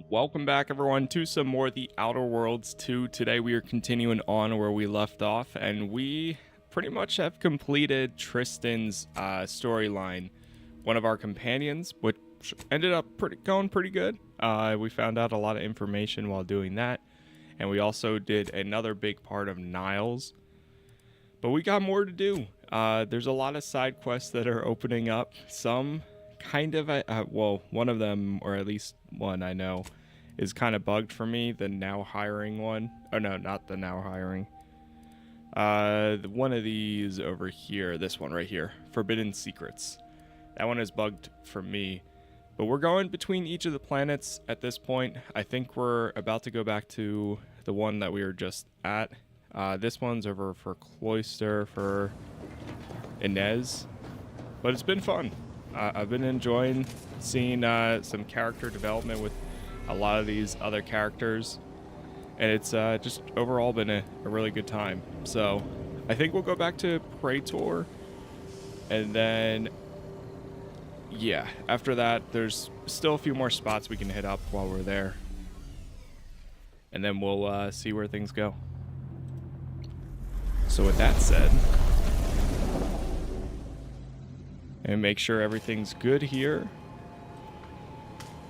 Welcome back, everyone, to some more of The Outer Worlds 2. Today we are continuing on where we left off, and we pretty much have completed Tristan's storyline. One of our companions, which ended up going pretty good. We found out a lot of information while doing that, and we also did another big part of Niles. But we got more to do. There's a lot of side quests that are opening up. Some kind of, well, one of them, or at least one I know, is kind of bugged for me. The now hiring one. Oh no, not the now hiring. One of these over here, this one right here, Forbidden Secrets. That one is bugged for me. But we're going between each of the planets at this point. I think we're about to go back to the one that we were just at. This one's over for Cloister, for Inez. But it's been fun. I've been enjoying seeing some character development with a lot of these other characters. And it's just overall been a really good time. So I think we'll go back to Praetor. And then, yeah, after that, there's still a few more spots we can hit up while we're there. And then we'll see where things go. So with that said, and make sure everything's good here,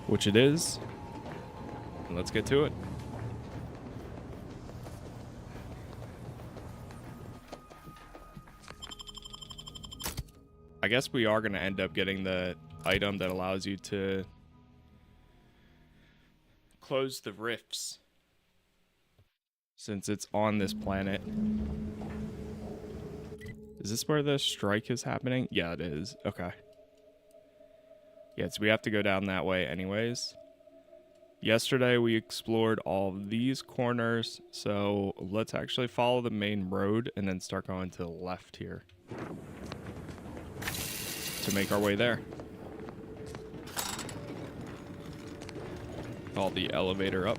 which it is. And let's get to it. I guess we are going to end up getting the item that allows you to close the rifts, since it's on this planet. Is this where the strike is happening? Yeah, it is. Okay. Yeah, so we have to go down that way anyways. Yesterday we explored all of these corners, so let's actually follow the main road and then start going to the left here to make our way there. Call the elevator up.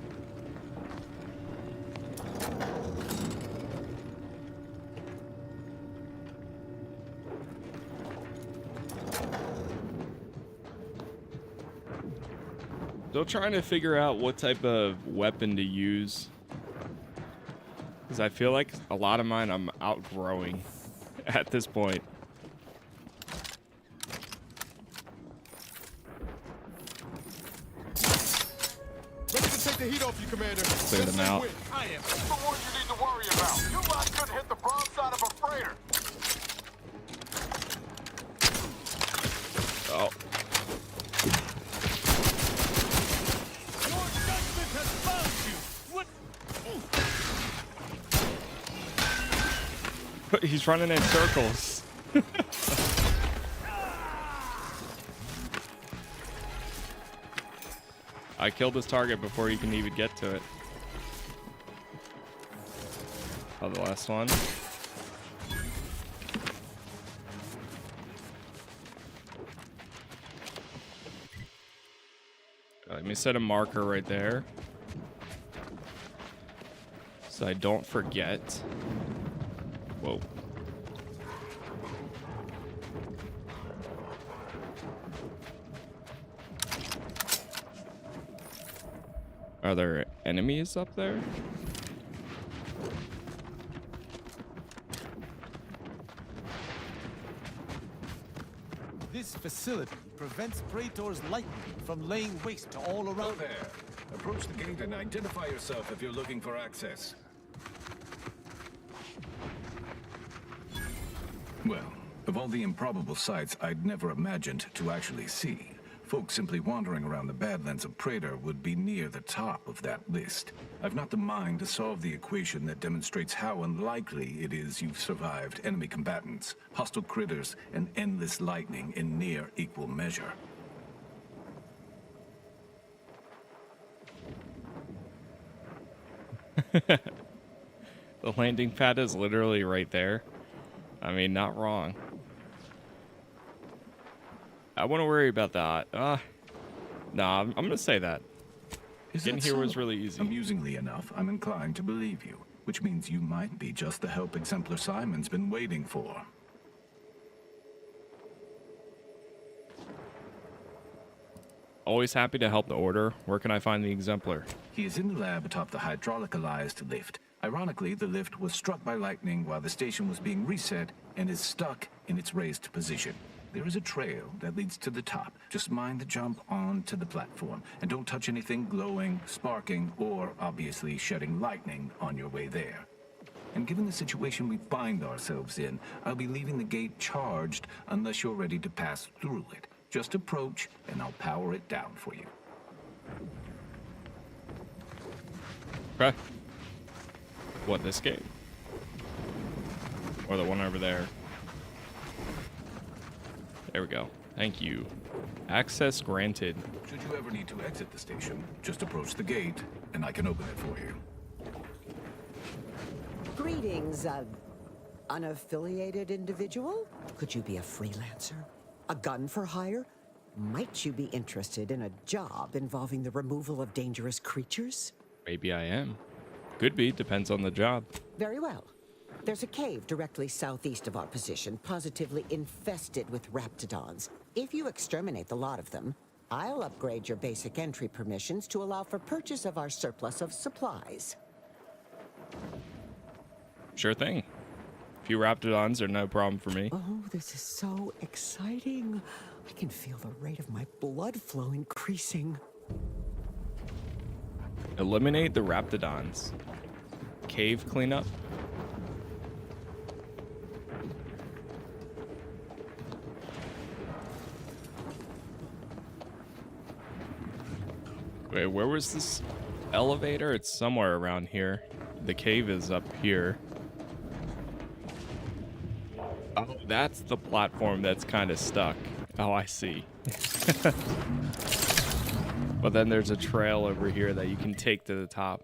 Still trying to figure out what type of weapon to use, because I feel like a lot of mine I'm outgrowing at this point. Ready to take the heat off you, Commander. Clear them out. I am. That's the one you need to worry about. You lot couldn't hit the broadside of a freighter. Oh. Your judgment has found you. What? He's running in circles. I killed this target before he can even get to it. Oh, the last one. Let me set a marker right there, so I don't forget. Whoa. Are there enemies up there? This facility prevents Praetor's lightning from laying waste to all Hello around. there. Approach the gate and identify yourself if you're looking for access. Well, of all the improbable sights I'd never imagined to actually see, folks simply wandering around the Badlands of Praetor would be near the top of that list. I've not the mind to solve the equation that demonstrates how unlikely it is you've survived enemy combatants, hostile critters, and endless lightning in near equal measure. The landing pad is literally right there. I mean, not wrong. I wouldn't worry about that. Nah, I'm gonna say that. Getting here was really easy. Amusingly enough, I'm inclined to believe you, which means you might be just the help Exemplar Simon's been waiting for. Always happy to help the Order. Where can I find the Exemplar? He is in the lab atop the hydraulicalized lift. Ironically, the lift was struck by lightning while the station was being reset and is stuck in its raised position. There is a trail that leads to the top. Just mind the jump onto the platform, and don't touch anything glowing, sparking, or obviously shedding lightning on your way there. And given the situation we find ourselves in, I'll be leaving the gate charged unless you're ready to pass through it. Just approach, and I'll power it down for you. Okay. What, this gate? Or the one over there? There we go. Thank you. Access granted. Should you ever need to exit the station, just approach the gate, and I can open it for you. Greetings, unaffiliated individual. Could you be a freelancer? A gun for hire? Might you be interested in a job involving the removal of dangerous creatures? Maybe I am. Could be. Depends on the job. Very well. There's a cave directly southeast of our position, positively infested with raptidons. If you exterminate the lot of them, I'll upgrade your basic entry permissions to allow for purchase of our surplus of supplies. Sure thing. A few raptidons are no problem for me. Oh, this is so exciting. I can feel the rate of my blood flow increasing. Eliminate the raptidons. Cave cleanup. Wait, where was this elevator? It's somewhere around here. The cave is up here. Oh, that's the platform that's kind of stuck. Oh, I see. But then there's a trail over here that you can take to the top.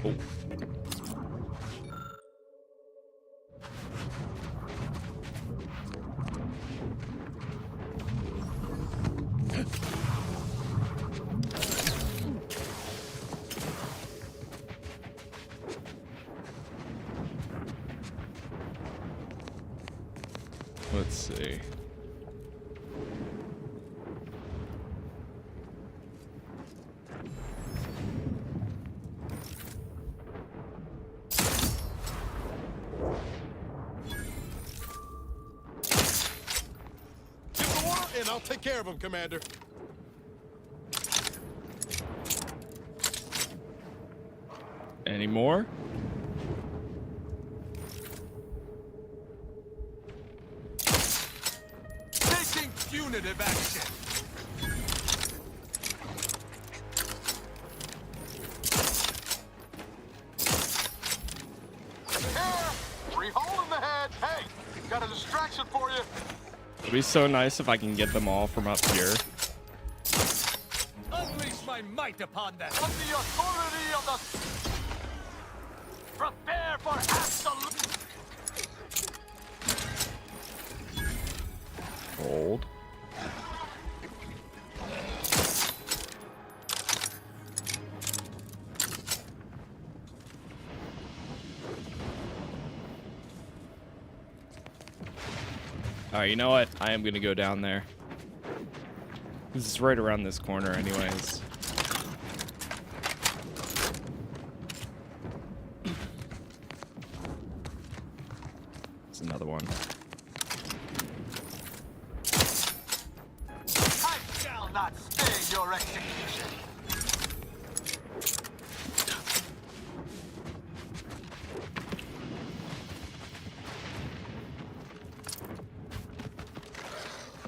Oh. Let's see. Give the order, and I'll take care of him, Commander. Any more? Taking punitive action. Here, 3 hole in the head. Hey, got a distraction for you. It'd be so nice if I can get them all from up here. Unleash my might upon them. On the authority of the... Prepare for absolute... Hold. Alright, you know what? I am gonna go down there. This is right around this corner anyways. There's another one. I shall not stay your execution.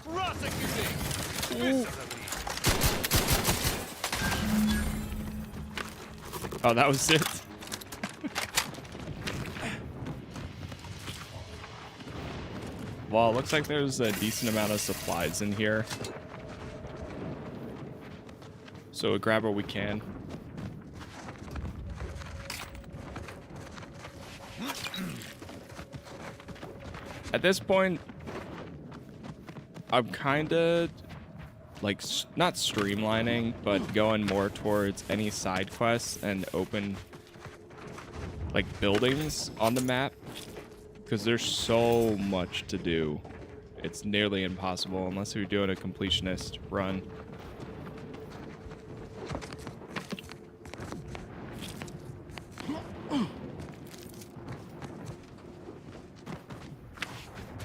Prosecuting. Oh, that was it. Well, it looks like there's a decent amount of supplies in here. So we'll grab what we can. At this point, I'm kind of like not streamlining, but going more towards any side quests and open like buildings on the map, because there's so much to do it's nearly impossible unless you're doing a completionist run.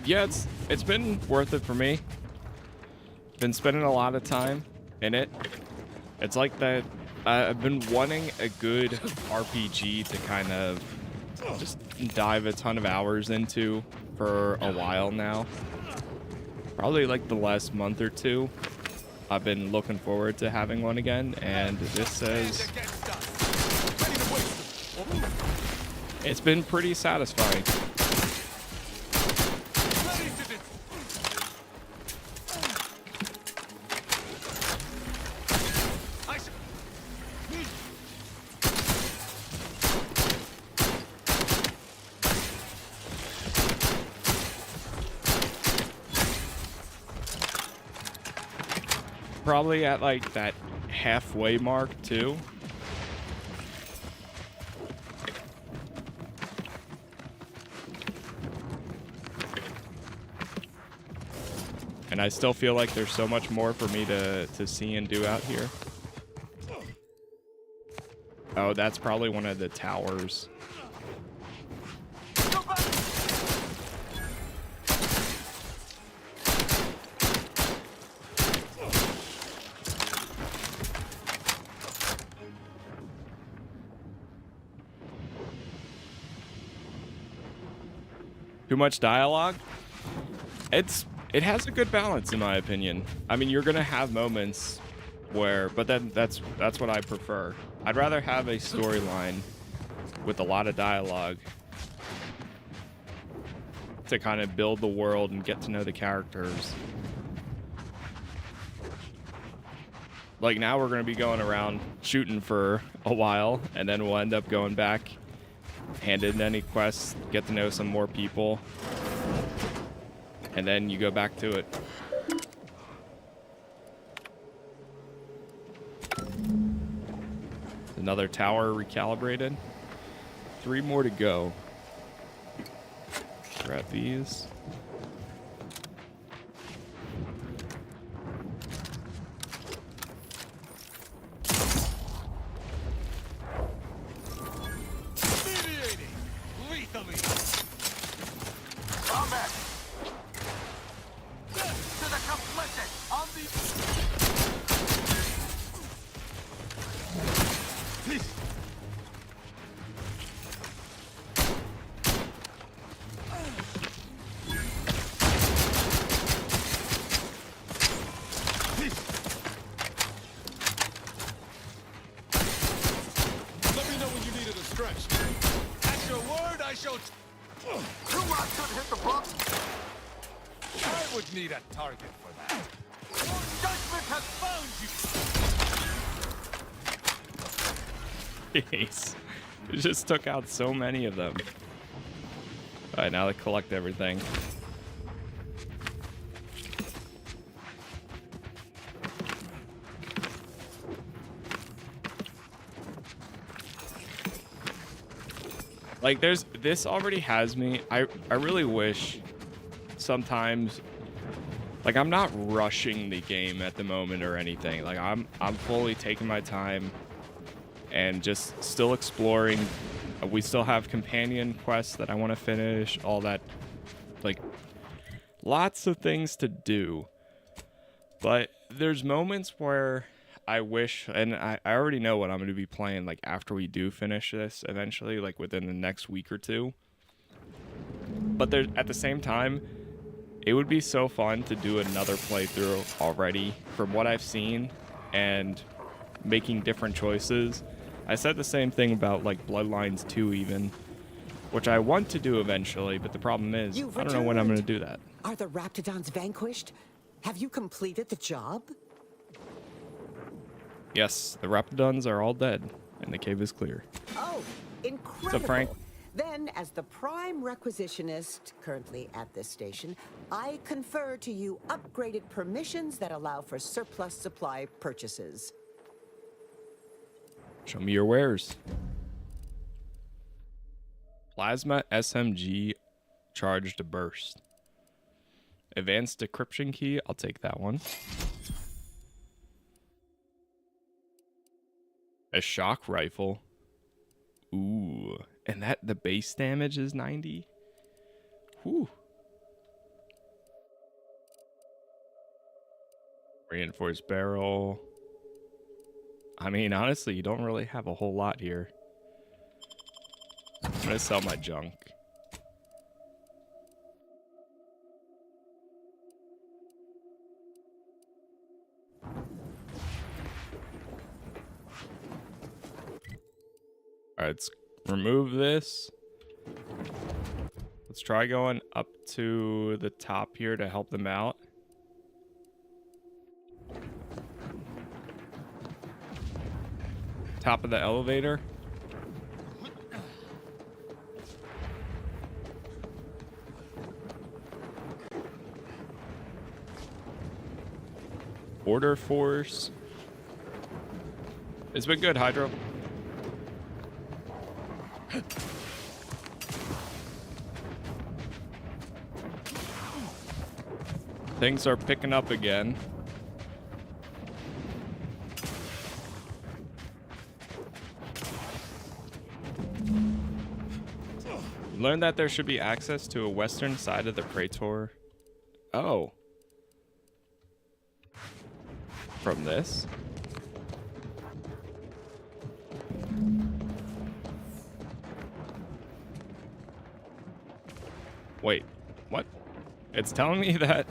Yeah, it's been worth it for me. Been spending a lot of time in it. It's like that. I've been wanting a good RPG to kind of just dive a ton of hours into for a while now. Probably like the last month or two. I've been looking forward to having one again, and this says it's been pretty satisfying. Probably at like that halfway mark too. And I still feel like there's so much more for me to see and do out here. Oh, that's probably one of the towers. Too much dialogue? It has a good balance in my opinion. I mean, you're gonna have moments where, but then that's what I prefer. I'd rather have a storyline with a lot of dialogue to kind of build the world and get to know the characters. Like now we're gonna be going around shooting for a while, and then we'll end up going back, hand in any quests, get to know some more people, and then you go back to it. Another tower recalibrated. 3 more to go. Grab these. Jeez. It just took out so many of them. Alright, now to collect everything. Like, this already has me. I really wish sometimes, like, I'm not rushing the game at the moment or anything. Like, I'm fully taking my time and just still exploring. We still have companion quests that I want to finish, all that, like, lots of things to do. But there's moments where I wish, and I already know what I'm going to be playing, like, after we do finish this eventually, like, within the next week or two. But there, at the same time, it would be so fun to do another playthrough already from what I've seen and making different choices. I said the same thing about, like, Bloodlines 2 even, which I want to do eventually, but the problem is, I don't know when I'm going to do that. Are the Raptidons vanquished? Have you completed the job? Yes, the Raptidons are all dead, and the cave is clear. Oh, incredible. What's up, Frank? Then, as the prime requisitionist currently at this station, I confer to you upgraded permissions that allow for surplus supply purchases. Show me your wares. Plasma SMG charged to burst. Advanced decryption key. I'll take that one. A shock rifle. Ooh. And the base damage is 90. Whew. Reinforced barrel. I mean, honestly, you don't really have a whole lot here. I'm gonna sell my junk. Alright, let's remove this. Let's try going up to the top here to help them out. Top of the elevator. Order force. It's been good, Hydro. Things are picking up again. Learned that there should be access to a western side of the Praetor. Oh. From this? Wait, what? It's telling me that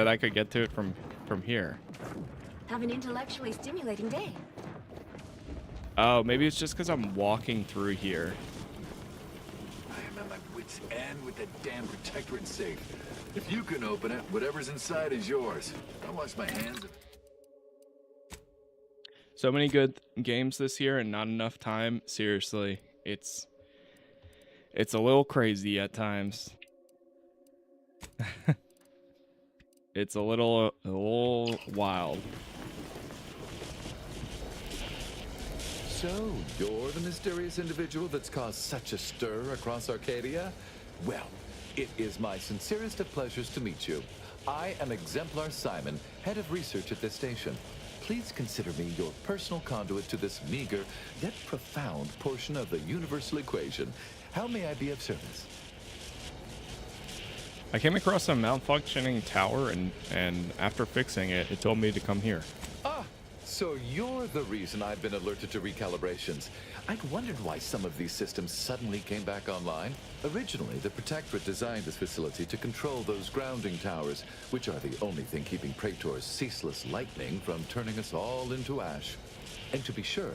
I could get to it from here. Have an intellectually stimulating day. Oh, maybe it's just because I'm walking through here. I am at my wit's end with that damn protectorate safe. If you can open it, whatever's inside is yours. I'll wash my hands. So many good games this year and not enough time. Seriously, it's a little crazy at times. It's a little wild. So, you're the mysterious individual that's caused such a stir across Arcadia? Well, it is my sincerest of pleasures to meet you. I am Exemplar Simon, head of research at this station. Please consider me your personal conduit to this meager, yet profound portion of the universal equation. How may I be of service? I came across a malfunctioning tower, and after fixing it, it told me to come here. Ah, so you're the reason I've been alerted to recalibrations. I'd wondered why some of these systems suddenly came back online. Originally, the Protectorate designed this facility to control those grounding towers, which are the only thing keeping Praetor's ceaseless lightning from turning us all into ash. And to be sure,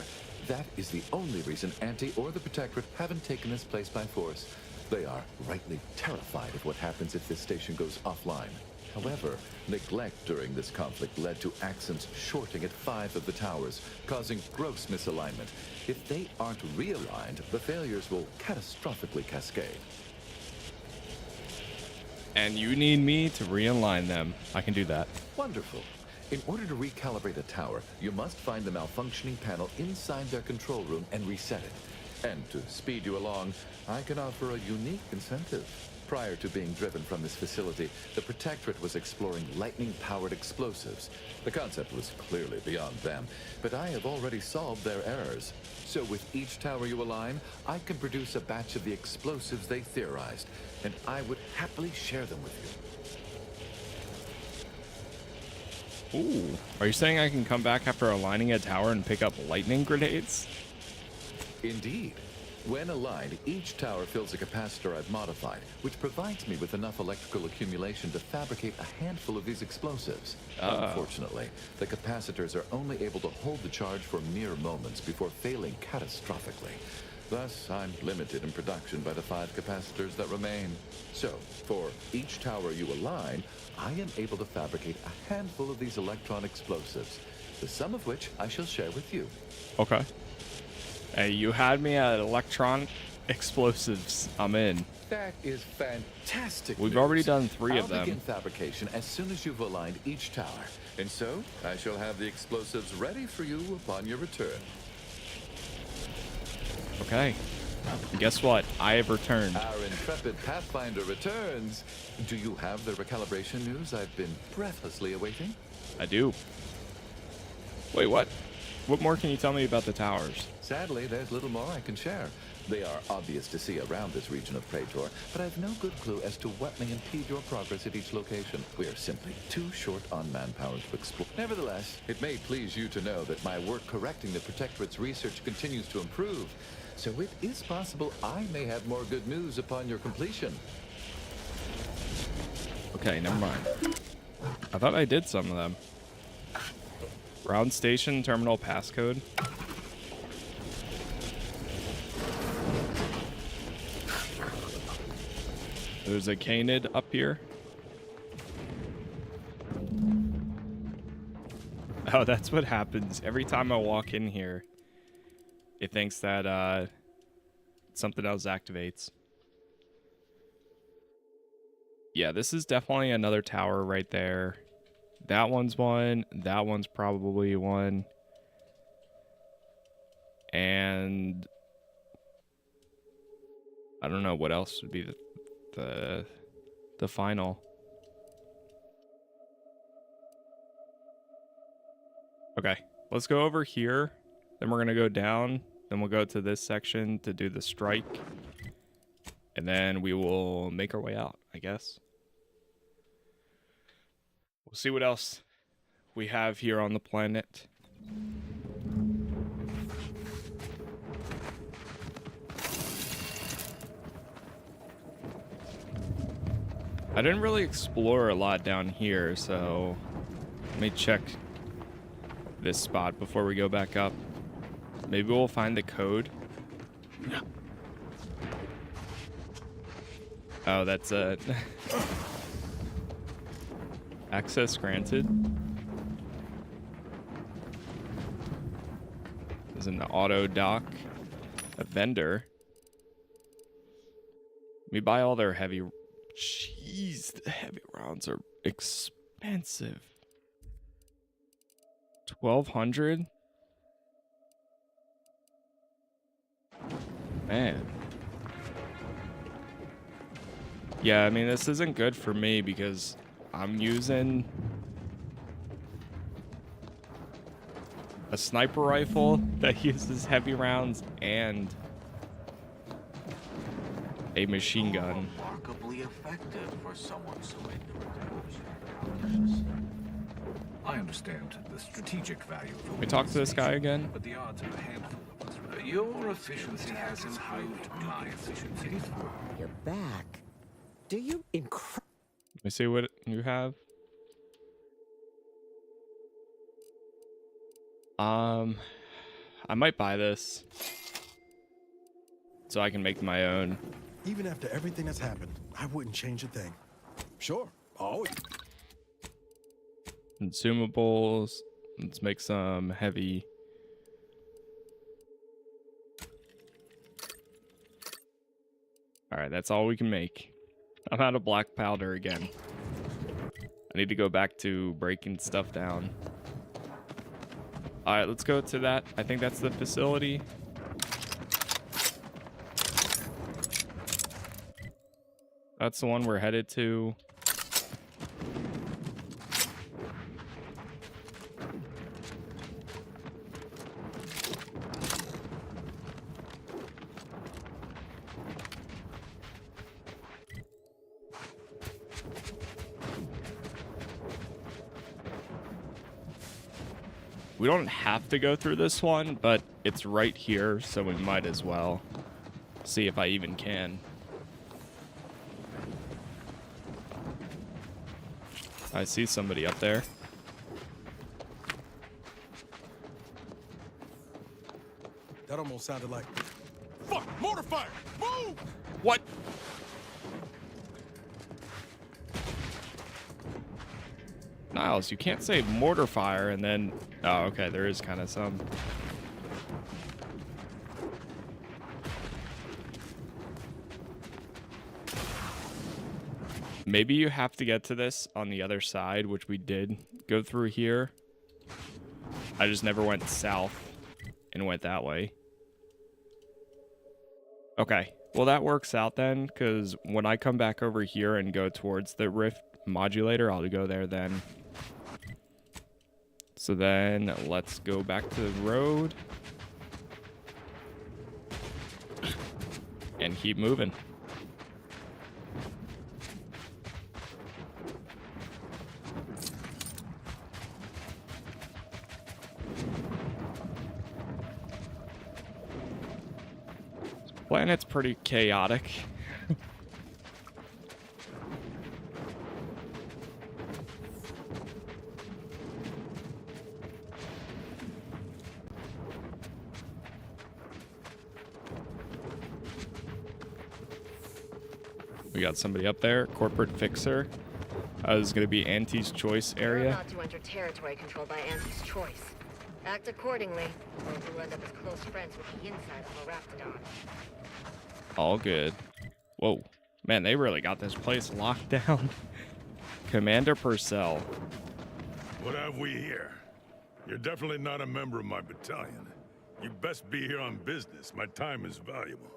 that is the only reason Anti or the Protectorate haven't taken this place by force. They are rightly terrified of what happens if this station goes offline. However, neglect during this conflict led to Axons shorting at 5 of the towers, causing gross misalignment. If they aren't realigned, the failures will catastrophically cascade. And you need me to realign them. I can do that. Wonderful. In order to recalibrate a tower, you must find the malfunctioning panel inside their control room and reset it. And to speed you along, I can offer a unique incentive. Prior to being driven from this facility, the Protectorate was exploring lightning-powered explosives. The concept was clearly beyond them, but I have already solved their errors. So with each tower you align, I can produce a batch of the explosives they theorized, and I would happily share them with you. Ooh. Are you saying I can come back after aligning a tower and pick up lightning grenades? Indeed. When aligned, each tower fills a capacitor I've modified, which provides me with enough electrical accumulation to fabricate a handful of these explosives. Unfortunately, the capacitors are only able to hold the charge for mere moments before failing catastrophically. Thus, I'm limited in production by the 5 capacitors that remain. So, for each tower you align, I am able to fabricate a handful of these electron explosives, the sum of which I shall share with you. Okay. Hey, you had me at electron explosives. I'm in. That is fantastic. We've news. already done 3 of I'll them. begin fabrication as soon as you've aligned each tower. And so, I shall have the explosives ready for you upon your return. Okay. And guess what? I have returned. Our intrepid Pathfinder returns. Do you have the recalibration news I've been breathlessly awaiting? I do. Wait, what? What more can you tell me about the towers? Sadly, there's little more I can share. They are obvious to see around this region of Praetor, but I've no good clue as to what may impede your progress at each location. We are simply too short on manpower to explore. Nevertheless, it may please you to know that my work correcting the Protectorate's research continues to improve, so it is possible I may have more good news upon your completion. Okay, never mind. I thought I did some of them. Ground station terminal passcode. There's a canid up here. Oh, that's what happens every time I walk in here. It thinks that something else activates. Yeah, this is definitely another tower right there. That one's one. That one's probably one. And I don't know what else would be the final. Okay, let's go over here. Then we're gonna go down. Then we'll go to this section to do the strike. And then we will make our way out, I guess. We'll see what else we have here on the planet. I didn't really explore a lot down here, so let me check this spot before we go back up. Maybe we'll find the code. Oh, that's it. Access granted. There's an auto dock. A vendor. Let me buy all their heavy... Jeez, the heavy rounds are expensive. 1,200? Man. Yeah, I mean, this isn't good for me because I'm using a sniper rifle that uses heavy rounds and a machine gun. Remarkably effective for someone so ignorant. I understand the strategic value of Can we talk to this guy again? but the odds of a handful of us. Your efficiency has improved my efficiency. You're back. Do you Let me see what you have. I might buy this so I can make my own. Even after everything that's happened, I wouldn't change a thing. Sure, always. Consumables. Let's make some heavy. All right, that's all we can make. I'm out of black powder again. I need to go back to breaking stuff down. All right, let's go to that. I think that's the facility. That's the one we're headed to. We don't have to go through this one, but it's right here, so we might as well see if I even can. I see somebody up there. That almost sounded like... Fuck! Mortar fire! Move! What? Niles, you can't say mortar fire and then... Oh, okay, there is kind of some. Maybe you have to get to this on the other side, which we did go through here. I just never went south and went that way. Okay. Well, that works out then, because when I come back over here and go towards the Rift modulator, I'll go there then. So then let's go back to the road and keep moving. Planet's pretty chaotic. We got somebody up there, corporate fixer. This is going to be Auntie's Choice You're area. not to enter territory controlled by Auntie's Choice. Act accordingly, or you'll end up as close friends with the inside of a Raptidon. All good. Whoa. Man, they really got this place locked down. Commander Purcell. What have we here? You're definitely not a member of my battalion. You best be here on business. My time is valuable.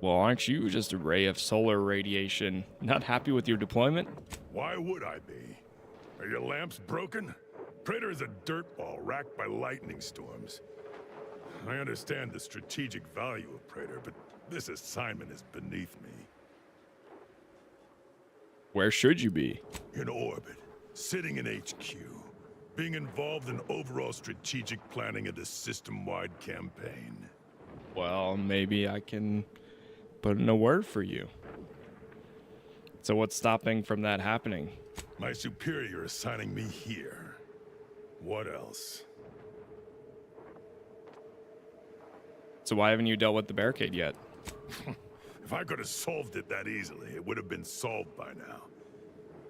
Well, aren't you just a ray of solar radiation? Not happy with your deployment? Why would I be? Are your lamps broken? Praetor is a dirtball racked by lightning storms. I understand the strategic value of Praetor, but this assignment is beneath me. Where should you be? In orbit, sitting in HQ, being involved in overall strategic planning of the system-wide campaign. Well, maybe I can put in a word for you. So what's stopping from that happening? My superior assigning me here. What else? So why haven't you dealt with the barricade yet? If I could have solved it that easily, it would have been solved by now.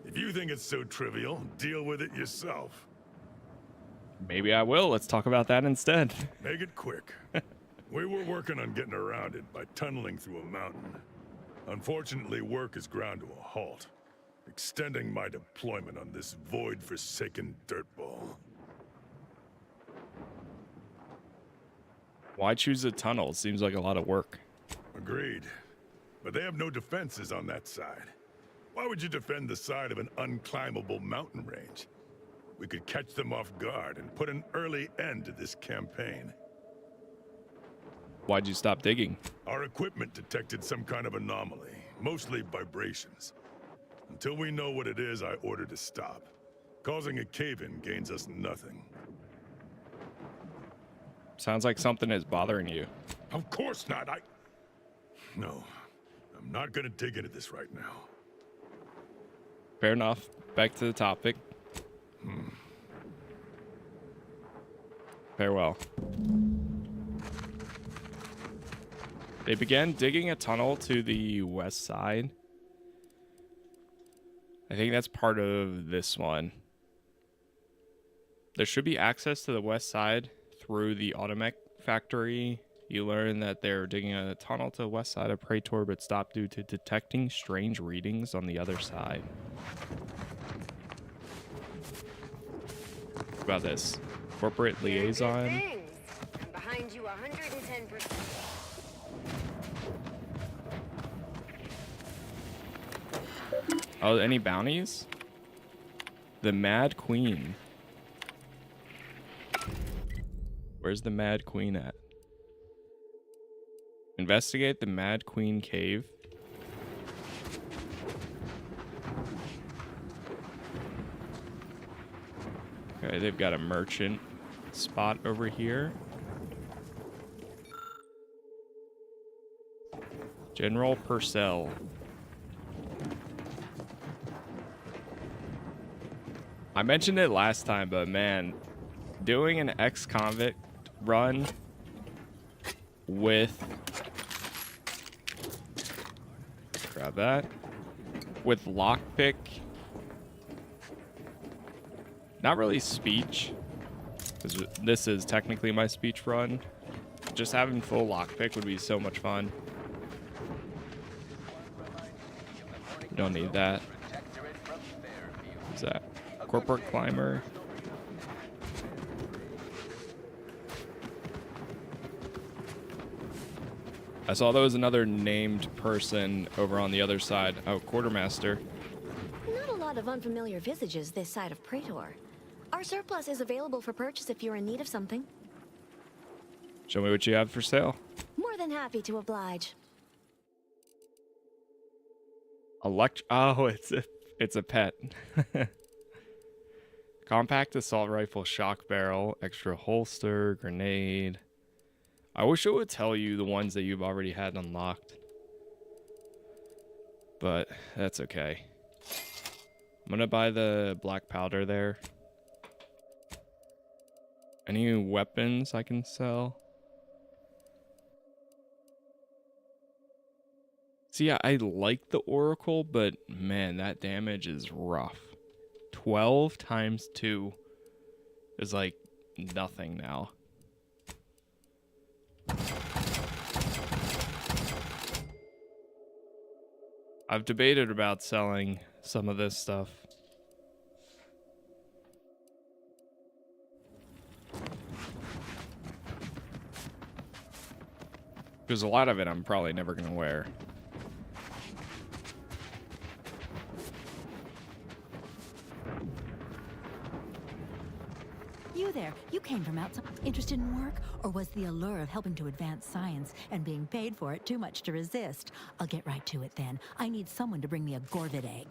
If you think it's so trivial, deal with it yourself. Maybe I will. Let's talk about that instead. Make it quick. We were working on getting around it by tunneling through a mountain. Unfortunately, work is ground to a halt, extending my deployment on this void-forsaken dirtball. Why choose a tunnel? It seems like a lot of work. Agreed. But they have no defenses on that side. Why would you defend the side of an unclimbable mountain range? We could catch them off guard and put an early end to this campaign. Why'd you stop digging? Our equipment detected some kind of anomaly, mostly vibrations. Until we know what it is, I ordered to stop. Causing a cave-in gains us nothing. Sounds like something is bothering you. Of course not, No, I'm not gonna dig into this right now. Fair enough. Back to the topic. Farewell. They began digging a tunnel to the west side. I think that's part of this one. There should be access to the west side through the Automech factory. You learn that they're digging a tunnel to the west side of Praetor, but stopped due to detecting strange readings on the other side. What about this? Corporate liaison. I'm behind you 110%. Oh, any bounties? The Mad Queen. Where's the Mad Queen at? Investigate the Mad Queen cave. Okay, they've got a merchant spot over here. General Purcell. I mentioned it last time, but man, doing an ex-convict run with... Grab that. With lockpick. Not really speech, because this is technically my speech run. Just having full lockpick would be so much fun. We don't need that. What's that? Corporate climber. I saw there was another named person over on the other side. Oh, quartermaster. Not a lot of unfamiliar visages this side of Praetor. Our surplus is available for purchase if you're in need of something. Show me what you have for sale. More than happy to oblige. Oh, it's a pet. Compact assault rifle, shock barrel, extra holster, grenade. I wish it would tell you the ones that you've already had unlocked. But that's okay. I'm gonna buy the black powder there. Any weapons I can sell? See, I like the Oracle, but man, that damage is rough. 12 times 2 is like nothing now. I've debated about selling some of this stuff. Because a lot of it I'm probably never going to wear. You there, you came from outside. Interested in work? Or was the allure of helping to advance science and being paid for it too much to resist? I'll get right to it then. I need someone to bring me a Gorvid egg.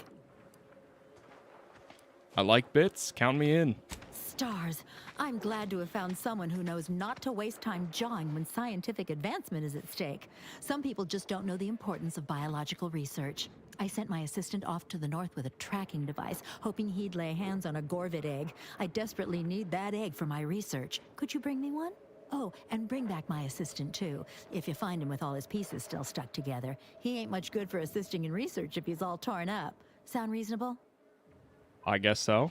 I like bits. Count me in. Stars. I'm glad to have found someone who knows not to waste time jawing when scientific advancement is at stake. Some people just don't know the importance of biological research. I sent my assistant off to the north with a tracking device, hoping he'd lay hands on a Gorvid egg. I desperately need that egg for my research. Could you bring me one? Oh, and bring back my assistant, too. If you find him with all his pieces still stuck together. He ain't much good for assisting in research if he's all torn up. Sound reasonable? I guess so.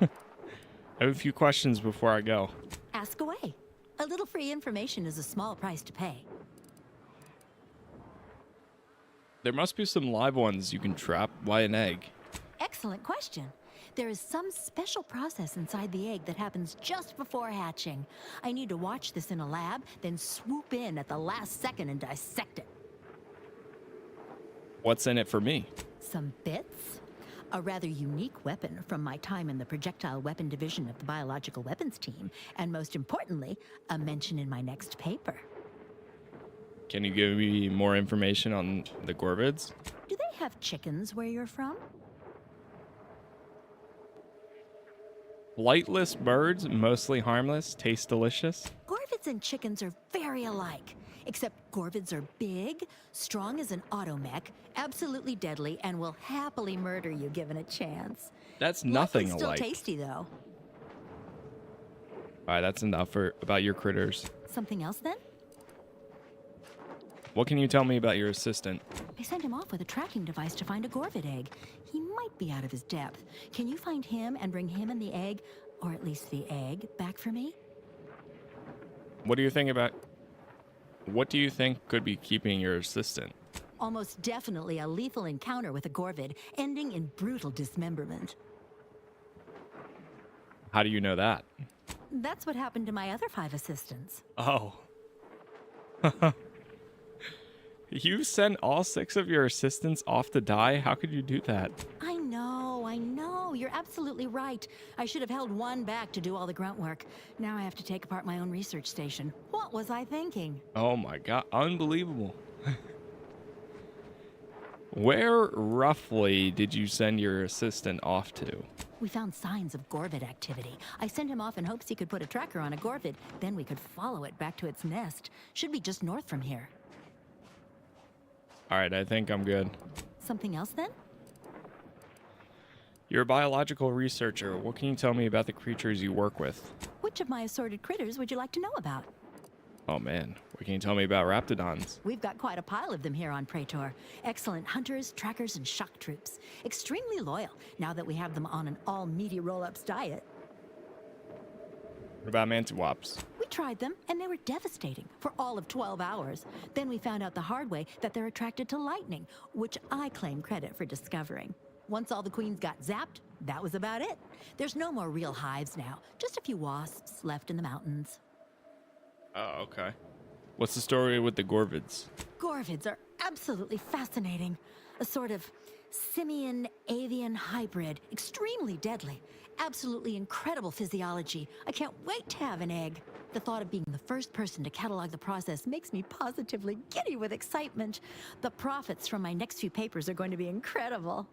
I have a few questions before I go. Ask away. A little free information is a small price to pay. There must be some live ones you can trap. Why an egg? Excellent question. There is some special process inside the egg that happens just before hatching. I need to watch this in a lab, then swoop in at the last second and dissect it. What's in it for me? Some bits? A rather unique weapon from my time in the projectile weapon division of the biological weapons team, and most importantly, a mention in my next paper. Can you give me more information on the Gorvids? Do they have chickens where you're from? Flightless birds, mostly harmless, taste delicious. Gorvids and chickens are very alike, except Gorvids are big, strong as an automech, absolutely deadly, and will happily murder you given a chance. That's nothing Likely alike. Still tasty, though. All right, that's enough about your critters. Something else, then? What can you tell me about your assistant? I sent him off with a tracking device to find a Gorvid egg. He might be out of his depth. Can you find him and bring him and the egg, or at least the egg, back for me? What do you think could be keeping your assistant? Almost definitely a lethal encounter with a Gorvid, ending in brutal dismemberment. How do you know that? That's what happened to my other 5 assistants. Oh. You sent all 6 of your assistants off to die? How could you do that? I know. You're absolutely right. I should have held one back to do all the grunt work. Now I have to take apart my own research station. What was I thinking? Oh my god, unbelievable. Where roughly did you send your assistant off to? We found signs of Gorvid activity. I sent him off in hopes he could put a tracker on a Gorvid. Then we could follow it back to its nest. Should be just north from here. All right, I think I'm good. Something else, then? You're a biological researcher. What can you tell me about the creatures you work with? Which of my assorted critters would you like to know about? Oh man, what can you tell me about raptidons? We've got quite a pile of them here on Praetor. Excellent hunters, trackers, and shock troops. Extremely loyal, now that we have them on an all-meaty roll-ups diet. What about mantiwops? We tried them, and they were devastating for all of 12 hours. Then we found out the hard way that they're attracted to lightning, which I claim credit for discovering. Once all the queens got zapped, that was about it. There's no more real hives now, just a few wasps left in the mountains. Oh, okay. What's the story with the Gorvids? Gorvids are absolutely fascinating. A sort of simian-avian hybrid. Extremely deadly. Absolutely incredible physiology. I can't wait to have an egg. The thought of being the first person to catalog the process makes me positively giddy with excitement. The profits from my next few papers are going to be incredible.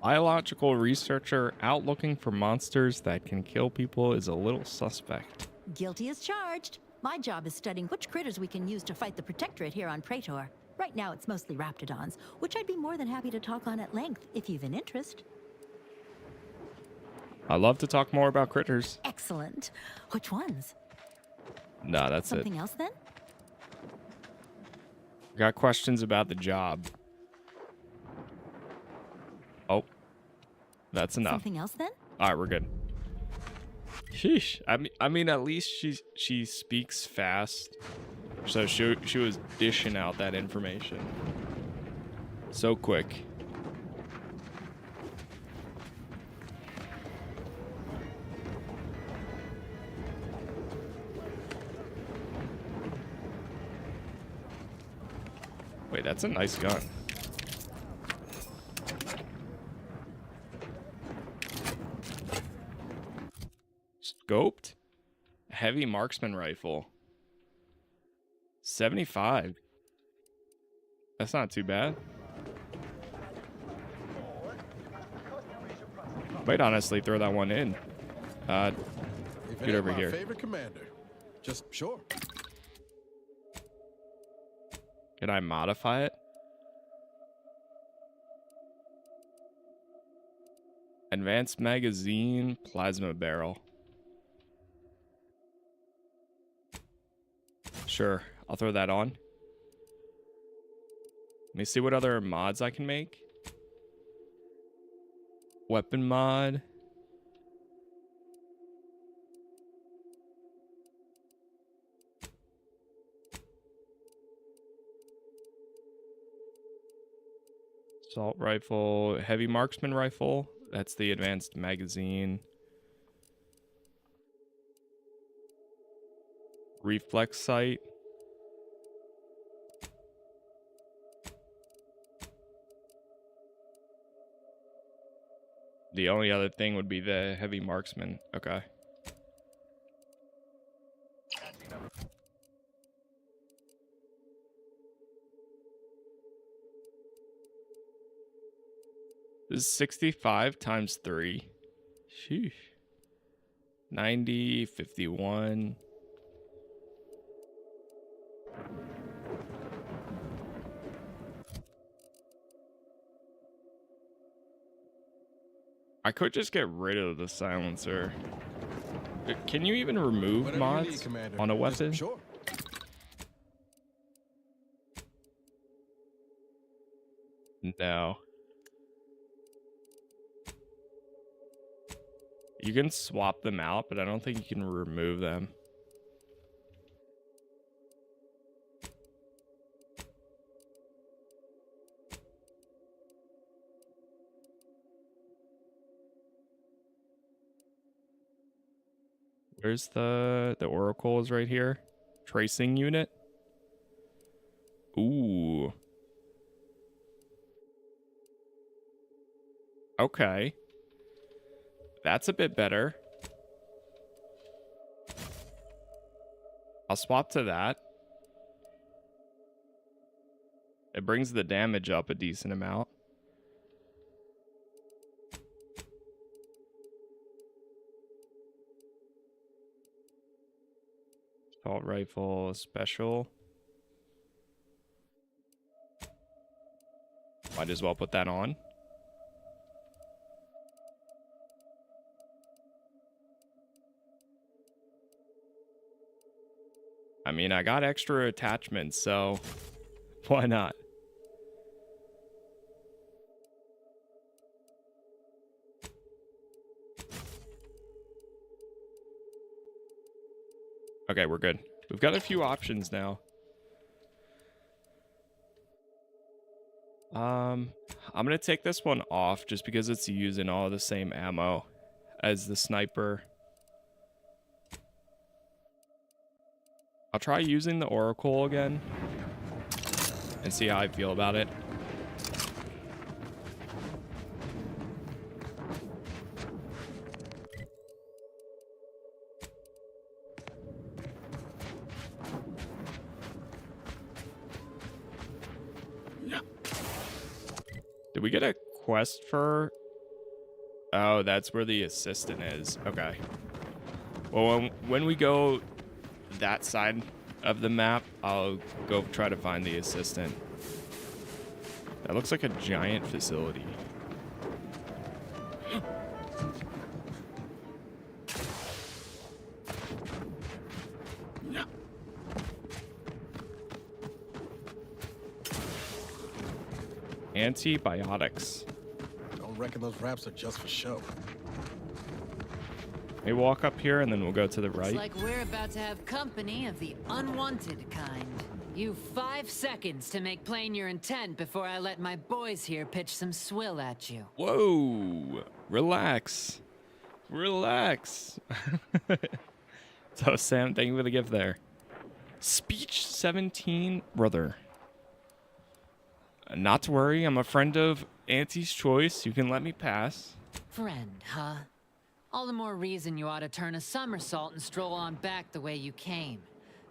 Biological researcher out looking for monsters that can kill people is a little suspect. Guilty as charged. My job is studying which critters we can use to fight the Protectorate here on Praetor. Right now it's mostly Raptidons, which I'd be more than happy to talk on at length if you've an interest. I love to talk more about critters. Excellent. Which ones? Nah, that's it. Something else then? Got questions about the job. Oh, that's enough. Something else then? All right, we're good. Sheesh. I mean, at least she speaks fast, so she was dishing out that information so quick. Wait, that's a nice gun. Scoped? Heavy marksman rifle. 75. That's not too bad. Might honestly throw that one in. Get over here. Favorite commander. Just sure. Can I modify it? Advanced magazine, plasma barrel. Sure, I'll throw that on. Let me see what other mods I can make. Weapon mod. Assault rifle, heavy marksman rifle. That's the advanced magazine. Reflex sight. The only other thing would be the heavy marksman. Okay. This is 65 times 3. Sheesh. 90, 51. I could just get rid of the silencer. Can you even remove Whatever mods you need, Commander. on a Just weapon? sure. No. You can swap them out, but I don't think you can remove them. Where's the oracle is right here. Tracing unit. Ooh. Okay. That's a bit better. I'll swap to that. It brings the damage up a decent amount. Assault rifle special. Might as well put that on. I mean, I got extra attachments, so why not? Okay, we're good. We've got a few options now. I'm gonna take this one off just because it's using all the same ammo as the sniper. I'll try using the Oracle again and see how I feel about it. Did we get a quest for... Oh, that's where the assistant is. Okay. Well, when we go that side of the map, I'll go try to find the assistant. That looks like a giant facility. Antibiotics. Don't reckon those wraps are just for show. Maybe walk up here and then we'll go to the right. It's like we're about to have company of the unwanted kind. You 5 seconds to make plain your intent before I let my boys here pitch some swill at you. Whoa, relax. Relax. So Sam, thank you for the gift there. Speech 17, brother. Not to worry, I'm a friend of Auntie's Choice. You can let me pass. Friend, huh? All the more reason you ought to turn a somersault and stroll on back the way you came.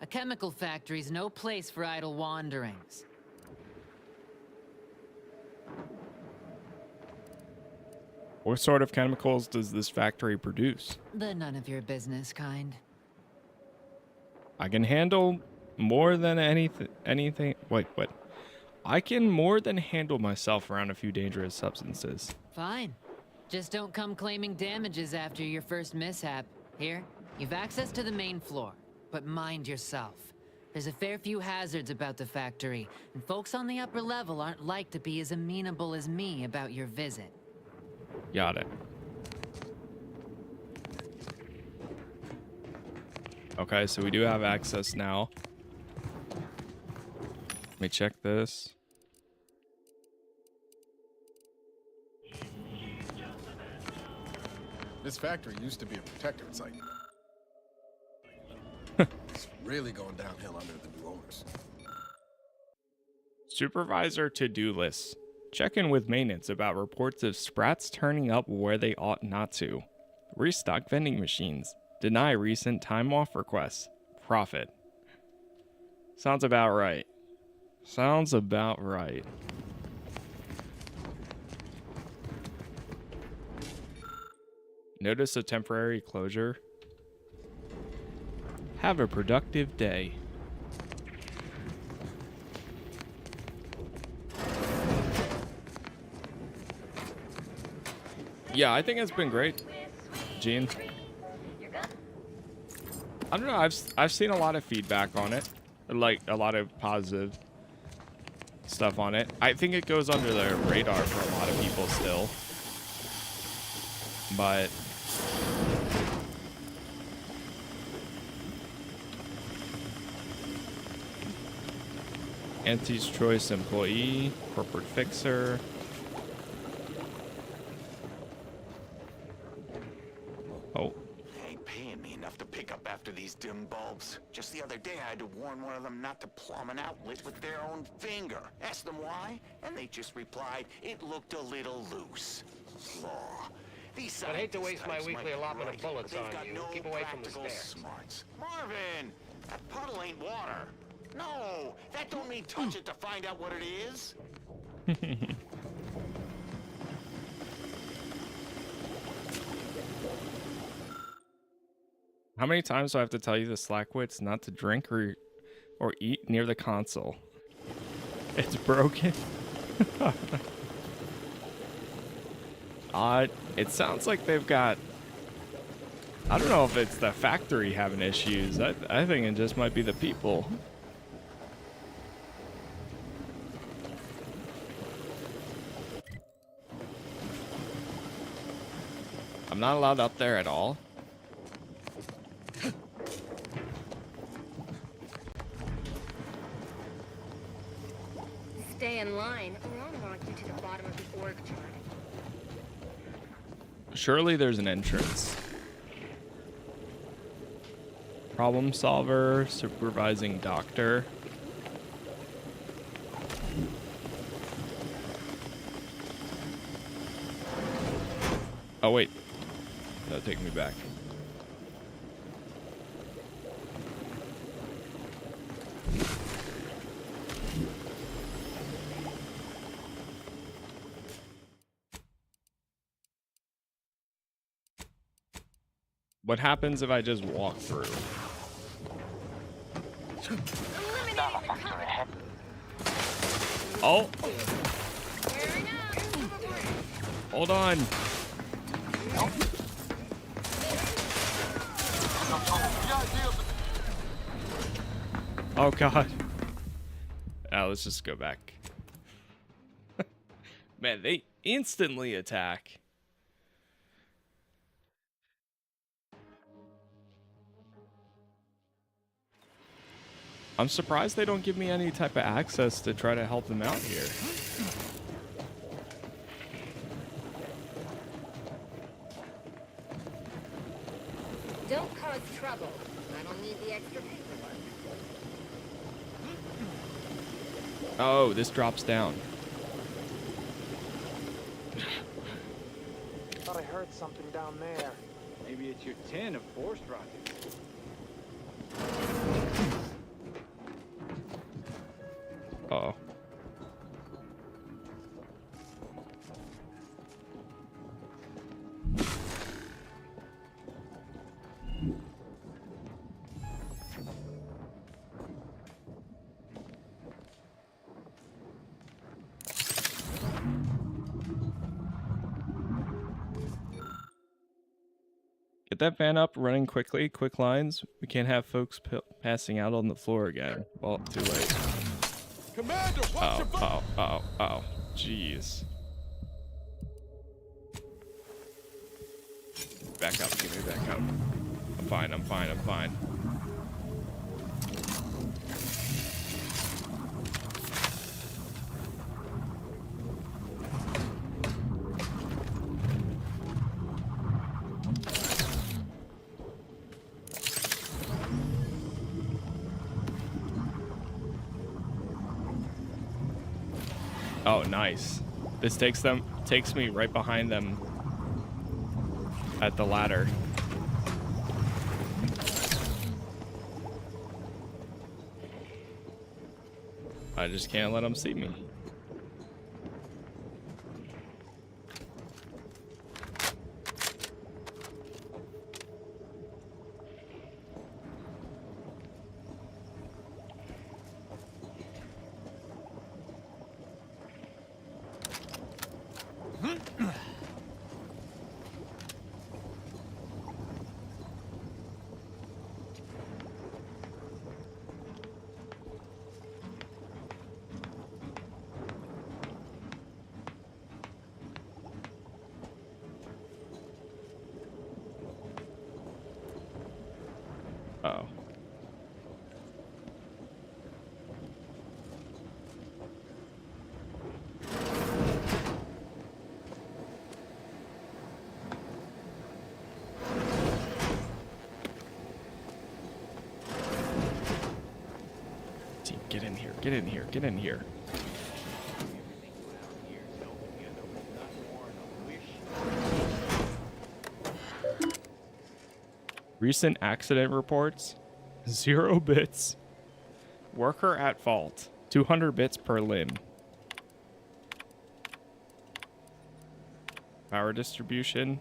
A chemical factory's no place for idle wanderings. What sort of chemicals does this factory produce? The none of your business kind. I can handle more than anything. Wait, what? I can more than handle myself around a few dangerous substances. Fine. Just don't come claiming damages after your first mishap. Here, you've access to the main floor, but mind yourself. There's a fair few hazards about the factory, and folks on the upper level aren't like to be as amenable as me about your visit. Got it. Okay, so we do have access now. Let me check this. This factory used to be a protectorate site. It's really going downhill under the new owners. Supervisor to-do list. Check in with maintenance about reports of sprats turning up where they ought not to. Restock vending machines. Deny recent time off requests. Profit. Sounds about right. Sounds about right. Notice a temporary closure. Have a productive day. Yeah, I think it's been great, Gene. I don't know, I've seen a lot of feedback on it. Like, a lot of positive stuff on it. I think it goes under the radar for a lot of people still. But Auntie's Choice employee, corporate fixer. Oh. They ain't paying me enough to pick up after these dim bulbs. Just the other day I had to warn one of them not to plumb an outlet with their own finger. Asked them why, and they just replied, it looked a little loose. Law. These I'd hate to waste my weekly allotment of bullets on you. No Keep away from the stairs. Smarts. Marvin, that puddle ain't water. No, that don't mean touch it to find out what it is. How many times do I have to tell you the Slackwits not to drink or eat near the console? It's broken. It sounds like they've got... I don't know if it's the factory having issues. I think it just might be the people. I'm not allowed up there at all. Stay in line, or I'll mark you to the bottom of the org chart. Surely there's an entrance. Problem solver, supervising doctor. Oh wait, that'll take me back. What happens if I just walk through? Oh! Hold on! Oh god. Let's just go back. Man, they instantly attack. I'm surprised they don't give me any type of access to try to help them out here. Don't cause trouble. I don't need the extra paperwork. Oh, this drops down. Thought I heard something down there. Maybe it's your tin of forced rockets. Uh-oh. Get that van up, running quickly, quick lines. We can't have folks passing out on the floor again. Well, too late. Commander, watch your back. Oh, jeez. Back up, give me back up. I'm fine. Oh, nice. This takes me right behind them at the ladder. I just can't let them see me. Oh. Get in here, get in here, get in here. Recent accident reports, 0 bits. Worker at fault, 200 bits per limb. Power distribution.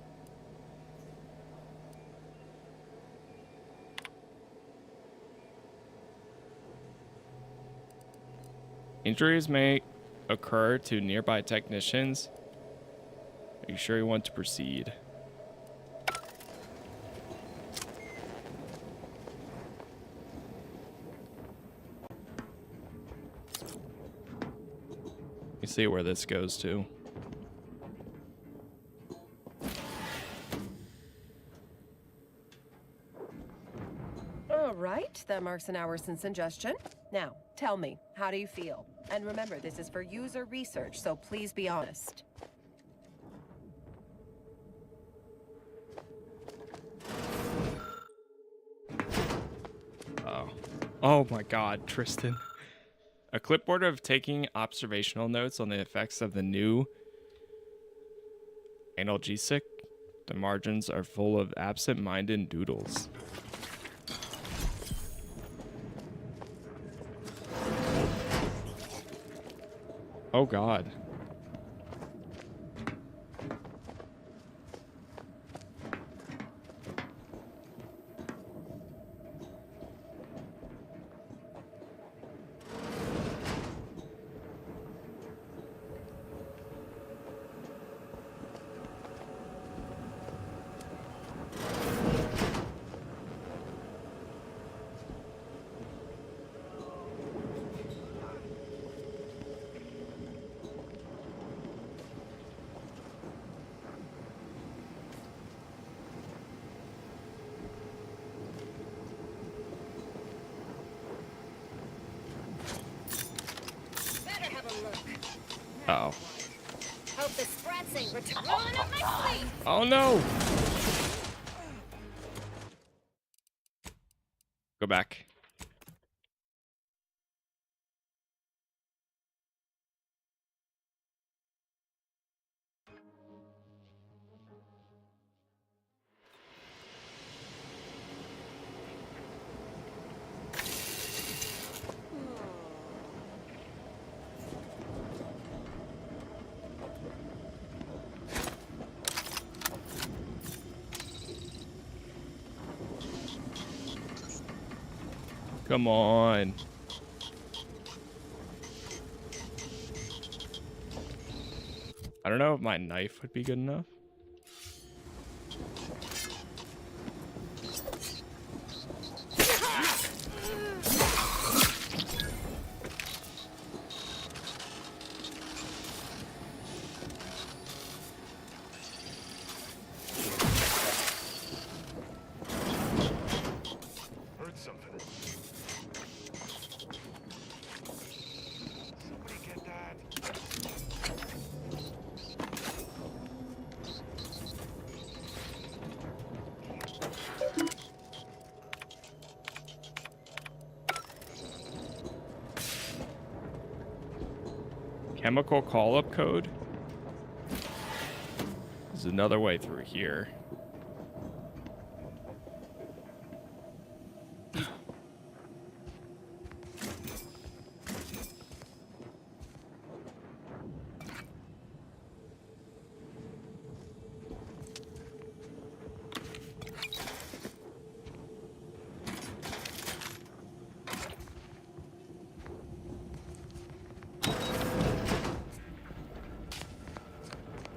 Injuries may occur to nearby technicians. Are you sure you want to proceed? You see where this goes to. All right, that marks an hour since ingestion. Now, tell me, how do you feel? And remember, this is for user research, so please be honest. Oh my god, Tristan. A clipboard of taking observational notes on the effects of the new analgesic. The margins are full of absent-minded doodles. Oh god. Uh-oh. Hope the sprats ain't rolling up my sleeve. Oh no! Go back. Come on. I don't know if my knife would be good enough. Chemical call-up code? There's another way through here.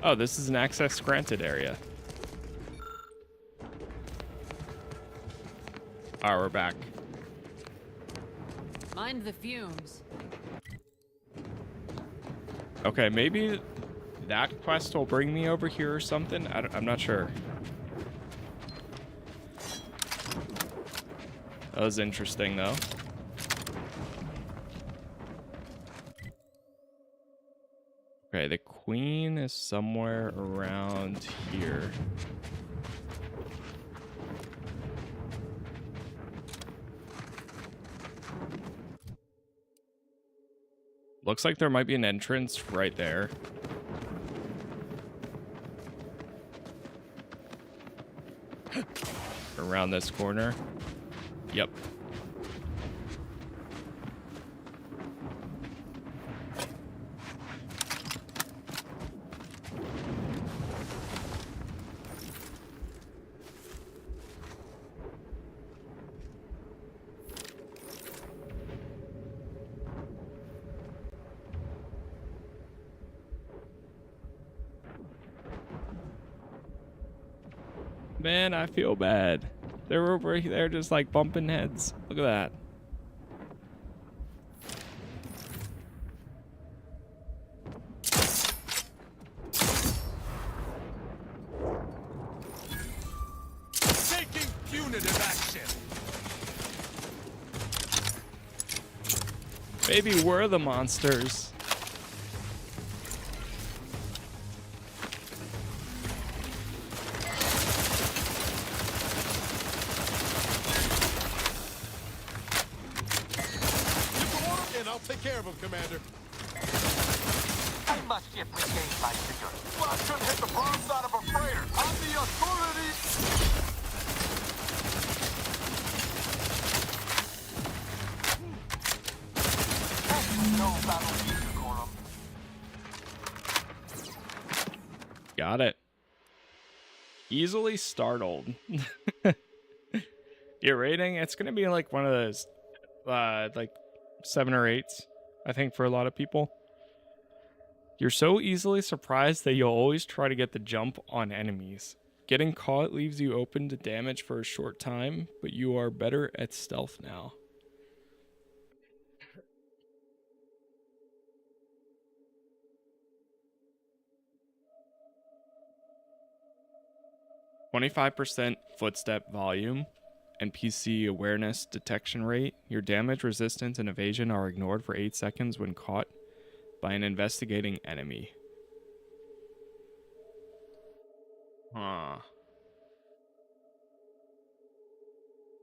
Oh, this is an access granted area. Alright, we're back. Mind the fumes. Okay, maybe that quest will bring me over here or something. I'm not sure. That was interesting, though. Okay, the queen is somewhere around here. Looks like there might be an entrance right there. Around this corner. Yep. Man, I feel bad. They're over there just like bumping heads. Look at that. Taking punitive action. Maybe we're the monsters. care of him, Commander. I must get regained my vigor. Well, I couldn't hit the broadside of a freighter. I'm the authority. No battle decorum. Got it. Easily startled. Your rating, it's gonna be like one of those like 7 or 8s, I think, for a lot of people. You're so easily surprised that you'll always try to get the jump on enemies. Getting caught leaves you open to damage for a short time, but you are better at stealth now. %, footstep volume, and PC awareness detection rate. Your damage, resistance, and evasion are ignored for 8 seconds when caught by an investigating enemy. Huh.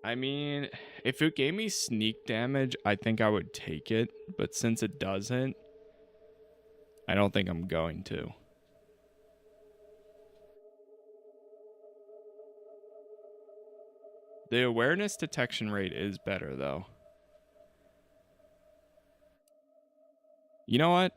I mean, if it gave me sneak damage, I think I would take it. But since it doesn't, I don't think I'm going to. The awareness detection rate is better, though. You know what?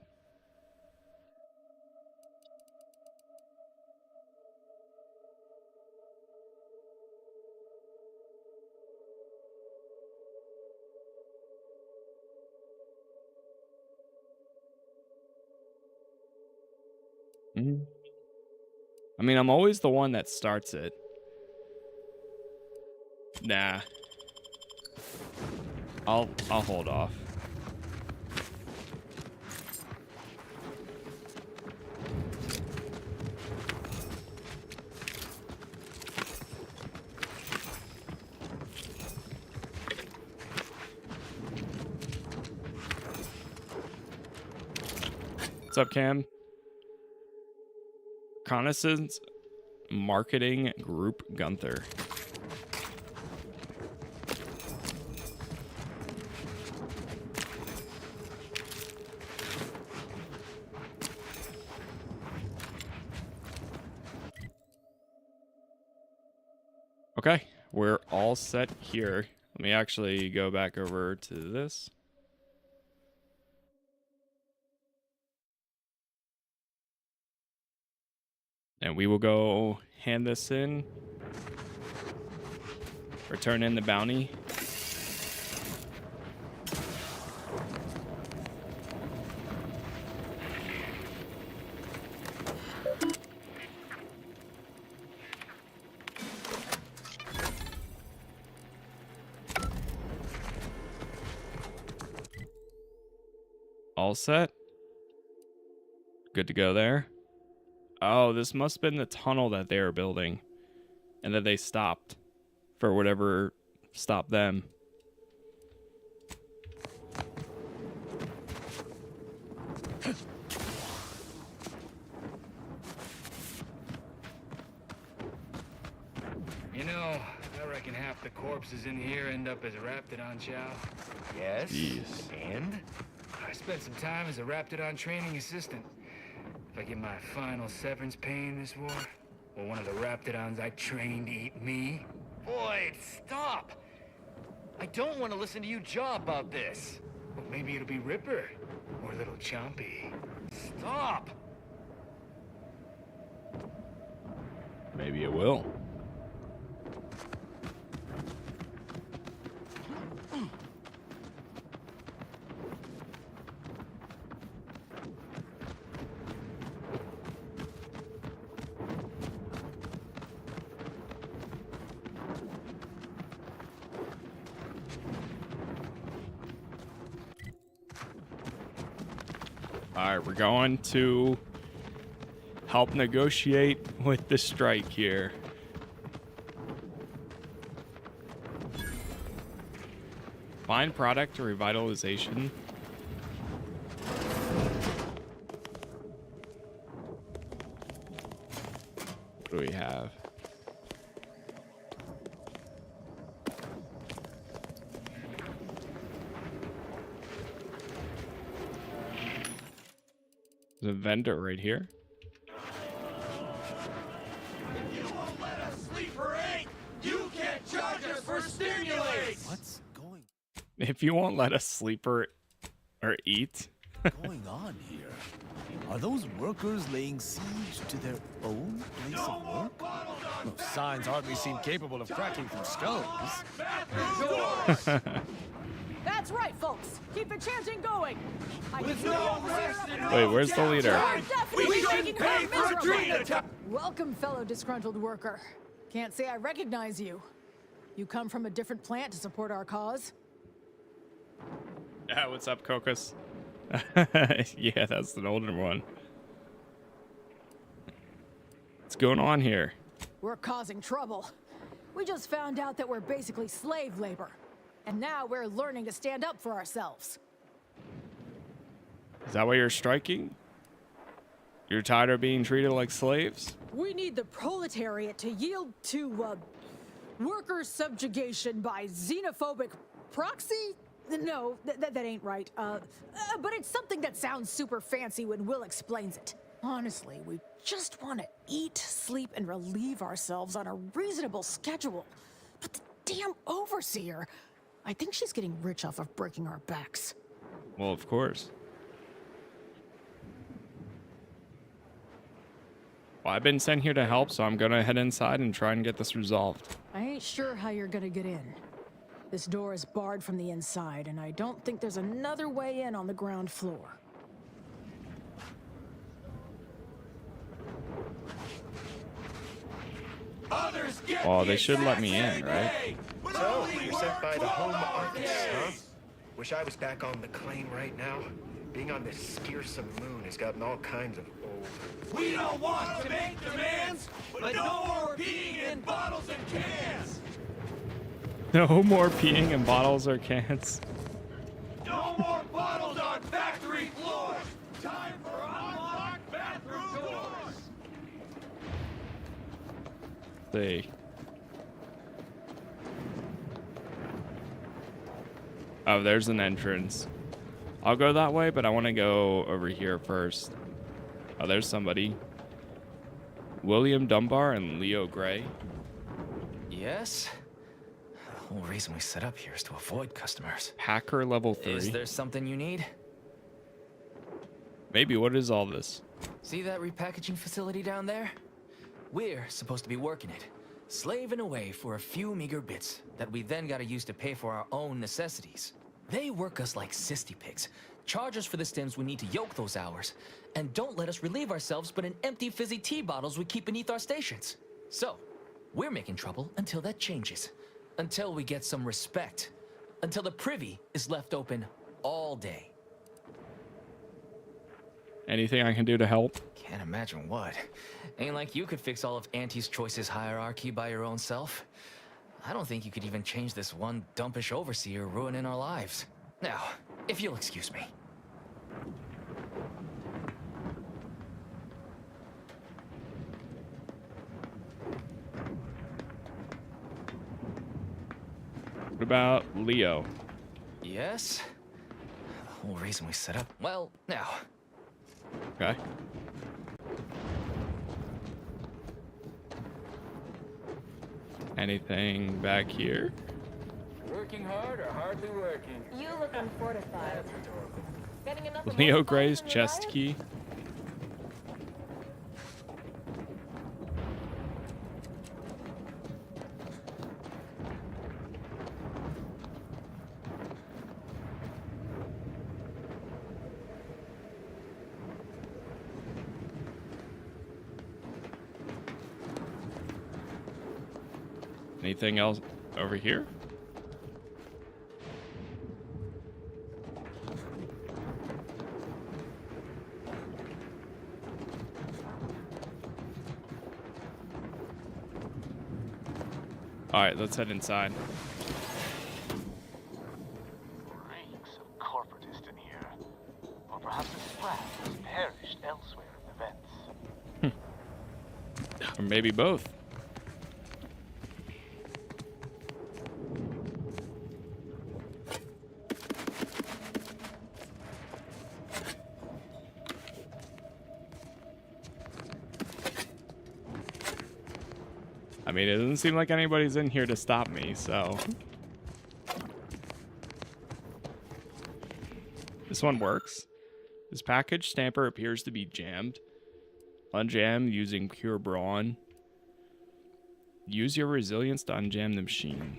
I mean, I'm always the one that starts it. Nah. I'll hold off. What's up, Cam? Reconnaissance Marketing Group Gunther. Okay, we're all set here. Let me actually go back over to this. And we will go hand this in. Return in the bounty. All set. Good to go there. Oh, this must have been the tunnel that they were building. And that they stopped. For whatever stopped them. You know, I reckon half the corpses in here end up as Raptidon chow. Yes. Jeez. And? I spent some time as a Raptidon training assistant. If I get my final severance pay in this war, will one of the Raptidons I trained eat me? Boyd, stop! I don't want to listen to you jaw about this. Well, maybe it'll be Ripper, or Little Chompy. Stop! Maybe it will. All right, we're going to help negotiate with the strike here. Find product revitalization. What do we have? There's a vendor right here. If you won't let us sleep for 8, you can't charge us for stimulates! What's going If you won't let us sleep or eat. going on here? Are those workers laying siege to their own place of work? Those signs hardly seem capable of cracking through stones. That's right, folks. Keep the chanting going. Wait, where's the leader? We shouldn't pay for a dream attack. Welcome, fellow disgruntled worker. Can't say I recognize you. You come from a different plant to support our cause? Yeah, what's up, Cocos? Yeah, that's an older one. What's going on here? We're causing trouble. We just found out that we're basically slave labor. And now we're learning to stand up for ourselves. Is that why you're striking? You're tired of being treated like slaves? We need the proletariat to yield to, worker subjugation by xenophobic proxy? No, that ain't right. But it's something that sounds super fancy when Will explains it. Honestly, we just want to eat, sleep, and relieve ourselves on a reasonable schedule. But the damn overseer, I think she's getting rich off of breaking our backs. Well, of course. Well, I've been sent here to help, so I'm gonna head inside and try and get this resolved. I ain't sure how you're gonna get in. This door is barred from the inside, and I don't think there's another way in on the ground floor. Well, they should let me in, right? So, you're sent by the home office, huh? Wish I was back on the claim right now. Being on this scarcesome moon has gotten all kinds of old. We don't want to make demands, but no more peeing in bottles and cans! No more peeing in bottles or cans. No more bottles on factory floors! Time for unlocked bathroom doors! See. Oh, there's an entrance. I'll go that way, but I want to go over here first. Oh, there's somebody. William Dunbar and Leo Gray. Yes? The whole reason we set up here is to avoid customers. Hacker level 3. Is there something you need? Maybe. What is all this? See that repackaging facility down there? We're supposed to be working it, slaving away for a few meager bits that we then gotta use to pay for our own necessities. They work us like cysty pigs, charge us for the stims we need to yoke those hours, and don't let us relieve ourselves but in empty fizzy tea bottles we keep beneath our stations. So, we're making trouble until that changes. Until we get some respect. Until the privy is left open all day. Anything I can do to help? Can't imagine what. Ain't like you could fix all of Auntie's Choice's hierarchy by your own self. I don't think you could even change this one dumpish overseer ruining our lives. Now, if you'll excuse me. What about Leo? Yes? The whole reason we set up... Well, now... Okay. Anything back here? Working hard or hardly working? You look unfortified. Getting enough Leo Gray's chest key. Anything else over here? All right, let's head inside. Reeks of corporatist in here. Or perhaps a sprat has perished elsewhere in events. Or maybe both. mean, it doesn't seem like anybody's in here to stop me, so... This one works. This package stamper appears to be jammed. Unjam using pure brawn. Use your resilience to unjam the machine.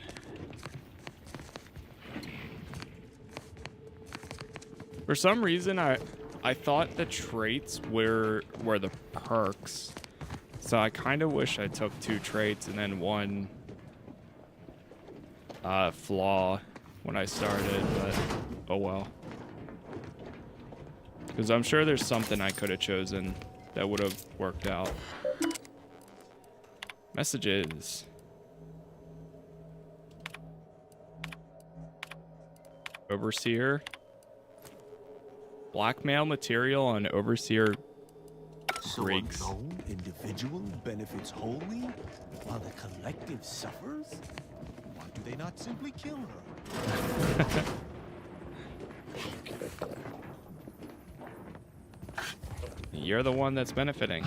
For some reason, I thought the traits were the perks. So I kind of wish I took 2 traits and then 1 flaw when I started, but oh well. Because I'm sure there's something I could have chosen that would have worked out. Messages. Overseer. Blackmail material on Overseer Griggs. So a lone individual benefits wholly, while the collective suffers? Why do they not simply kill her? You're the one that's benefiting.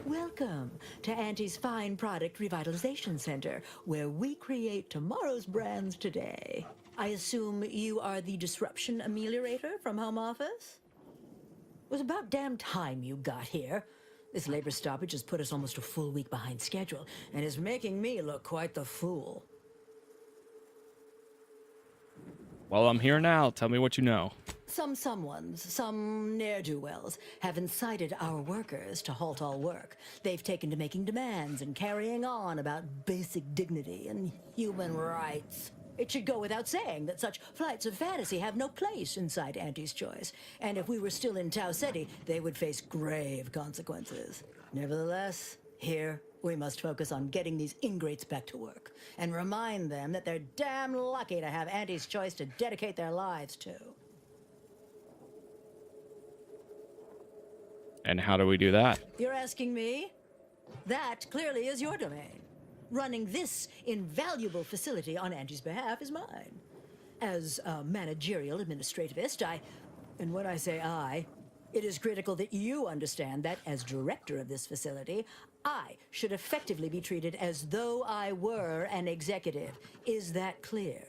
Welcome to Auntie's Fine Product Revitalization Center, where we create tomorrow's brands today. I assume you are the disruption ameliorator from home office? It was about damn time you got here. This labor stoppage has put us almost a full week behind schedule and is making me look quite the fool. Well, I'm here now. Tell me what you know. Some ne'er-do-wells, have incited our workers to halt all work. They've taken to making demands and carrying on about basic dignity and human rights. It should go without saying that such flights of fantasy have no place inside Auntie's Choice. And if we were still in Tau Ceti, they would face grave consequences. Nevertheless, here we must focus on getting these ingrates back to work and remind them that they're damn lucky to have Auntie's Choice to dedicate their lives to. And how do we do that? You're asking me? That clearly is your domain. Running this invaluable facility on Angie's behalf is mine. As a managerial administrativist, and when I say I, it is critical that you understand that as director of this facility, I should effectively be treated as though I were an executive. Is that clear?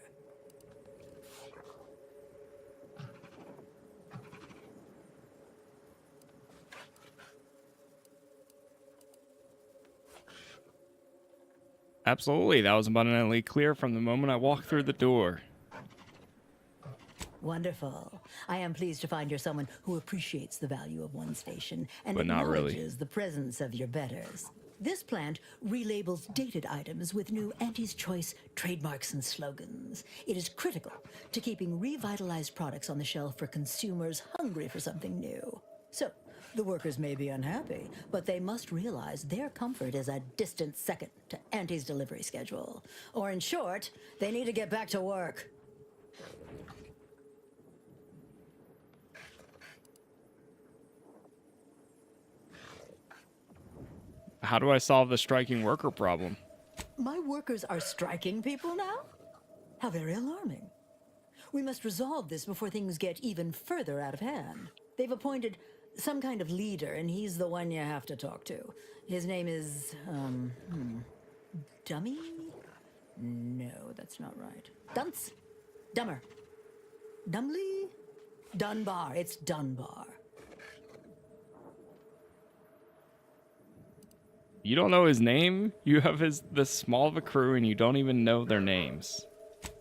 Absolutely, that was abundantly clear from the moment I walked through the door. Wonderful. I am pleased to find you're someone who appreciates the value of one station and But not really. acknowledges the presence of your betters. This plant relabels dated items with new Auntie's Choice trademarks and slogans. It is critical to keeping revitalized products on the shelf for consumers hungry for something new. So, the workers may be unhappy, but they must realize their comfort is a distant second to Auntie's delivery schedule. Or in short, they need to get back to work. How do I solve the striking worker problem? My workers are striking people now? How very alarming. We must resolve this before things get even further out of hand. They've appointed some kind of leader, and he's the one you have to talk to. His name is, Dummy? No, that's not right. Dunce? Dummer. Dumbly? Dunbar. It's Dunbar. You don't know his name? You have this small of a crew and you don't even know their names.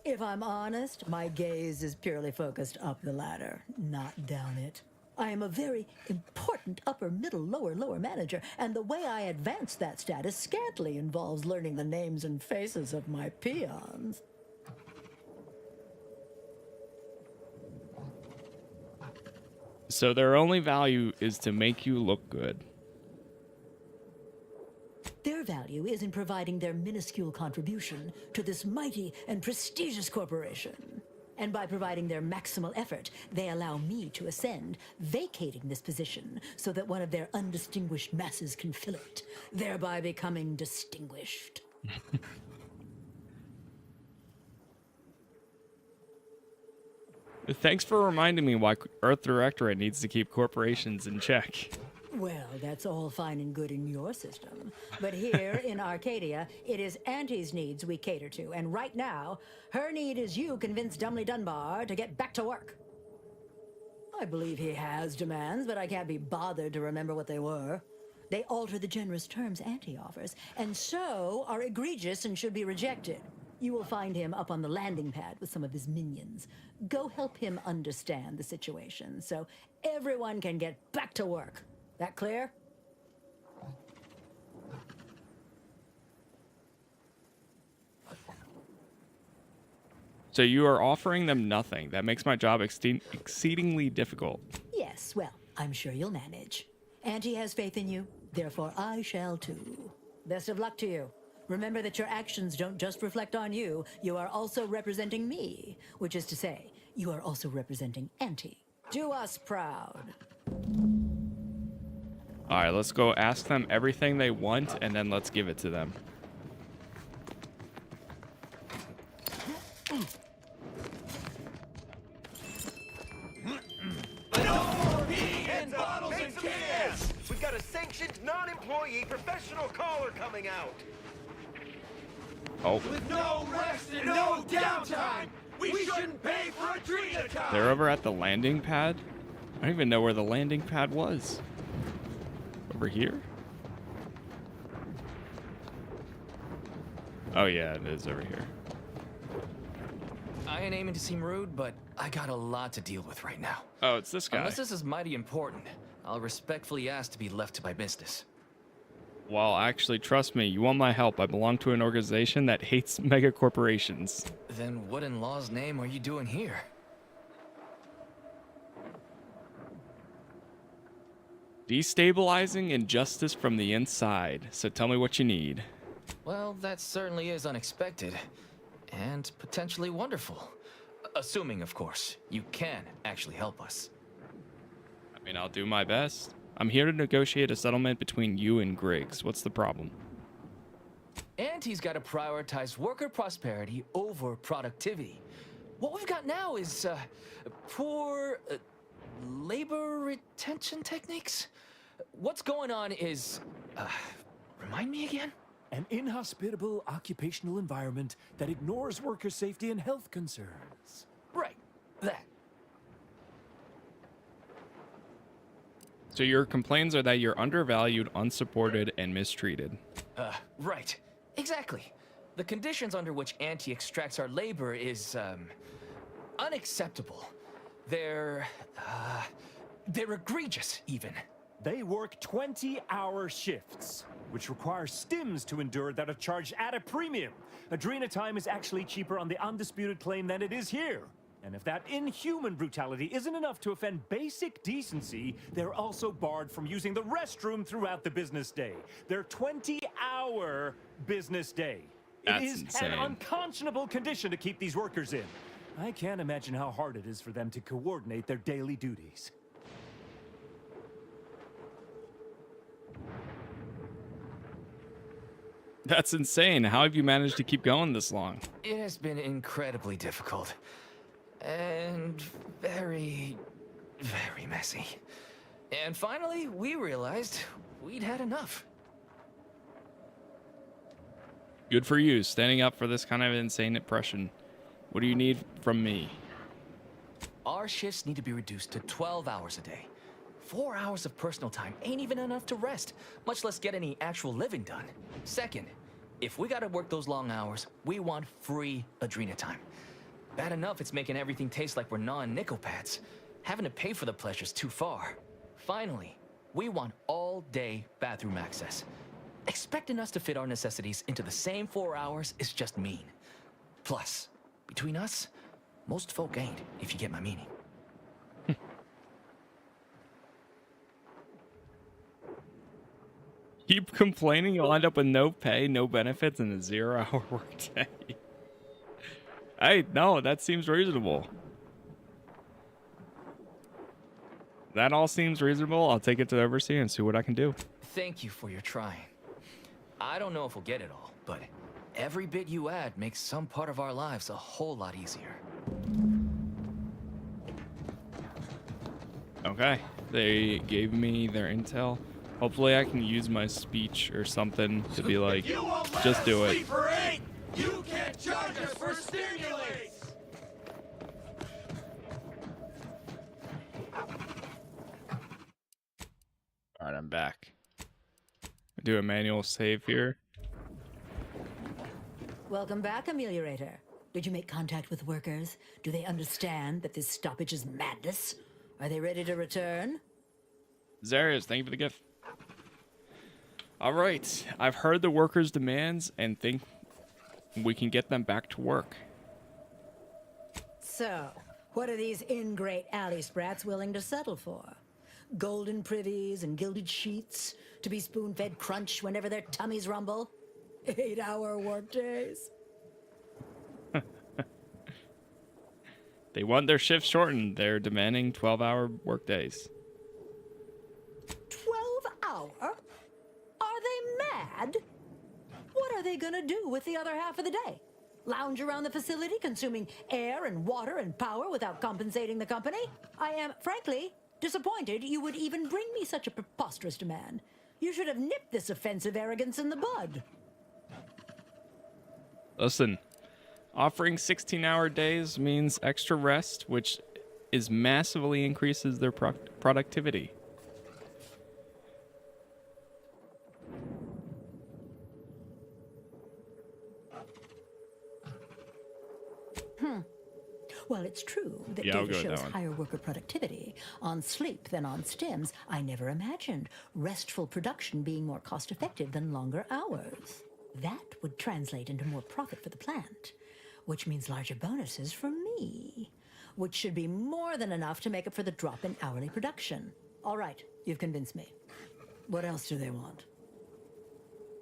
If I'm honest, my gaze is purely focused up the ladder, not down it. I am a very important upper, middle, lower manager, and the way I advance that status scantily involves learning the names and faces of my peons. So their only value is to make you look good. Their value is in providing their minuscule contribution to this mighty and prestigious corporation. And by providing their maximal effort, they allow me to ascend, vacating this position so that one of their undistinguished masses can fill it, thereby becoming distinguished. Thanks for reminding me why Earth Directorate needs to keep corporations in check. Well, that's all fine and good in your system. But here in Arcadia, it is Auntie's needs we cater to. And right now, her need is you convince Dumley Dunbar to get back to work. I believe he has demands, but I can't be bothered to remember what they were. They alter the generous terms Auntie offers, and so are egregious and should be rejected. You will find him up on the landing pad with some of his minions. Go help him understand the situation so everyone can get back to work. That clear? So you are offering them nothing. That makes my job exceedingly difficult. Yes, well, I'm sure you'll manage. Auntie has faith in you, therefore I shall too. Best of luck to you. Remember that your actions don't just reflect on you, you are also representing me, which is to say, you are also representing Auntie. Do us proud. All right, let's go ask them everything they want, and then let's give it to them. Bottles and cans! We've got a sanctioned, non-employee professional caller coming out. Oh. With no rest and no downtime, we shouldn't pay for Adrena time. They're over at the landing pad? I don't even know where the landing pad was. Over here? Oh yeah, it is over here. I ain't aiming to seem rude, but I got a lot to deal with right now. Oh, it's this guy. Unless this is mighty important, I'll respectfully ask to be left to my business. Well, actually, trust me, you want my help. I belong to an organization that hates mega corporations. Then what in law's name are you doing here? Destabilizing injustice from the inside. So tell me what you need. Well, that certainly is unexpected. And potentially wonderful. Assuming, of course, you can actually help us. I mean, I'll do my best. I'm here to negotiate a settlement between you and Griggs. What's the problem? Auntie's got to prioritize worker prosperity over productivity. What we've got now is poor labor retention techniques. What's going on is, remind me again? An inhospitable occupational environment that ignores worker safety and health concerns. Right, that. So your complaints are that you're undervalued, unsupported, and mistreated. Right. Exactly. The conditions under which Auntie extracts our labor is, unacceptable. They're egregious, even. They work 20-hour shifts, which require stims to endure that are charged at a premium. Adrena time is actually cheaper on the undisputed claim than it is here. And if that inhuman brutality isn't enough to offend basic decency, they're also barred from using the restroom throughout the business day. Their 20-hour business day. That's it is insane. an unconscionable condition to keep these workers in. I can't imagine how hard it is for them to coordinate their daily duties. That's insane. How have you managed to keep going this long? It has been incredibly difficult. And very, very messy. And finally, we realized we'd had enough. Good for you, standing up for this kind of insane oppression. What do you need from me? Our shifts need to be reduced to 12 hours a day. 4 hours of personal time ain't even enough to rest, much less get any actual living done. Second, if we gotta work those long hours, we want free Adrena time. Bad enough it's making everything taste like we're gnawing nickel pads. Having to pay for the pleasure's too far. Finally, we want all-day bathroom access. Expecting us to fit our necessities into the same 4 hours is just mean. Plus, between us, most folk ain't, if you get my meaning. Keep complaining, you'll end up with no pay, no benefits, and a 0-hour workday. Hey, no, that seems reasonable. That all seems reasonable. I'll take it to the overseer and see what I can do. Thank you for your trying. I don't know if we'll get it all, but every bit you add makes some part of our lives a whole lot easier. Okay, they gave me their intel. Hopefully I can use my speech or something to be like, just do it. You can't charge us for stimulates! Alright, I'm back. Do a manual save here. Welcome back, Ameliorator. Did you make contact with workers? Do they understand that this stoppage is madness? Are they ready to return? Zarius, thank you for the gift. Alright, I've heard the workers' demands and think we can get them back to work. So, what are these ingrate alley sprats willing to settle for? Golden privies and gilded sheets to be spoon-fed crunch whenever their tummies rumble? 8-hour workdays? They want their shifts shortened. They're demanding 12-hour workdays. 12-hour? Are they mad? What are they gonna do with the other half of the day? Lounge around the facility consuming air and water and power without compensating the company? I am, frankly, disappointed you would even bring me such a preposterous demand. You should have nipped this offensive arrogance in the bud. Listen, offering 16-hour days means extra rest, which is massively increases their productivity. Well, it's true that Yeah, I'll data go with shows that one. higher worker productivity on sleep than on stims. I never imagined restful production being more cost-effective than longer hours. That would translate into more profit for the plant, which means larger bonuses for me, which should be more than enough to make up for the drop in hourly production. All right, you've convinced me. What else do they want?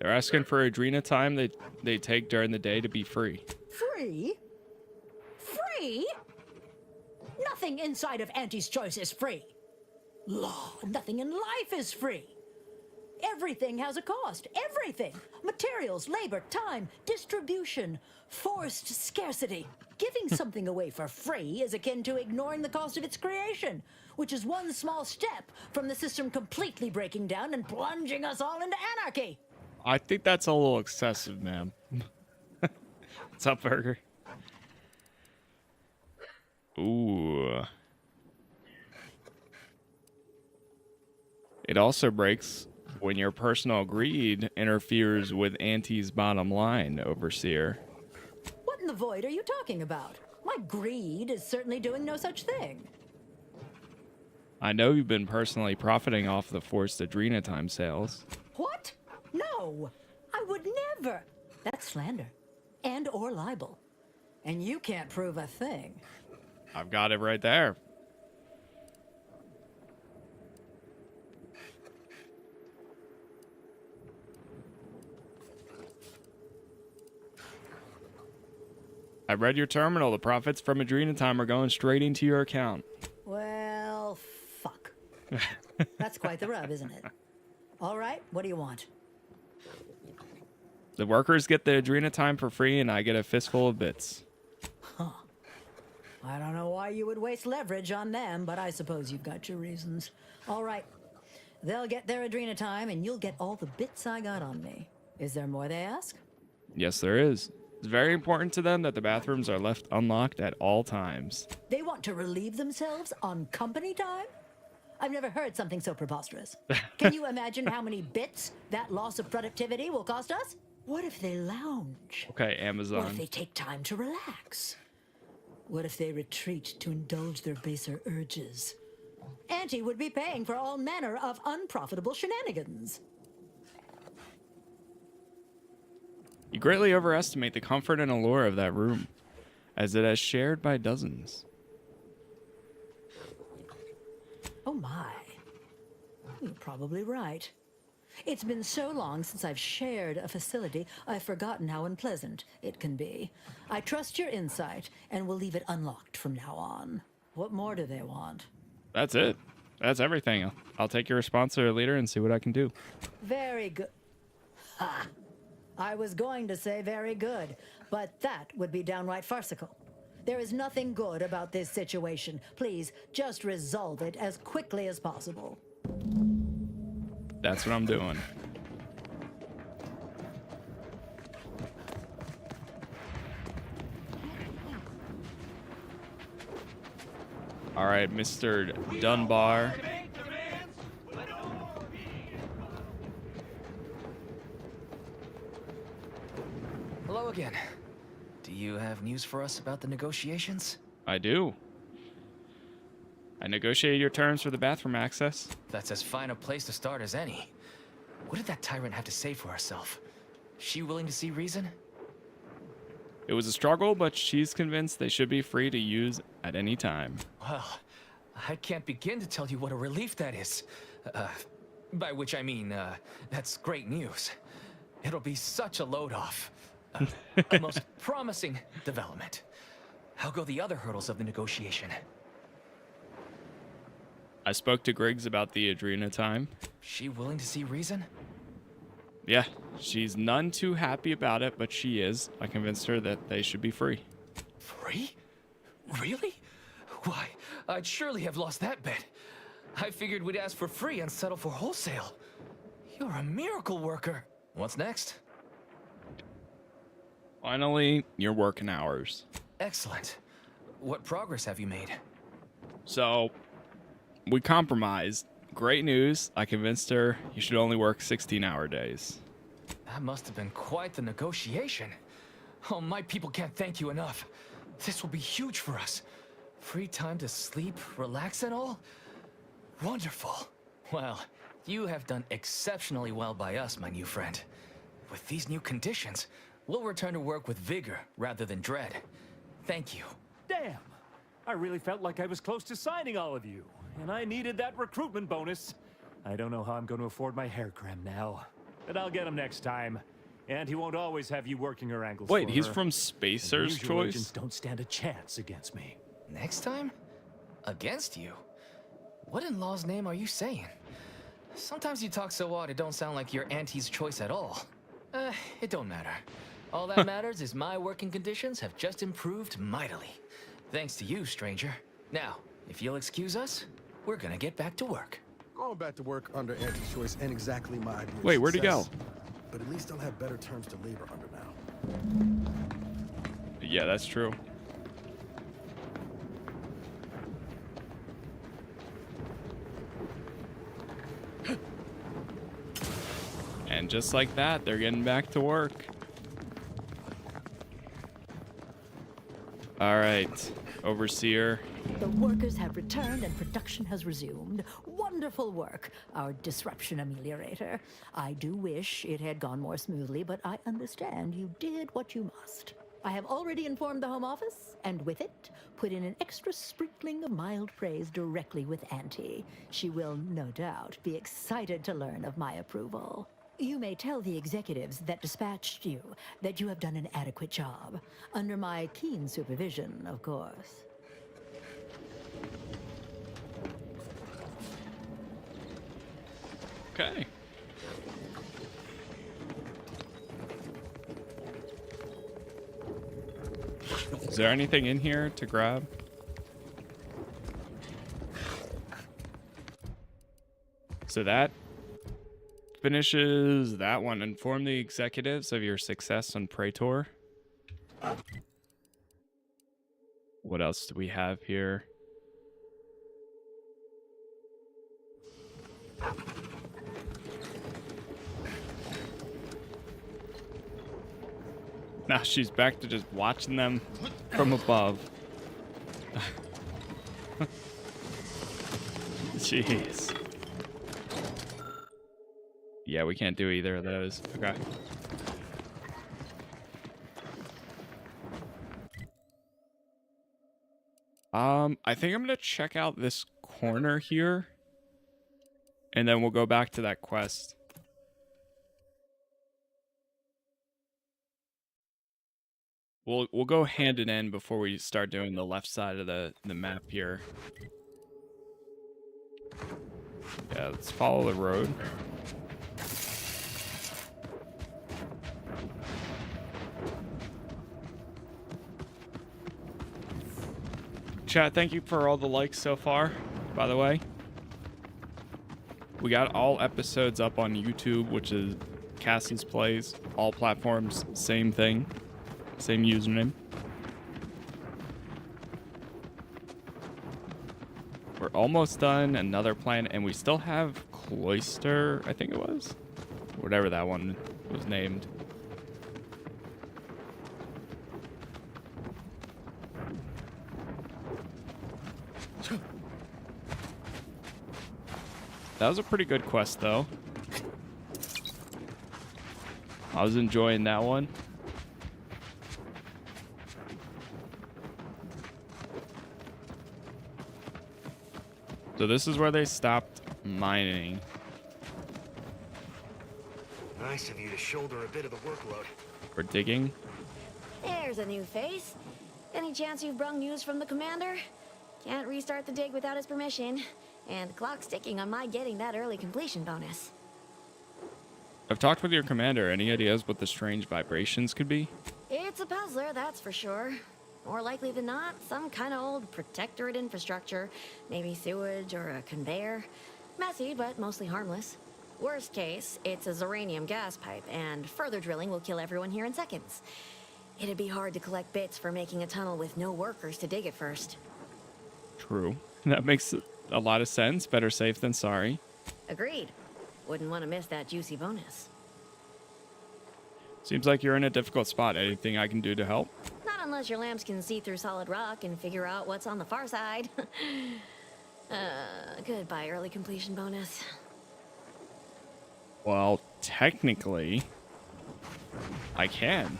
They're asking for Adrena time they take during the day to be free. Free? Free? Nothing inside of Auntie's Choice is free. Law, nothing in life is free. Everything has a cost. Everything. Materials, labor, time, distribution, forced scarcity. Giving something away for free is akin to ignoring the cost of its creation, which is one small step from the system completely breaking down and plunging us all into anarchy. I think that's a little excessive, ma'am. What's up, Burger? Ooh. It also breaks when your personal greed interferes with Auntie's bottom line, Overseer. What in the void are you talking about? My greed is certainly doing no such thing. I know you've been personally profiting off the forced Adrena time sales. What? No, I would never. That's slander and or libel. And you can't prove a thing. I've got it right there. I read your terminal. The profits from Adrena time are going straight into your account. Well, fuck. That's quite the rub, isn't it? All right, what do you want? The workers get the Adrena time for free, and I get a fistful of bits. Huh. I don't know why you would waste leverage on them, but I suppose you've got your reasons. All right. They'll get their Adrena time, and you'll get all the bits I got on me. Is there more they ask? Yes, there is. It's very important to them that the bathrooms are left unlocked at all times. They want to relieve themselves on company time? I've never heard something so preposterous. Can you imagine how many bits that loss of productivity will cost us? What if they lounge? Okay, What Amazon. if they take time to relax? What if they retreat to indulge their baser urges? Auntie would be paying for all manner of unprofitable shenanigans. You greatly overestimate the comfort and allure of that room, as it is shared by dozens. Oh my. You're probably right. It's been so long since I've shared a facility, I've forgotten how unpleasant it can be. I trust your insight and will leave it unlocked from now on. What more do they want? That's it. That's everything. I'll take your response to a leader and see what I can do. Very good. Ha! I was going to say very good, but that would be downright farcical. There is nothing good about this situation. Please, just resolve it as quickly as possible. That's what I'm doing. All right, Mr. Dunbar. Hello again. Do you have news for us about the negotiations? I do. I negotiated your terms for the bathroom access. That's as fine a place to start as any. What did that tyrant have to say for herself? She willing to see reason? It was a struggle, but she's convinced they should be free to use at any time. Well, I can't begin to tell you what a relief that is. By which I mean, that's great news. It'll be such a load off. A most promising development. How go the other hurdles of the negotiation? I spoke to Griggs about the Adrena time. She willing to see reason? Yeah, she's none too happy about it, but she is. I convinced her that they should be free. Free? Really? Why, I'd surely have lost that bet. I figured we'd ask for free and settle for wholesale. You're a miracle worker. What's next? Finally, your working hours. Excellent. What progress have you made? So, we compromised. Great news. I convinced her you should only work 16-hour days. That must have been quite the negotiation. Oh, my people can't thank you enough. This will be huge for us. Free time to sleep, relax and all? Wonderful. Well, you have done exceptionally well by us, my new friend. With these new conditions, we'll return to work with vigor rather than dread. Thank you. Damn! I really felt like I was close to signing all of you, and I needed that recruitment bonus. I don't know how I'm going to afford my hair creme now, but I'll get him next time. And he won't always have you working her ankles. Wait, for he's her. from Spacer's Unusual Choice? agents don't stand a chance against me. Next time? Against you? What in law's name are you saying? Sometimes you talk so odd it don't sound like you're Auntie's choice at all. It don't matter. All that matters is my working conditions have just improved mightily. Thanks to you, stranger. Now, if you'll excuse us, we're gonna get back to work. Going back to work under Auntie's choice ain't exactly my idea. Wait, where'd he go? But at least I'll have better terms to labor under now. Yeah, that's true. And just like that, they're getting back to work. All right, Overseer. The workers have returned and production has resumed. Wonderful work, our disruption ameliorator. I do wish it had gone more smoothly, but I understand you did what you must. I have already informed the Home Office, and with it, put in an extra sprinkling of mild praise directly with Auntie. She will, no doubt, be excited to learn of my approval. You may tell the executives that dispatched you that you have done an adequate job. Under my keen supervision, of course. Okay. Is there anything in here to grab? So that finishes that one. Inform the executives of your success on Praetor. What else do we have here? Now she's back to just watching them from above. Jeez. Yeah, we can't do either of those. Okay. I think I'm gonna check out this corner here, and then we'll go back to that quest. We'll go hand in hand before we start doing the left side of the map here. Yeah, let's follow the road. chat, thank you for all the likes so far, by the way. We got all episodes up on YouTube, which is Casas Plays. All platforms, same thing. Same username. We're almost done. Another planet, and we still have Cloister, I think it was. Whatever that one was named. That was a pretty good quest, though. I was enjoying that one. So this is where they stopped mining. Nice of you to shoulder a bit of the workload. For digging. There's a new face. Any chance you've brung news from the commander? Can't restart the dig without his permission. And the clock's ticking on my getting that early completion bonus. I've talked with your commander. Any ideas what the strange vibrations could be? It's a puzzler, that's for sure. More likely than not, some kind of old protectorate infrastructure. Maybe sewage or a conveyor. Messy, but mostly harmless. Worst case, it's a uranium gas pipe, and further drilling will kill everyone here in seconds. It'd be hard to collect bits for making a tunnel with no workers to dig it first. True. That makes a lot of sense. Better safe than sorry. Agreed. Wouldn't want to miss that juicy bonus. Seems like you're in a difficult spot. Anything I can do to help? Not unless your lamps can see through solid rock and figure out what's on the far side. Goodbye, early completion bonus. Well, technically, I can.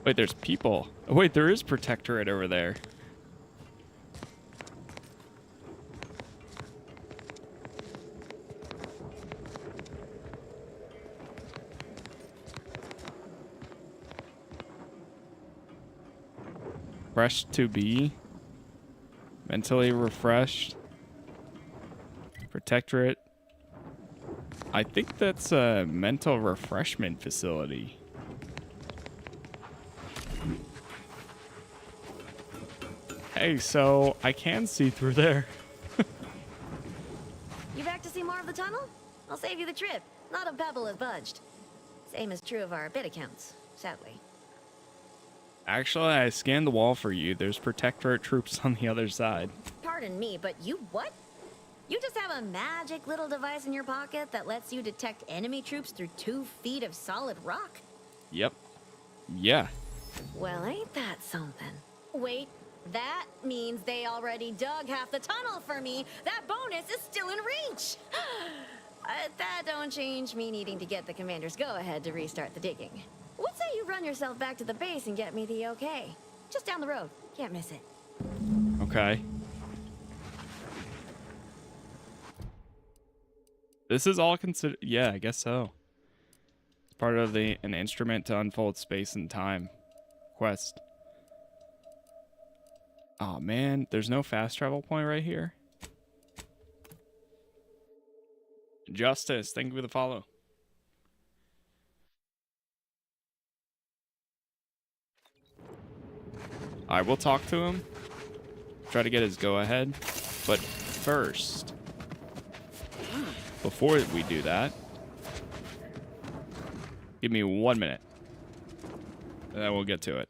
Wait, there's people. Oh, wait, there is protectorate over there. Fresh to be. Mentally refreshed. Protectorate. I think that's a mental refreshment facility. Hey, so I can see through there. You back to see more of the tunnel? I'll save you the trip. Not a pebble has budged. Same is true of our bit accounts, sadly. Actually, I scanned the wall for you. There's protectorate troops on the other side. Pardon me, but you what? You just have a magic little device in your pocket that lets you detect enemy troops through 2 feet of solid rock? Yep. Yeah. Well, ain't that something? Wait, that means they already dug half the tunnel for me. That bonus is still in reach. That don't change me needing to get the commander's go-ahead to restart the digging. What say you run yourself back to the base and get me the okay? Just down the road. Can't miss it. Okay. This is all considered... Yeah, I guess so. It's part of an instrument to unfold space and time quest. Oh, man. There's no fast travel point right here. Justice, thank you for the follow. I will talk to him. Try to get his go-ahead. But first, before we do that, give me 1 minute. And then we'll get to it.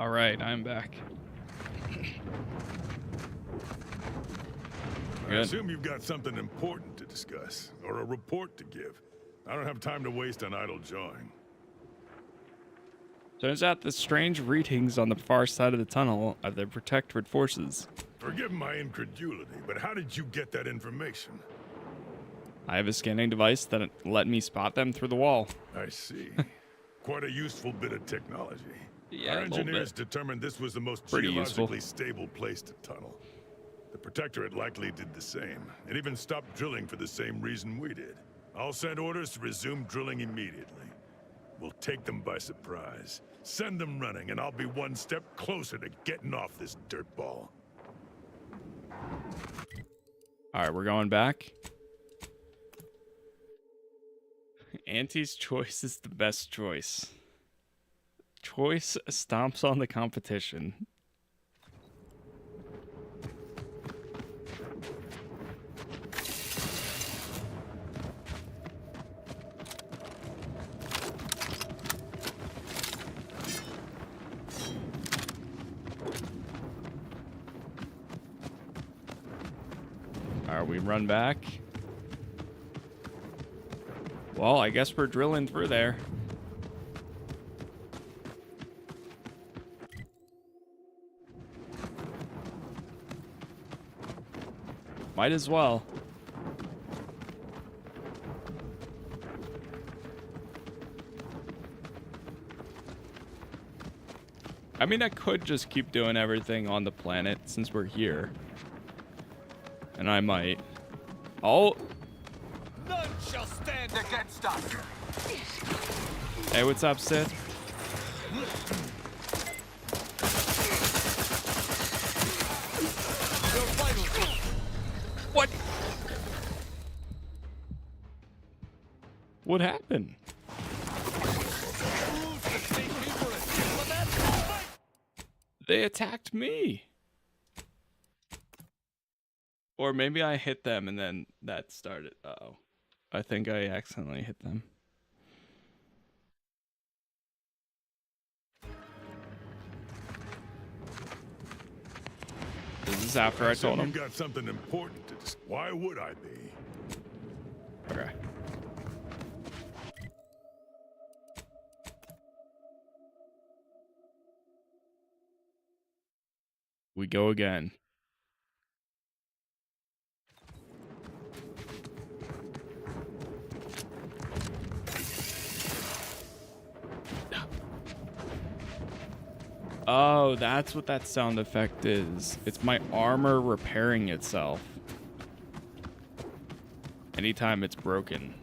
All right, I'm back. I assume you've got something important to discuss, or a report to give. I don't have time to waste on idle jawing. Turns out the strange readings on the far side of the tunnel are the Protectorate forces. Forgive my incredulity, but how did you get that information? I have a scanning device that let me spot them through the wall. I see. Quite a useful bit of technology. Yeah, Our a little engineers bit. determined this was the most Pretty geologically useful. stable place to tunnel. The Protectorate likely did the same, and even stopped drilling for the same reason we did. I'll send orders to resume drilling immediately. We'll take them by surprise. Send them running, and I'll be one step closer to getting off this dirtball. All right, we're going back. Auntie's choice is the best choice. Choice stomps on the competition. All right, we run back. Well, I guess we're drilling through there. Might as well. I mean, I could just keep doing everything on the planet since we're here. And I might. Oh! None shall stand against us. Hey, what's up, Sid? What? What happened? They attacked me. Or maybe I hit them and then that started. Uh-oh. I think I accidentally hit them. This is after I told him. You've got something important to discuss. Why would I be? Okay. We go again. Oh, that's what that sound effect is. It's my armor repairing itself. Anytime it's broken.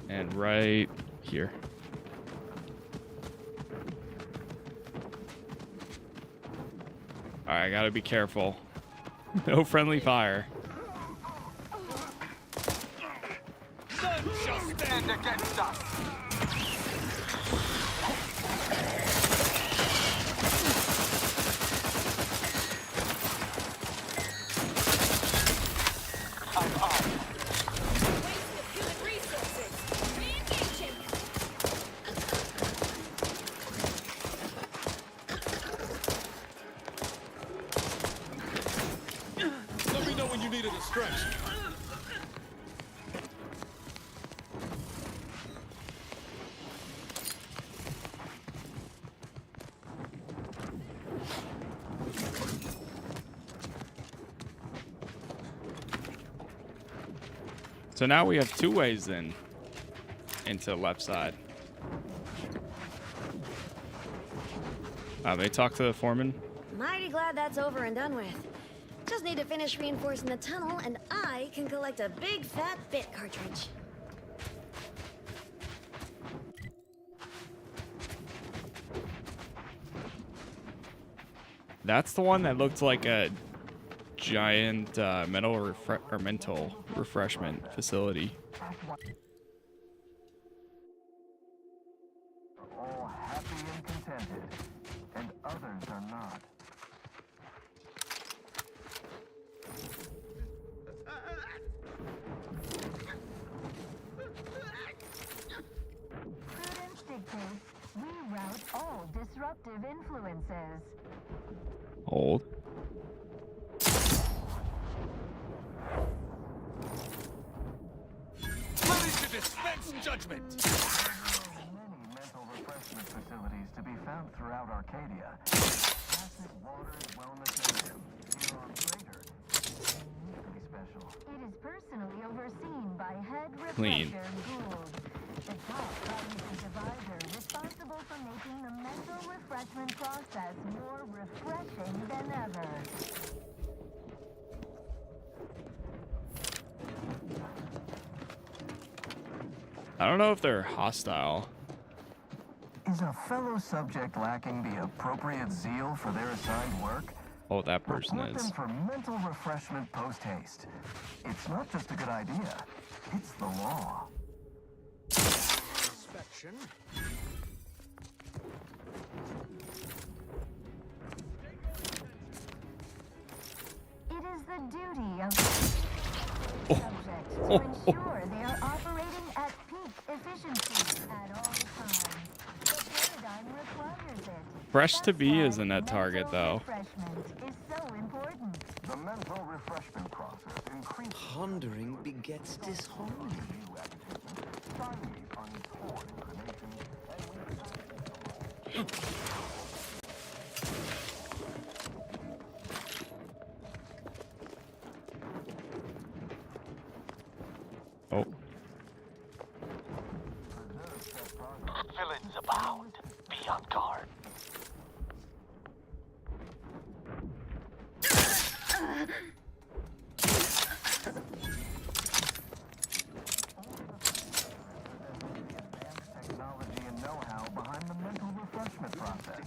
And right here. Alright, I gotta be careful. No friendly fire. None shall stand against us. I'm up. Let me know when you needed a stretch. So now we have two ways in into the left side. They talk to the foreman. Mighty glad that's over and done with. Just need to finish reinforcing the tunnel, and I can collect a big fat bit cartridge. That's the one that looked like a giant mental refreshment facility. All happy and contented, and disruptive influences. Hold. Ready to dispense judgment! Many mental refreshment facilities to be found throughout Arcadia. Placid Waters Wellness Museum, here on Crater, is uniquely special. It is personally overseen by head Clean. refresher Gould, the top cognitive divisor responsible for making the mental refreshment process more refreshing than ever. I don't know if they're hostile. Is a fellow subject lacking the appropriate zeal for their assigned work? Oh, that person Report is. them for mental refreshment post-haste. It's not just a good idea, it's the law. Inspection. It is the duty of subject to ensure they are operating at peak efficiency at all times. The paradigm requires it. Fresh to be isn't a target though. Refreshment is so important. The mental refreshment process increases Pondering begets disharmony. Oh. Villains abound. Be on guard. technology and know-how behind the mental refreshment process.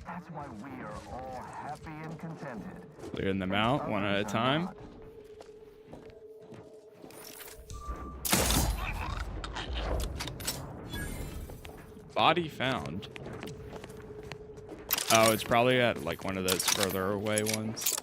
That's why we are all happy and contented. Clearing them out one at a time. Body found. Oh, it's probably at like one of those further away ones.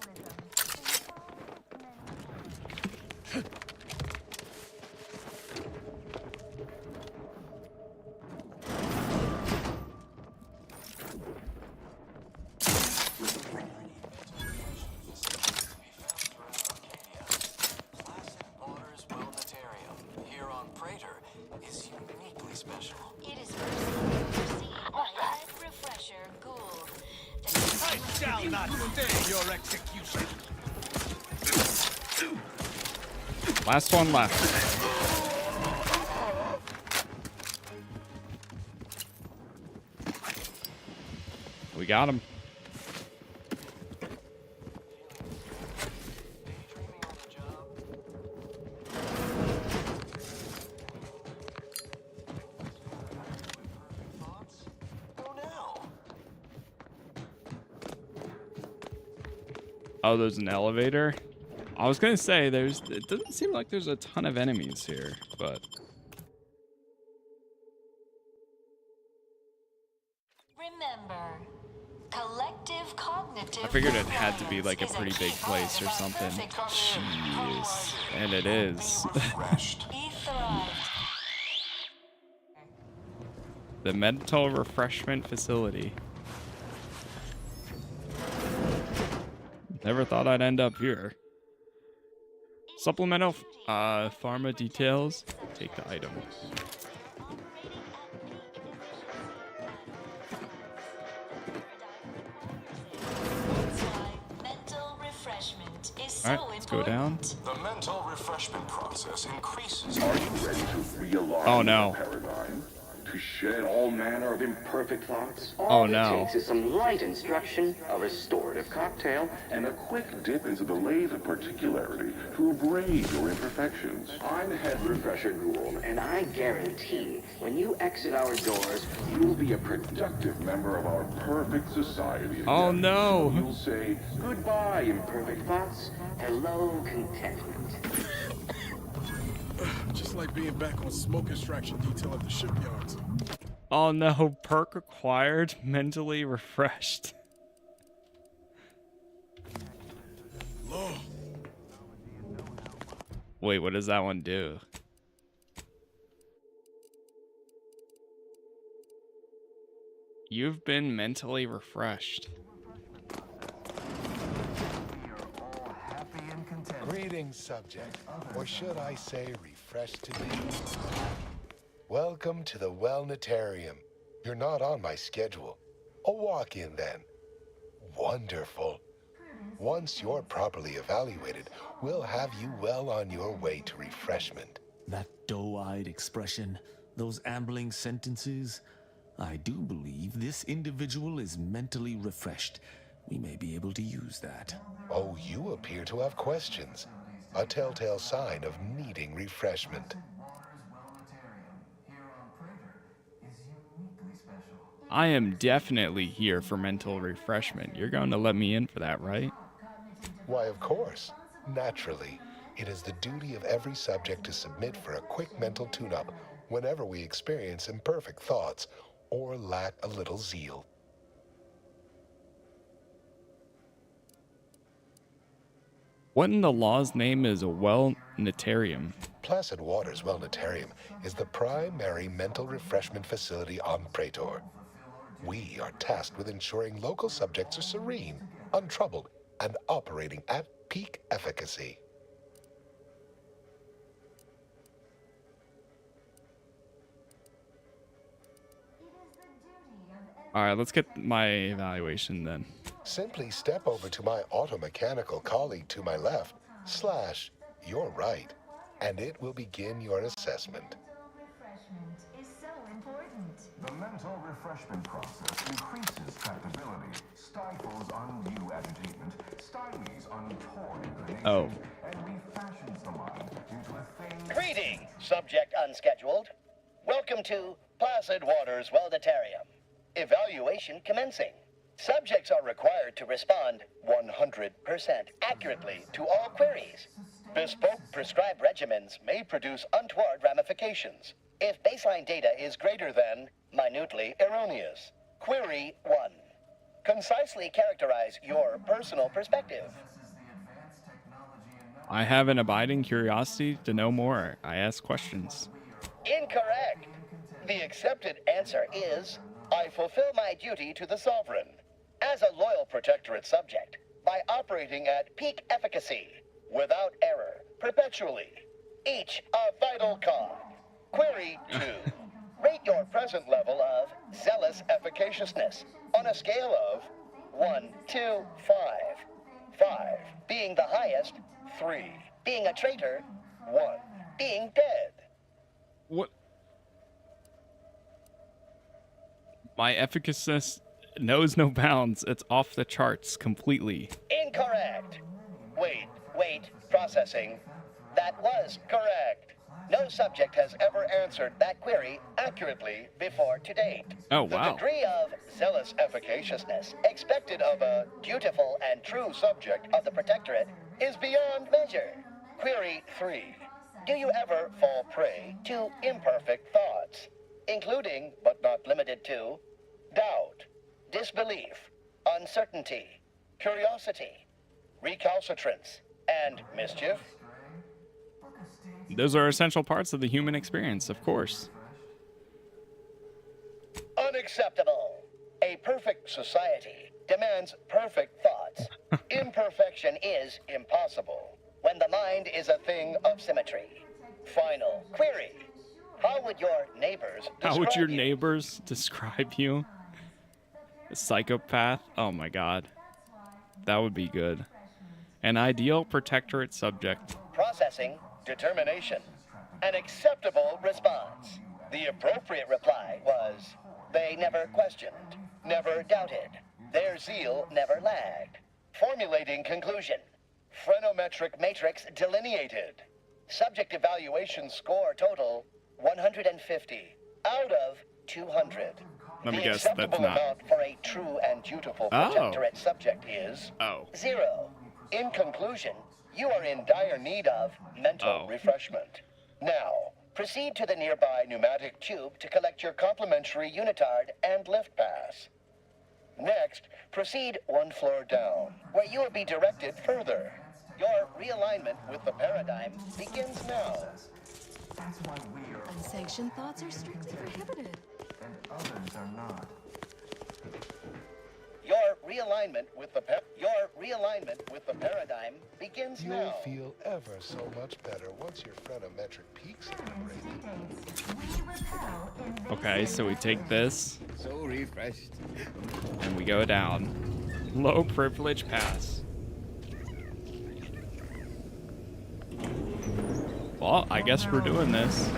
Last one left. We got him. Oh, there's an elevator. I was gonna say it doesn't seem like there's a ton of enemies here, but Remember, collective cognitive I figured it had to be like a pretty big place or something. Jeez. And it is. The mental refreshment facility. Never thought I'd end up here. Supplemental pharma details. Take the item. Alright, let's go down. The mental refreshment process increases. Are you ready to realign Oh no. the paradigm? To shed all manner of imperfect thoughts? Oh no. It takes is some light instruction, a restorative cocktail, And a quick dip into the lathe of particularity to abrade your imperfections. I'm Head Refresher Gould, and I guarantee when you exit our doors, You'll be a productive member of our perfect society. Oh again. no. You'll say, goodbye, imperfect thoughts. Hello, contentment. Just like being back on smoke extraction detail at the shipyards. Oh no, perk acquired, mentally refreshed. Law. Wait, what does that one do? You've been mentally refreshed. Greetings, subject. Or should I say refreshed today? Welcome to the Wellnetarium. You're not on my schedule. A walk-in then. Wonderful. Once you're properly evaluated, we'll have you well on your way to refreshment. That doe-eyed expression, those ambling sentences. I do believe this individual is mentally refreshed. We may be able to use that. Oh, you appear to have questions. A telltale sign of needing refreshment. I am definitely here for mental refreshment. You're going to let me in for that, right? Why, of course. Naturally. It is the duty of every subject to submit for a quick mental tune-up whenever we experience imperfect thoughts or lack a little zeal. What in the law's name is a wellnetarium? Placid Waters Wellnetarium is the primary mental refreshment facility on Praetor. We are tasked with ensuring local subjects are serene, untroubled, and operating at peak efficacy. All right, let's get my evaluation then. Simply step over to my automechanical colleague to my left, / your right, and it will begin your assessment. The mental refreshment process increases tractability, stifles undue agitation, stymies untoward inclination, and refashions the mind into a thing... Greeting, subject unscheduled. Welcome to Placid Waters Wellnetarium. Evaluation commencing. Subjects are required to respond 100% accurately to all queries. Bespoke prescribed regimens may produce untoward ramifications if baseline data is greater than minutely erroneous. Query 1. Concisely characterize your personal perspective. I have an abiding curiosity to know more. I ask questions. Incorrect. The accepted answer is, I fulfill my duty to the Sovereign as a loyal protectorate subject by operating at peak efficacy, without error, perpetually. Each a vital cog. Query 2. Rate your present level of zealous efficaciousness on a scale of 1 to 5. 5 being the highest, 3 being a traitor, 1 being dead. What? My efficacy knows no bounds. It's off the charts completely. Incorrect. Wait, processing. That was correct. No subject has ever answered that query accurately before to date. Oh, wow. The degree of zealous efficaciousness expected of a dutiful and true subject of the Protectorate is beyond measure. Query 3. Do you ever fall prey to imperfect thoughts, including, but not limited to, doubt, disbelief, uncertainty, curiosity, recalcitrance, and mischief? Those are essential parts of the human experience, of course. Unacceptable. A perfect society demands perfect thoughts. Imperfection is impossible when the mind is a thing of symmetry. Final query. How would your neighbors describe How would your you? neighbors describe you? A psychopath? Oh my god. That would be good. An ideal protectorate subject. Processing, determination, an acceptable response. The appropriate reply was, they never questioned, never doubted. Their zeal never lagged. Formulating conclusion. Phrenometric matrix delineated. Subject evaluation score total 150 out of 200. Let me The guess, acceptable that's not. amount for a true and dutiful Oh. protectorate subject is 0. In conclusion, you are in dire need of mental refreshment. Now, proceed to the nearby pneumatic tube to collect your complimentary unitard and lift pass. Next, proceed 1 floor down, where you will be directed further. Your realignment with the paradigm begins now. That's why we are Unsanctioned thoughts are strictly prohibited. and others are not. realignment with the paradigm begins You'll now. feel ever so much better once your phrenometric peaks are upgraded. Okay, so we take this. So refreshed. And we go down. Low privilege pass. Well, I guess we're doing this.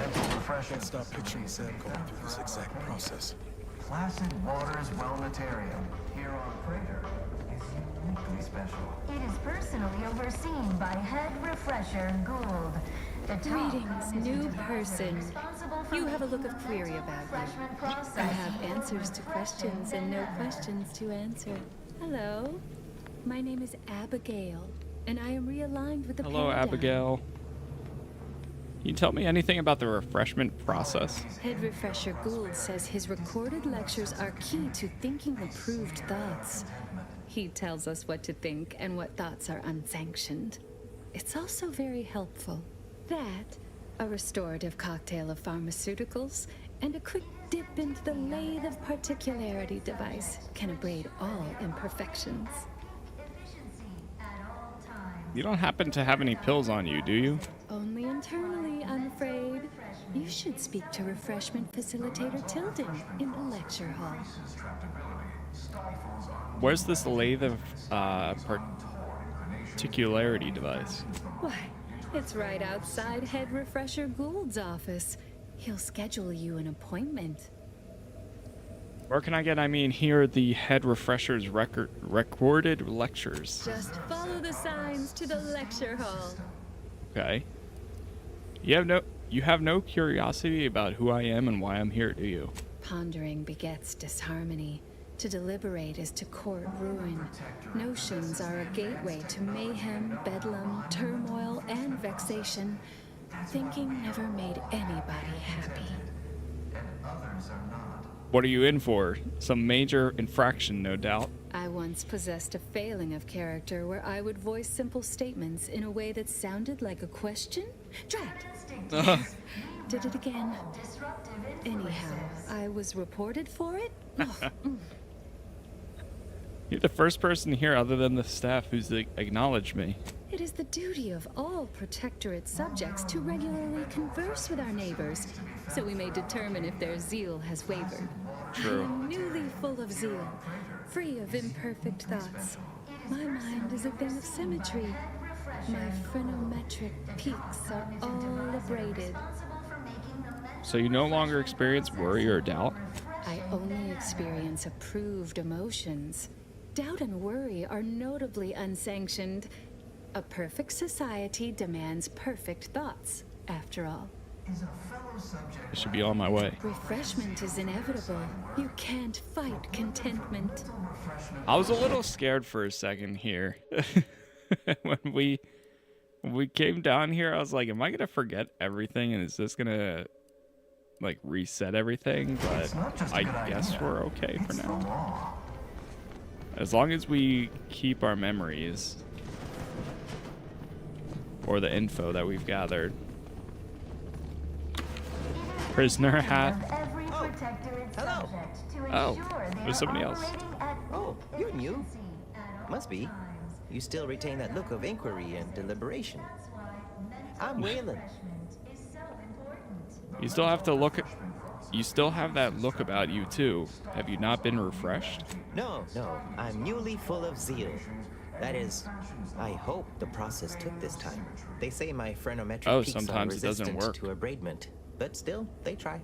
Can't stop picturing Sam going through this exact process. Placid Waters Wellnetarium here on Crater is uniquely special. It is personally overseen by Head Refresher Gould. Greetings, new person. You have a look of query about you. I have answers to questions and no questions to answer. Hello, my name is Abigail, and I am realigned with the Hello, paradigm. Abigail. Can you tell me anything about the refreshment process? Head Refresher Gould says his recorded lectures are key to thinking approved thoughts. He tells us what to think and what thoughts are unsanctioned. It's also very helpful. That, a restorative cocktail of pharmaceuticals, and a quick dip into the lathe of particularity device can abrade all imperfections. You don't happen to have any pills on you, do you? Only internally, I'm afraid. You should speak to Refreshment Facilitator Tilden in the lecture hall. Where's this lathe of particularity device? Why, it's right outside Head Refresher Gould's office. He'll schedule you an appointment. Where can I get, hear the head refresher's recorded lectures? Just follow the signs to the lecture hall. Okay. You have no curiosity about who I am and why I'm here, do you? Pondering begets disharmony. To deliberate is to court ruin. Notions are a gateway to mayhem, bedlam, turmoil, and vexation. Thinking never made anybody happy. What are you in for? Some major infraction, no doubt. I once possessed a failing of character where I would voice simple statements in a way that sounded like a question. Drat! Did it again. Anyhow, I was reported for it. You're the first person here other than the staff who's acknowledged me. It is the duty of all Protectorate subjects to regularly converse with our neighbors, so we may determine if their zeal has wavered. True. I am newly full of zeal, free of imperfect thoughts. My mind is a thing of symmetry. My phrenometric peaks are all abraded. So you no longer experience worry or doubt? I only experience approved emotions. Doubt and worry are notably unsanctioned. A perfect society demands perfect thoughts, after all. I should be on my way. Refreshment is inevitable. You can't fight contentment. I was a little scared for a second here. when we came down here, I was like, am I gonna forget everything and is this gonna reset everything? But I guess we're okay for now. As long as we keep our memories or the info that we've gathered. Prisoner hat. Hello. Oh, there's somebody else. Oh, you're new. Must be. You still retain that look of inquiry and deliberation. I'm Waylon. You still have to look. You still have that look about you too. Have you not been refreshed? No. I'm newly full of zeal. That is, I hope the process took this time. They say my phrenometric peaks sometimes are it doesn't resistant work. to abradement, but still, they try.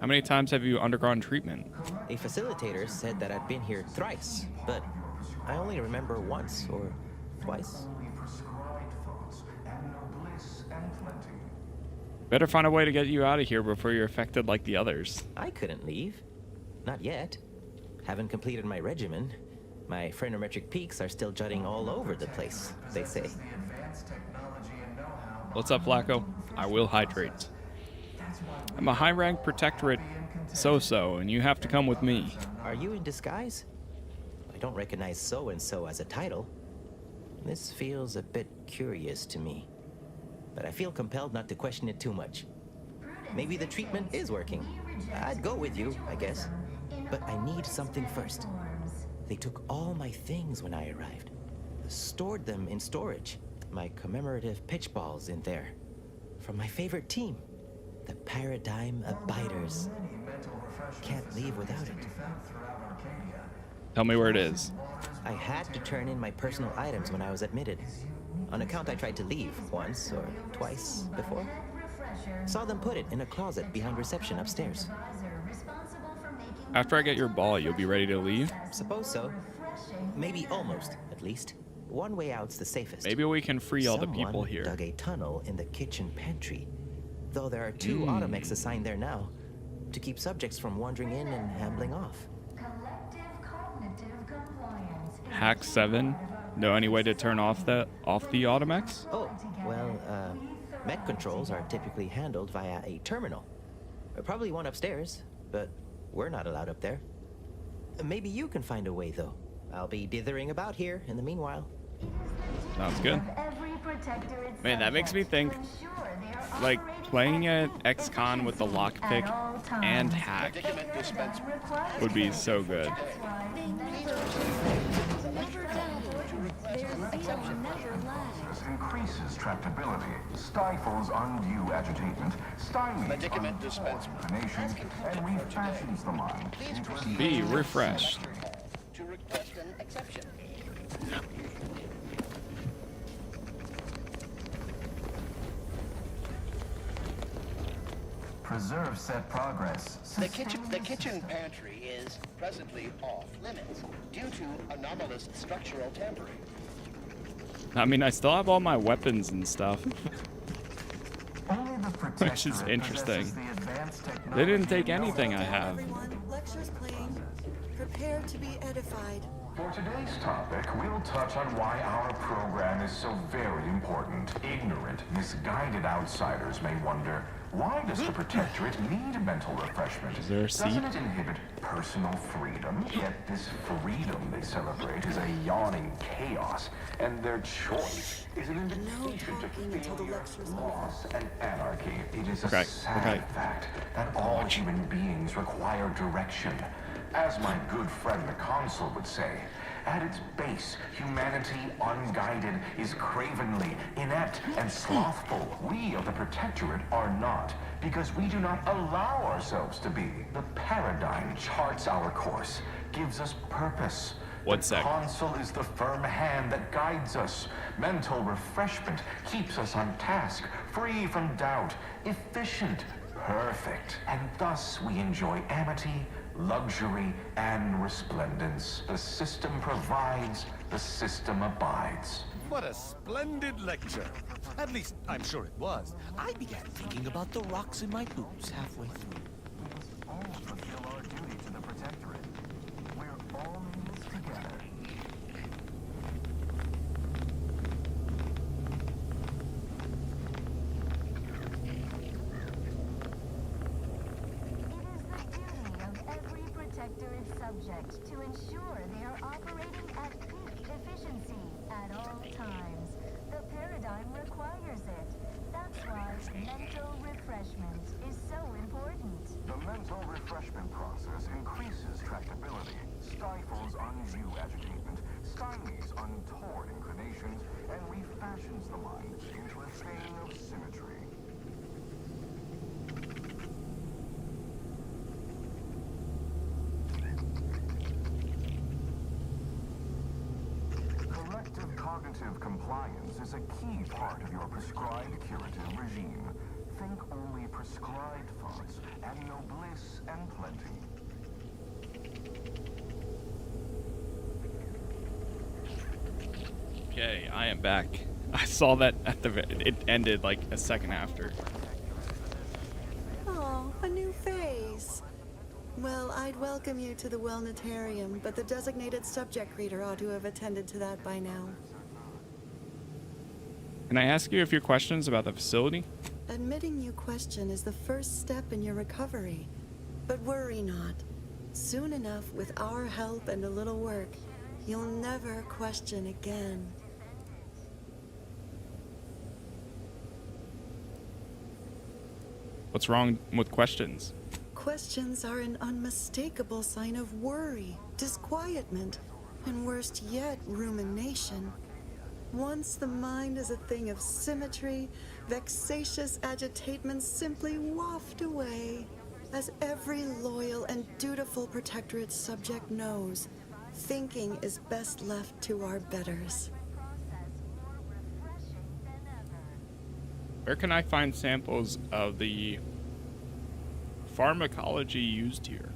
How many times have you undergone treatment? A facilitator said that I'd been here thrice, but I only remember once or twice. Better find a way to get you out of here before you're affected like the others. I couldn't leave. Not yet. Haven't completed my regimen. My phrenometric peaks are still jutting all over the place, they say. What's up, Flacco? I will hydrate. I'm a high-rank protectorate so-so, and you have to come with me. Are you in disguise? I don't recognize so-and-so as a title. This feels a bit curious to me, but I feel compelled not to question it too much. Maybe the treatment is working. I'd go with you, I guess. But I need something first. They took all my things when I arrived. Stored them in storage. My commemorative pitch balls in there. From my favorite team, the Paradigm Abiders. Can't leave without it. Tell me where it is. I had to turn in my personal items when I was admitted. On account I tried to leave once or twice before. Saw them put it in a closet behind reception upstairs. After I get your ball, you'll be ready to leave? Suppose so. Maybe almost, at least. One way out's the safest. Maybe we can free all the people Someone here. dug a tunnel in the kitchen pantry. Though there are 2 automechs assigned there now, to keep subjects from wandering in and ambling off. Hack 7? Know any way to turn off the automechs? Oh, well, mech controls are typically handled via a terminal. Probably one upstairs, but we're not allowed up there. Maybe you can find a way, though. I'll be dithering about here in the meanwhile. Sounds good. Man, that makes me think, like, playing at XCon with the lockpick and hack would be so good. Increases tractability, stifles undue agitation, stymies inclination, and refashions the mind into a Be refreshed. To request an exception. preserve set progress. The kitchen pantry is presently off limits due to anomalous structural tampering. I mean, I still have all my weapons and stuff. Which is interesting. They didn't take anything I have. Lecture's playing. Prepare to be edified. For today's topic, we'll touch on why our program is so very important. Ignorant, misguided outsiders may wonder, why does the Protectorate need mental refreshment? Is there a seat? Doesn't it inhibit personal freedom? Yet this freedom they celebrate is a yawning chaos, and their choice is an invitation to failure, loss, and anarchy. It is a sad fact that all human beings require direction. As my good friend the Consul would say, at its base, humanity unguided is cravenly, inept, and slothful. We of the Protectorate are not, because we do not allow ourselves to be. The paradigm charts our course, gives us purpose. The Consul is the firm hand that guides us. Mental refreshment keeps us on task, free from doubt, efficient, perfect. And thus we enjoy amity, luxury, and resplendence. The system provides, the system abides. What a splendid lecture. At least, I'm sure it was. I began thinking about the rocks in my boots halfway through. We must all fulfill our duty to the Protectorate. We're all in this together. Protectorate subject to ensure they are operating at peak efficiency at all times. The paradigm requires it. That's why mental refreshment is so important. The mental refreshment process increases tractability, stifles undue agitation, stymies untoward inclinations, and refashions the mind into a thing of symmetry. Cognitive compliance is a key part of your prescribed curative regime. Think only prescribed thoughts, and no bliss and plenty. Okay, I am back. I saw that at it ended like a second after. Oh, a new face. Well, I'd welcome you to the Wellnetarium, but the designated subject reader ought to have attended to that by now. Can I ask you a few questions about the facility? Admitting you question is the first step in your recovery. But worry not. Soon enough, with our help and a little work, you'll never question again. What's wrong with questions? Questions are an unmistakable sign of worry, disquietment, and worst yet, rumination. Once the mind is a thing of symmetry, vexatious agitatements simply waft away. As every loyal and dutiful protectorate subject knows, thinking is best left to our betters. Where can I find samples of the pharmacology used here?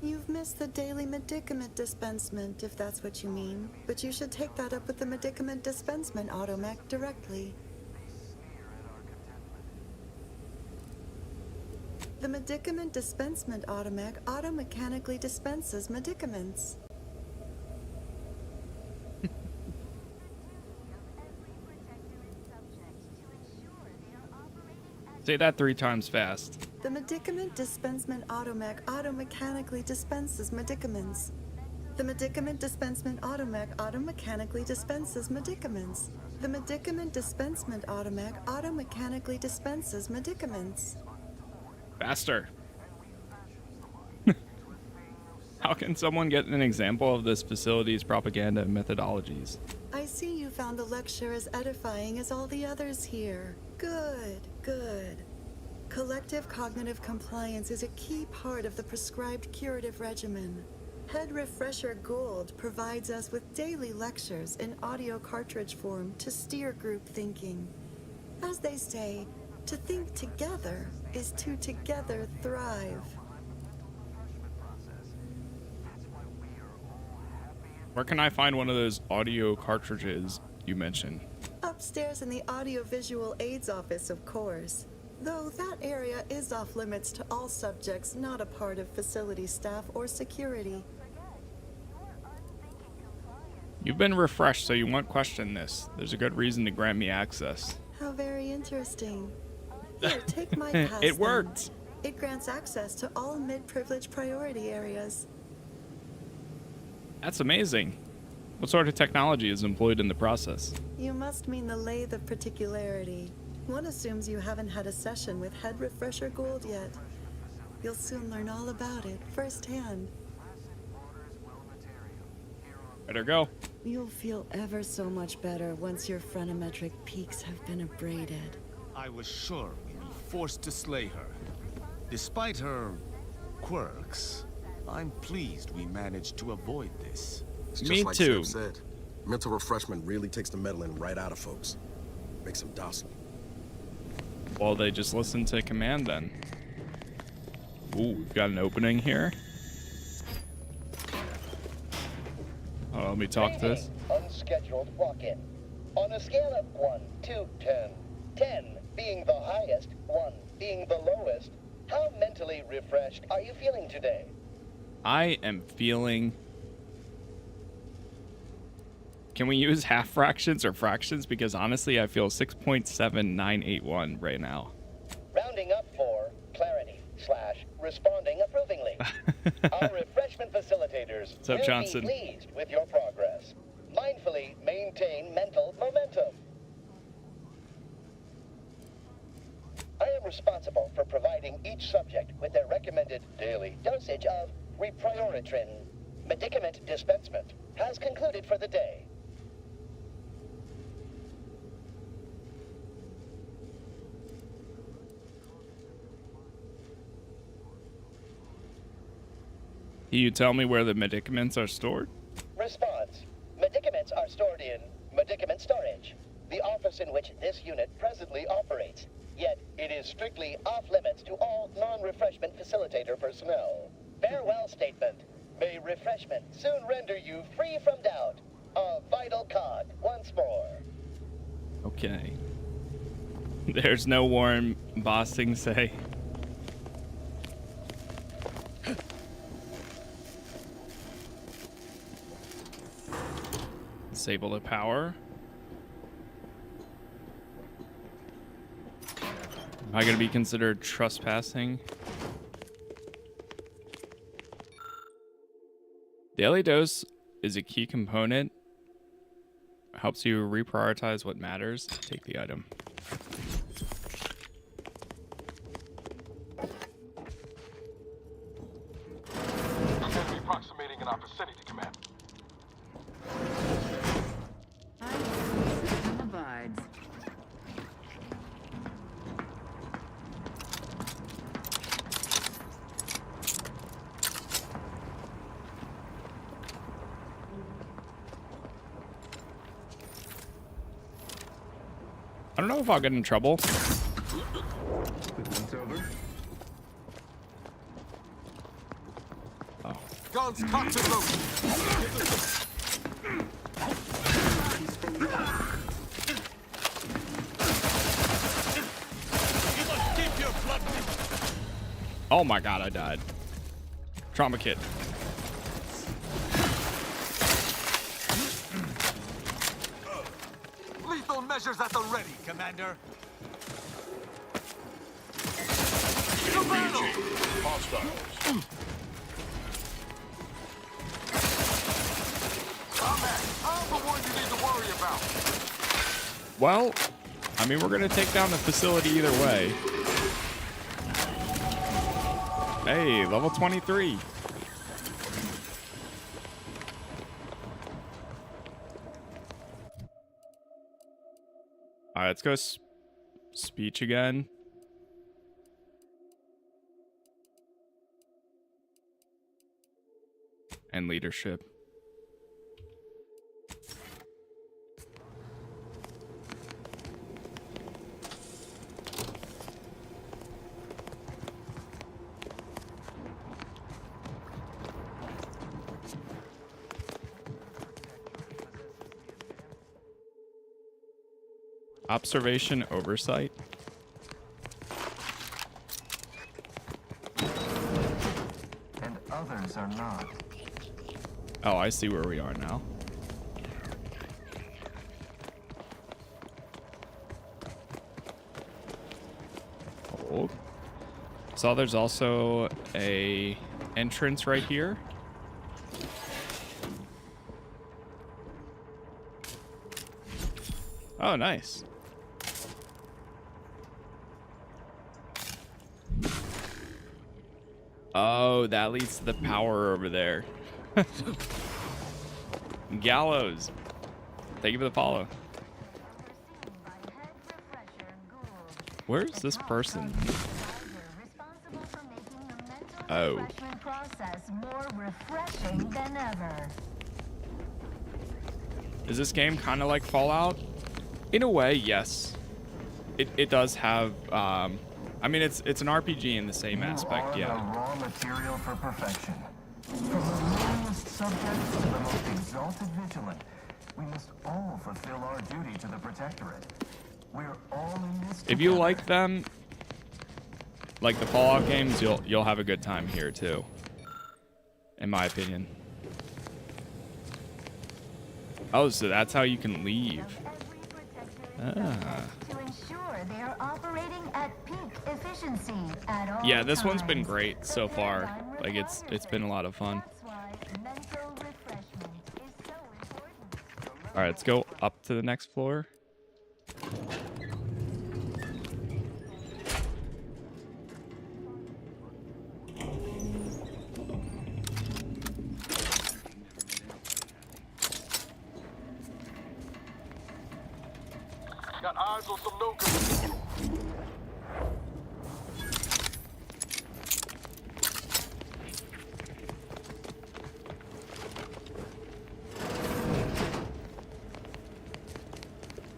You've missed the daily medicament dispensement, if that's what you mean. But you should take that up with the medicament dispensement automech directly. The medicament dispensement automech automechanically dispenses medicaments. Say that 3 times fast. The medicament dispensement automech automechanically dispenses medicaments. The medicament dispensement automech automechanically dispenses medicaments. The medicament dispensement automech automechanically dispenses medicaments. Faster. How can someone get an example of this facility's propaganda methodologies? I see you found the lecture as edifying as all the others here. Good, good. Collective cognitive compliance is a key part of the prescribed curative regimen. Head Refresher Gould provides us with daily lectures in audio cartridge form to steer group thinking. As they say, to think together is to together thrive. Where can I find one of those audio cartridges you mentioned? Upstairs in the audiovisual aids office, of course. Though that area is off limits to all subjects not a part of facility staff or security. You've been refreshed, so you won't question this. There's a good reason to grant me access. How very interesting. Here, take my pass. It worked. It grants access to all mid-privileged priority areas. That's amazing. What sort of technology is employed in the process? You must mean the lathe of particularity. One assumes you haven't had a session with Head Refresher Gould yet. You'll soon learn all about it firsthand. Better go. You'll feel ever so much better once your phrenometric peaks have been abraded. I was sure we'd be forced to slay her. Despite her quirks, I'm pleased we managed to avoid this. It's just like Seb said, mental refreshment really takes the meddling right out of folks. Makes them docile. Well, they just listen to command then. Ooh, we've got an opening here. Oh, let me talk to this. Unscheduled walk-in. On a scale of 1 to 10, 10 being the highest, 1 being the lowest, how mentally refreshed are you feeling today? I am feeling... Can we use half fractions or fractions? Because honestly, I feel 6.7981 right now. Rounding up for clarity / responding approvingly. Our refreshment facilitators What's up, will Johnson? be pleased with your progress. Mindfully maintain mental momentum. I am responsible for providing each subject with their recommended daily dosage of Reprioritrin. Medicament dispensement has concluded for the day. Can you tell me where the medicaments are stored? Response. Medicaments are stored in medicament storage, the office in which this unit presently operates. Yet, it is strictly off-limits to all non-refreshment facilitator personnel. Farewell statement. May refreshment soon render you free from doubt. A vital cog once more. Okay. There's no warm bossing say. Disable the power. Am I going to be considered trespassing? Daily dose is a key component. Helps you reprioritize what matters. Take the item. our vicinity, Command. System abides. I don't know if I'll get in trouble. It's over. Oh. Guns cocked and loaded. Oh my god, I died. Trauma kit. Lethal measures at the ready, Commander. Hostiles. I'm the one you need to worry about. Well, I mean, we're gonna take down the facility either way. Hey, level 23. All right, let's go speech again. And leadership. Observation oversight. And others are not. Oh, I see where we are now. Oh. So there's also a entrance right here. Oh, nice. Oh, that leads to the power over there. Gallows. Thank you for the follow. Where's this person? Oh. Process more refreshing than ever. Is this game kind of like Fallout? In a way, yes. It does have, I mean, it's an RPG in the same aspect, yeah. The raw material for perfection. From the lowest subjects to the most exalted vigilant, we must all fulfill our duty to the Protectorate. We're all in this If you together. like them, like the Fallout games, you'll have a good time here too. In my opinion. Oh, so that's how you can leave. Ah. To ensure they are operating at peak efficiency at all Yeah, this one's times. been great so far. Like it's been a lot of fun. Mental refreshment is so important. All right, let's go up to the next floor. Got eyes on some no-good.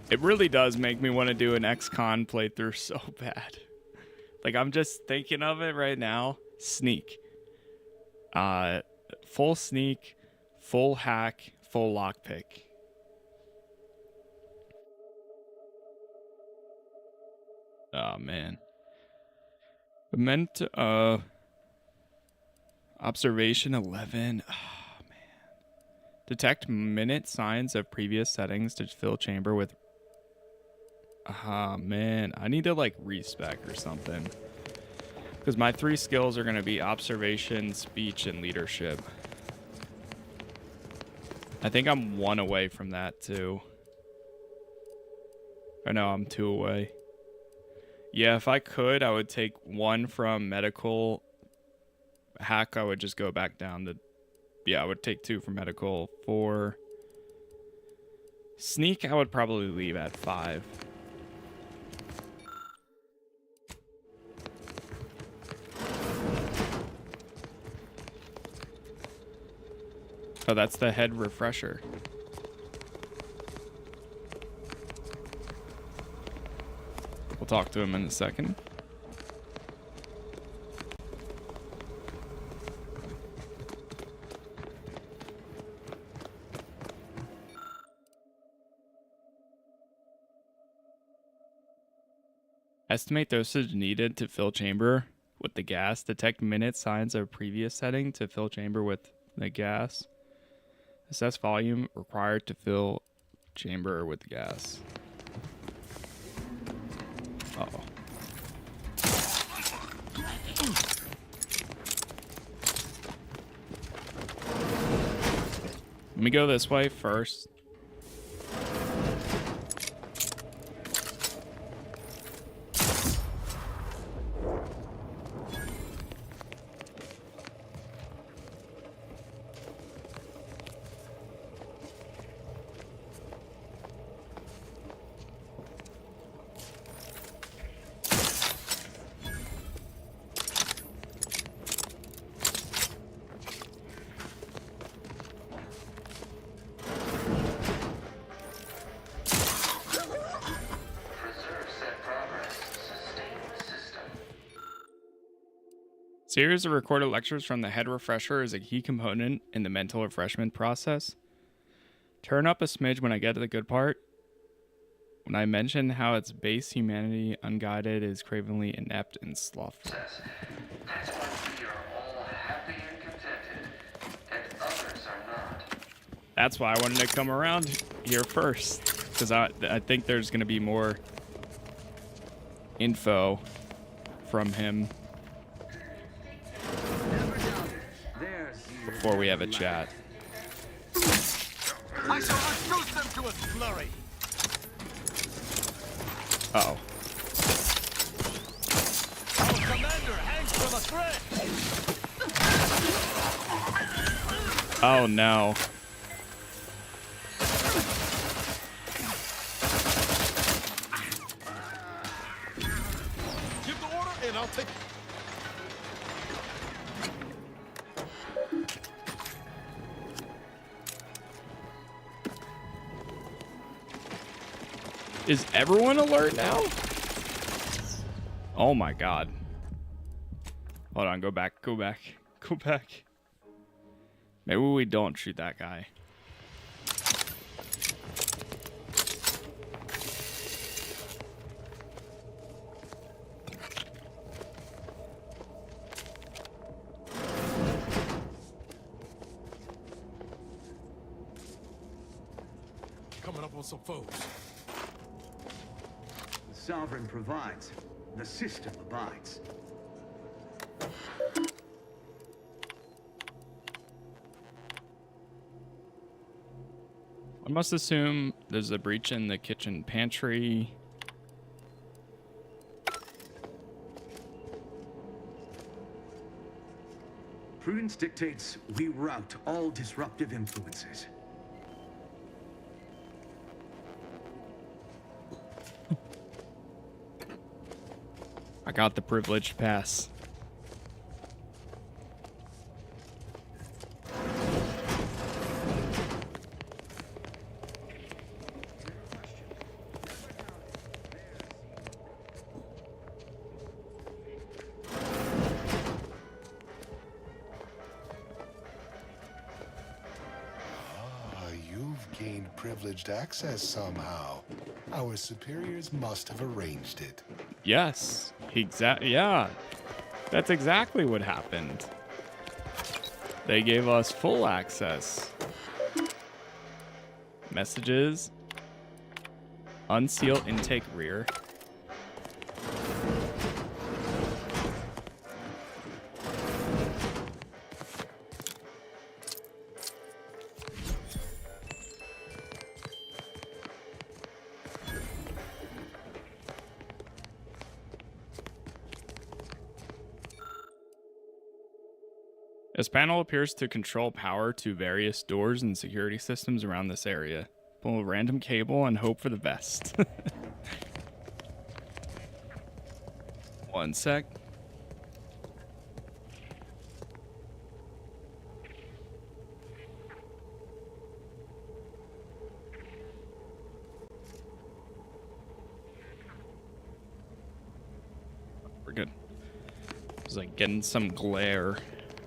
It really does make me want to do an XCOM playthrough so bad. Like, I'm just thinking of it right now. Sneak. Full sneak, full hack, full lockpick. Oh, man. Observation 11. Oh, man. Detect minute signs of previous settings to fill chamber with... Ah, man. I need to, like, respec or something. Because my 3 skills are going to be observation, speech, and leadership. I think I'm 1 away from that, too. Or no, I'm 2 away. Yeah, if I could, I would take 1 from medical. Hack, I would just go back down to Yeah, I would take 2 for medical. For sneak, I would probably leave at 5. Oh, that's the head refresher. We'll talk to him in a second. Estimate dosage needed to fill chamber with the gas. Detect minute signs of previous setting to fill chamber with the gas. Assess volume required to fill chamber with the gas. Uh-oh. Let me go this way first. Series of recorded lectures from the head refresher is a key component in the mental refreshment process. Turn up a smidge when I get to the good part. When I mention how its base humanity, unguided, is cravenly inept and slothful. That's why we are all happy and contented, and others are not. That's why I wanted to come around here first, because I think there's going to be more info from him before we have a chat. I shall reduce them to a slurry. Uh-oh. Our commander hangs from a thread. Oh no. Give the order and I'll take it. Is everyone alert now? Oh my god. Hold on, go back. Maybe we don't shoot that guy. Coming up on some foes. The Sovereign provides. The system abides. I must assume there's a breach in the kitchen pantry. Prudence dictates we rout all disruptive influences. I got the privileged pass. You've gained privileged access somehow. Our superiors must have arranged it. Yes, yeah. That's exactly what happened. They gave us full access. Messages. Unseal intake rear. This panel appears to control power to various doors and security systems around this area. Pull a random cable and hope for the best. One sec. We're good. It's like getting some glare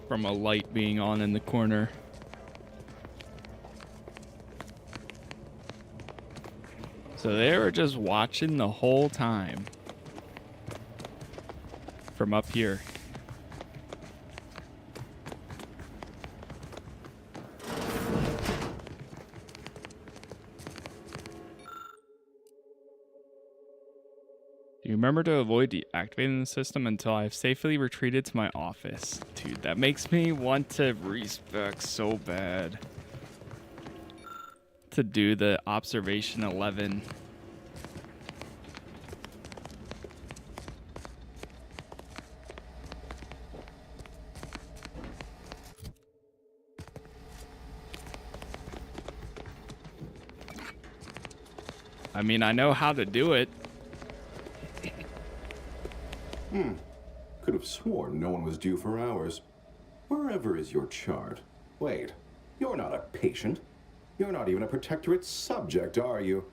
from a light being on in the corner. So they were just watching the whole time from up here. You remember to avoid deactivating the system until I've safely retreated to my office. Dude, that makes me want to respec so bad. To do the observation 11. I mean, I know how to do it. Could have sworn no one was due for hours. Wherever is your chart? Wait, you're not a patient. You're not even a protectorate subject, are you?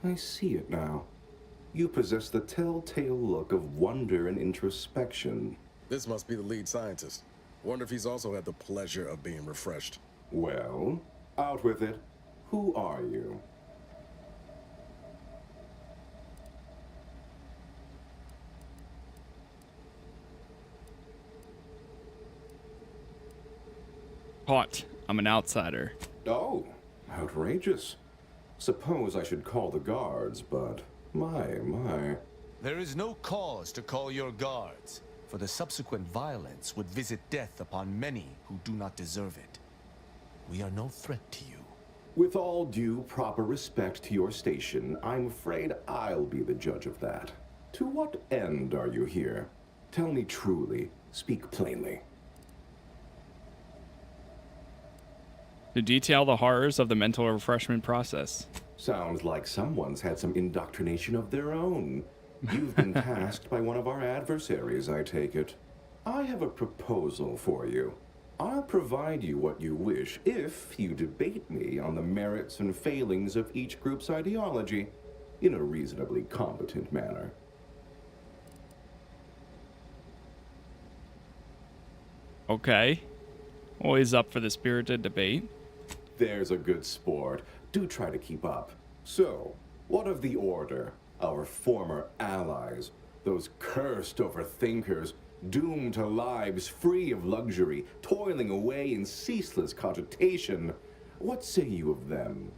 I see it now. You possess the telltale look of wonder and introspection. This must be the lead scientist. Wonder if he's also had the pleasure of being refreshed. Well, out with it. Who are you? Caught. I'm an outsider. Oh, outrageous. Suppose I should call the guards, but my. There is no cause to call your guards, for the subsequent violence would visit death upon many who do not deserve it. We are no threat to you. With all due proper respect to your station, I'm afraid I'll be the judge of that. To what end are you here? Tell me truly. Speak plainly. To detail the horrors of the mental refreshment process. Sounds like someone's had some indoctrination of their own. You've been tasked by one of our adversaries, I take it. I have a proposal for you. I'll provide you what you wish if you debate me on the merits and failings of each group's ideology in a reasonably competent manner. Okay. Always up for the spirited debate. There's a good sport. Do try to keep up. So, what of the Order? Our former allies? Those cursed overthinkers, doomed to lives free of luxury, toiling away in ceaseless cogitation. What say you of them?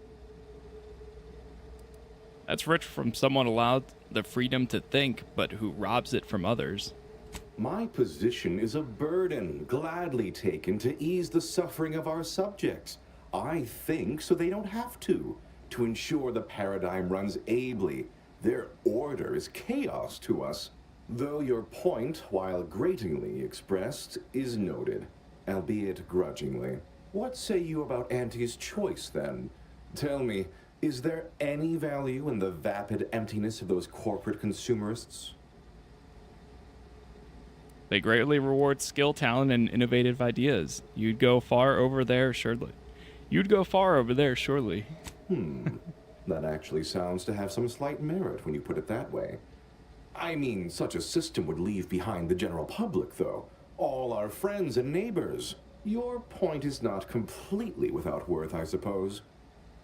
That's rich from someone allowed the freedom to think, but who robs it from others. My position is a burden, gladly taken to ease the suffering of our subjects. I think so they don't have to ensure the paradigm runs ably. Their order is chaos to us. Though your point, while gratingly expressed, is noted, albeit grudgingly. What say you about Auntie's choice, then? Tell me, is there any value in the vapid emptiness of those corporate consumerists? They greatly reward skill, talent, and innovative ideas. You'd go far over there, surely. That actually sounds to have some slight merit when you put it that way. I mean, such a system would leave behind the general public, though. All our friends and neighbors. Your point is not completely without worth, I suppose.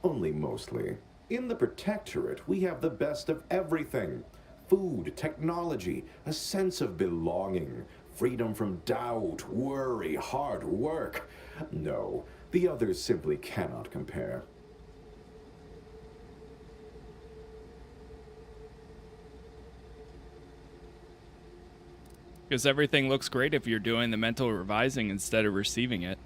Only mostly. In the Protectorate, we have the best of everything. Food, technology, a sense of belonging, freedom from doubt, worry, hard work. No, the others simply cannot compare. Because everything looks great if you're doing the mental revising instead of receiving it.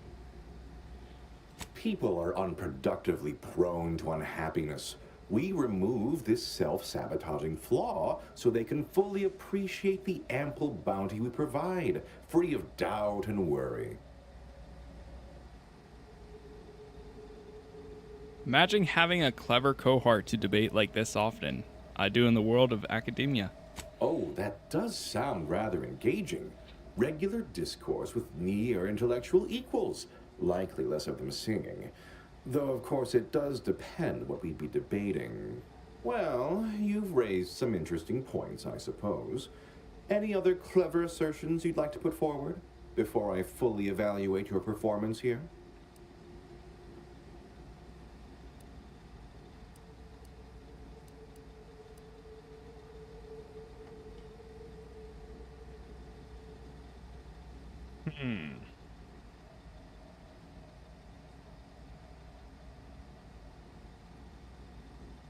People are unproductively prone to unhappiness. We remove this self-sabotaging flaw so they can fully appreciate the ample bounty we provide, free of doubt and worry. Imagine having a clever cohort to debate like this often. I do in the world of academia. Oh, that does sound rather engaging. Regular discourse with near intellectual equals. Likely less of them singing. Though, of course, it does depend what we'd be debating. Well, you've raised some interesting points, I suppose. Any other clever assertions you'd like to put forward before I fully evaluate your performance here?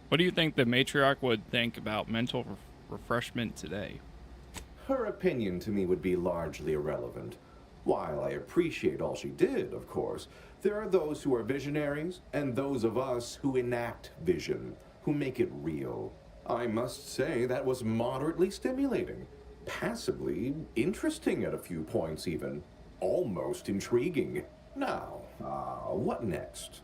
What do you think the matriarch would think about mental refreshment today? Her opinion to me would be largely irrelevant. While I appreciate all she did, of course, there are those who are visionaries and those of us who enact vision, who make it real. I must say that was moderately stimulating, passably interesting at a few points even, almost intriguing. Now, what next?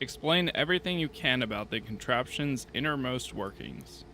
Explain everything you can about the contraption's innermost workings.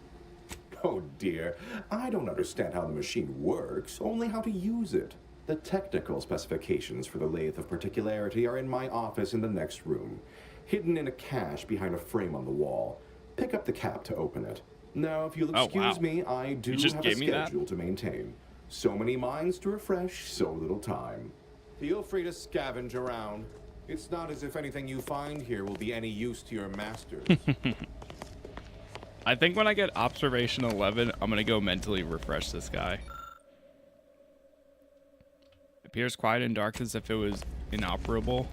Oh dear, I don't understand how the machine works, only how to use it. The technical specifications for the lathe of particularity are in my office in the next room, hidden in a cache behind a frame on the wall. Pick up the cap to open it. Now, if you'll excuse me, I do have a schedule to maintain. So many minds to refresh, so little time. Feel free to scavenge around. It's not as if anything you find here will be any use to your masters. I think when I get observation 11, I'm gonna go mentally refresh this guy. Appears quiet and dark as if it was inoperable.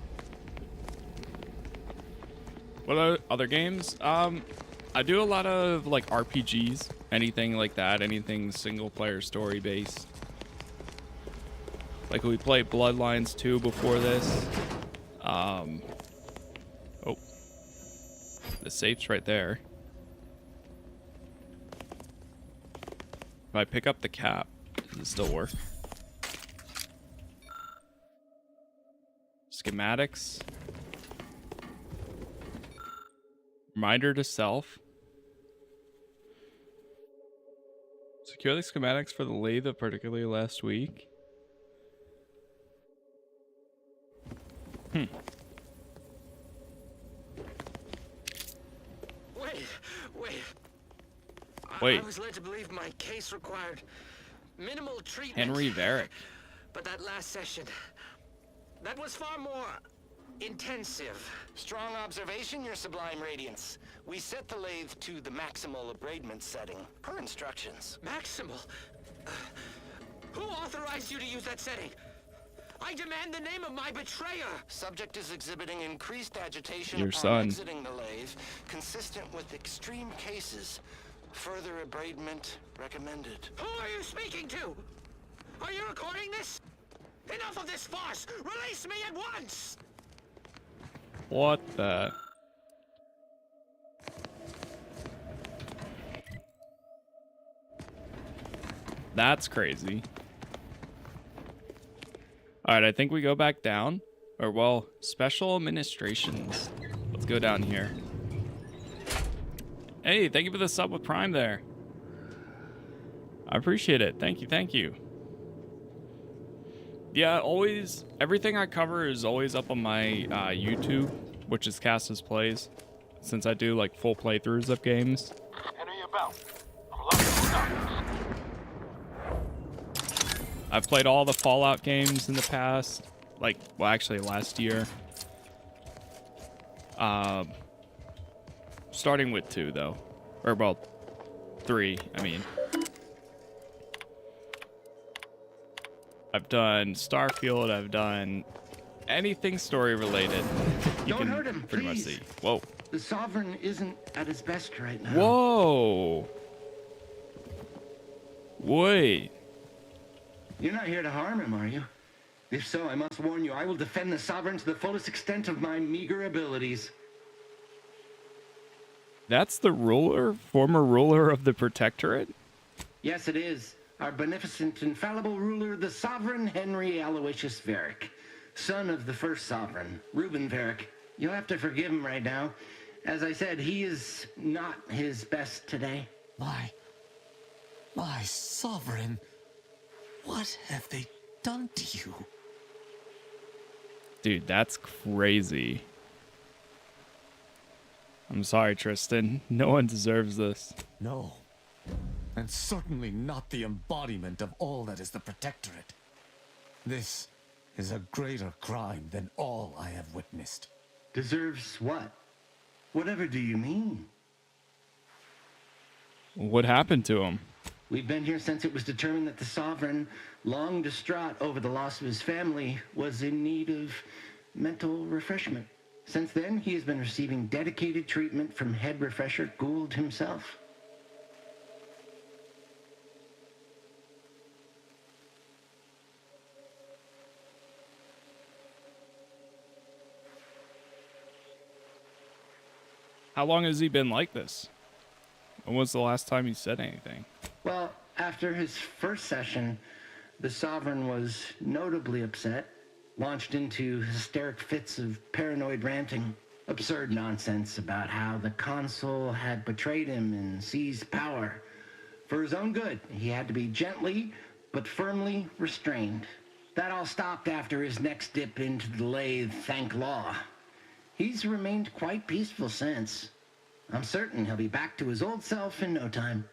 What are other games? I do a lot of like RPGs, anything like that, anything single player story based. Like we played Bloodlines 2 before this. Oh, the safe's right there. If I pick up the cap, does it still work? Schematics. Reminder to self. Secure the schematics for the lathe of particularly last week. Wait. I was led to believe my case required minimal treatment. Henry Varick. But that last session, that was far more intensive. Strong observation, Your Sublime Radiance. We set the lathe to the maximal abradement setting, per instructions. Maximal? Who authorized you to use that setting? I demand the name of my betrayer! Subject is exhibiting increased agitation Your upon son. exiting the lathe, consistent with extreme cases. Further abradement recommended. Who are you speaking to? Are you recording this? Enough of this farce! Release me at once! What the? That's crazy. Alright, I think we go back down. Or, well, special administrations. Let's go down here. Hey, thank you for the sub with Prime there. I appreciate it. Thank you, thank you. Yeah, always, everything I cover is always up on my YouTube, which is Casas Plays, since I do like full playthroughs of games. Enemy about. I'm I've played all the Fallout games in the past, like, well, actually last year. Starting with 2 though, or well, 3, I mean. I've done Starfield, I've done anything story related. You Don't can hurt him, pretty much please. see. Whoa. The Sovereign isn't at his best right now. Whoa. Wait. You're not here to harm him, are you? If so, I must warn you, I will defend the Sovereign to the fullest extent of my meager abilities. That's the ruler, former ruler of the Protectorate? Yes, it is. Our beneficent, infallible ruler, the Sovereign Henry Aloysius Varick, son of the first sovereign, Reuben Varick. You'll have to forgive him right now. As I said, he is not his best today. My sovereign, what have they done to you? Dude, that's crazy. I'm sorry, Tristan. No one deserves this. No. And certainly not the embodiment of all that is the Protectorate. This is a greater crime than all I have witnessed. Deserves what? Whatever do you mean? What happened to him? We've been here since it was determined that the Sovereign, long distraught over the loss of his family, was in need of mental refreshment. Since then, he has been receiving dedicated treatment from head refresher Gould himself. How long has he been like this? When was the last time he said anything? Well, after his first session, the Sovereign was notably upset, launched into hysteric fits of paranoid ranting, absurd nonsense about how the Consul had betrayed him and seized power. For his own good, he had to be gently but firmly restrained. That all stopped after his next dip into the lathe, thank law. He's remained quite peaceful since. I'm certain he'll be back to his old self in no time.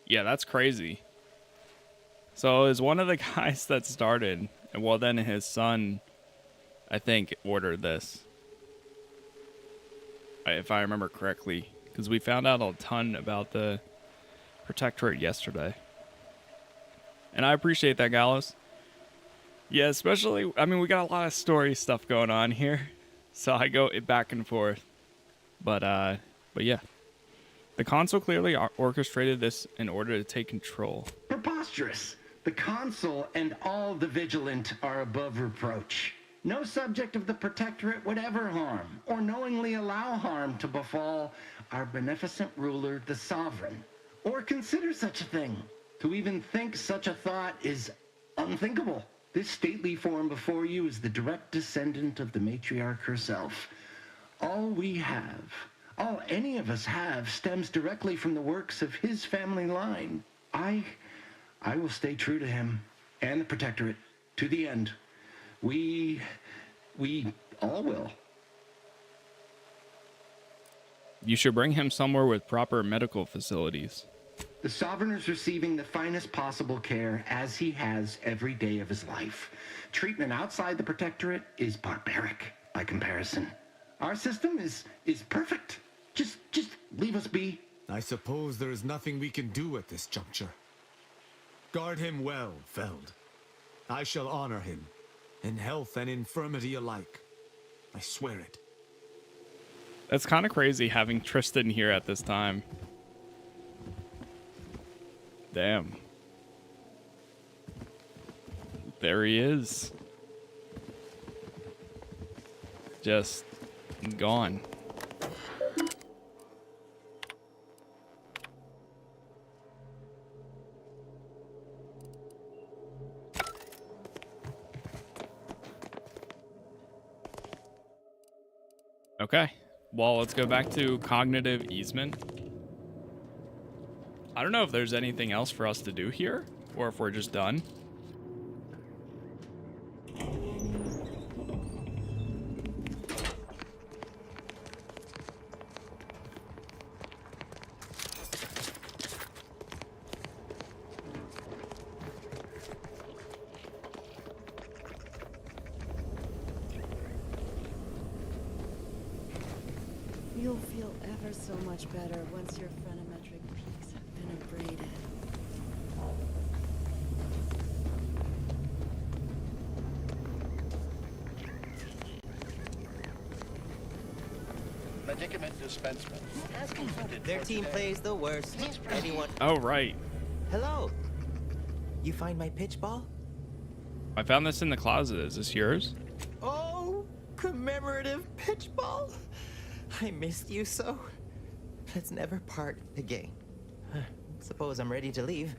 Yeah, that's crazy. So is one of the guys that started, and well, then his son, I think, ordered this. If I remember correctly, because we found out a ton about the Protectorate yesterday. And I appreciate that, Gallows. Yeah, especially, I mean, we got a lot of story stuff going on here, so I go back and forth. But yeah. The Consul clearly orchestrated this in order to take control. Preposterous! The Consul and all the Vigilant are above reproach. No subject of the Protectorate would ever harm, or knowingly allow harm to befall our beneficent ruler, the Sovereign, or consider such a thing. To even think such a thought is unthinkable. This stately form before you is the direct descendant of the matriarch herself. All we have, all any of us have, stems directly from the works of his family line. I will stay true to him and the Protectorate to the end. We all will. You should bring him somewhere with proper medical facilities. The Sovereign is receiving the finest possible care as he has every day of his life. Treatment outside the Protectorate is barbaric by comparison. Our system is perfect. Just leave us be. I suppose there is nothing we can do at this juncture. Guard him well, Feld. I shall honor him, in health and infirmity alike. I swear it. That's kind of crazy having Tristan here at this time. Damn. There he is. Just gone. Okay, well, let's go back to cognitive easement. I don't know if there's anything else for us to do here, or if we're just done. You'll feel ever so much better once your phrenometric peaks have been abraded. Medicament dispensement. As concluded Their for team today. plays the worst. Anyone? Oh, right. Hello. You find my pitch ball? I found this in the closet. Is this yours? Oh, commemorative pitch ball? I missed you so. Let's never part again. Suppose I'm ready to leave.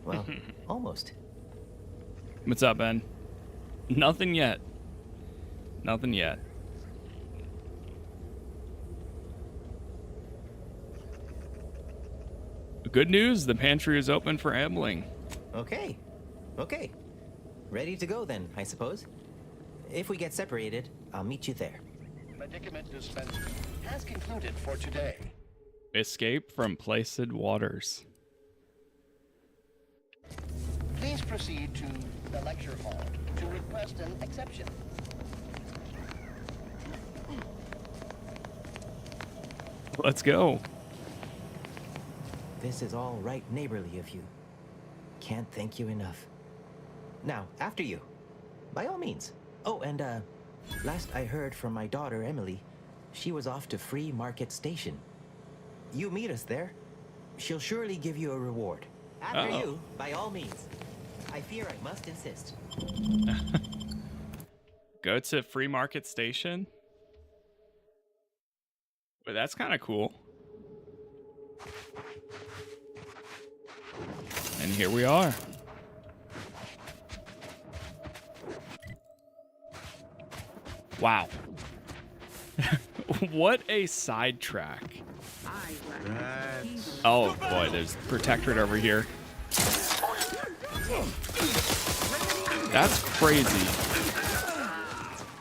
Well, almost. What's up, Ben? Nothing yet. Nothing yet. Good news, the pantry is open for ambling. Okay. Okay. Ready to go then, I suppose. If we get separated, I'll meet you there. Medicament dispensing has concluded for today. Escape from placid waters. Please proceed to the lecture hall to request an exception. Let's go. This is all right neighborly of you. Can't thank you enough. Now, after you. By all means. Oh, and last I heard from my daughter, Emily, she was off to Free Market Station. You meet us there. She'll surely give you a reward. After you, by all means. I fear I must insist. Go to Free Market Station? But that's kind of cool. And here we are. Wow. What a sidetrack. Oh boy, there's Protectorate over here. That's crazy.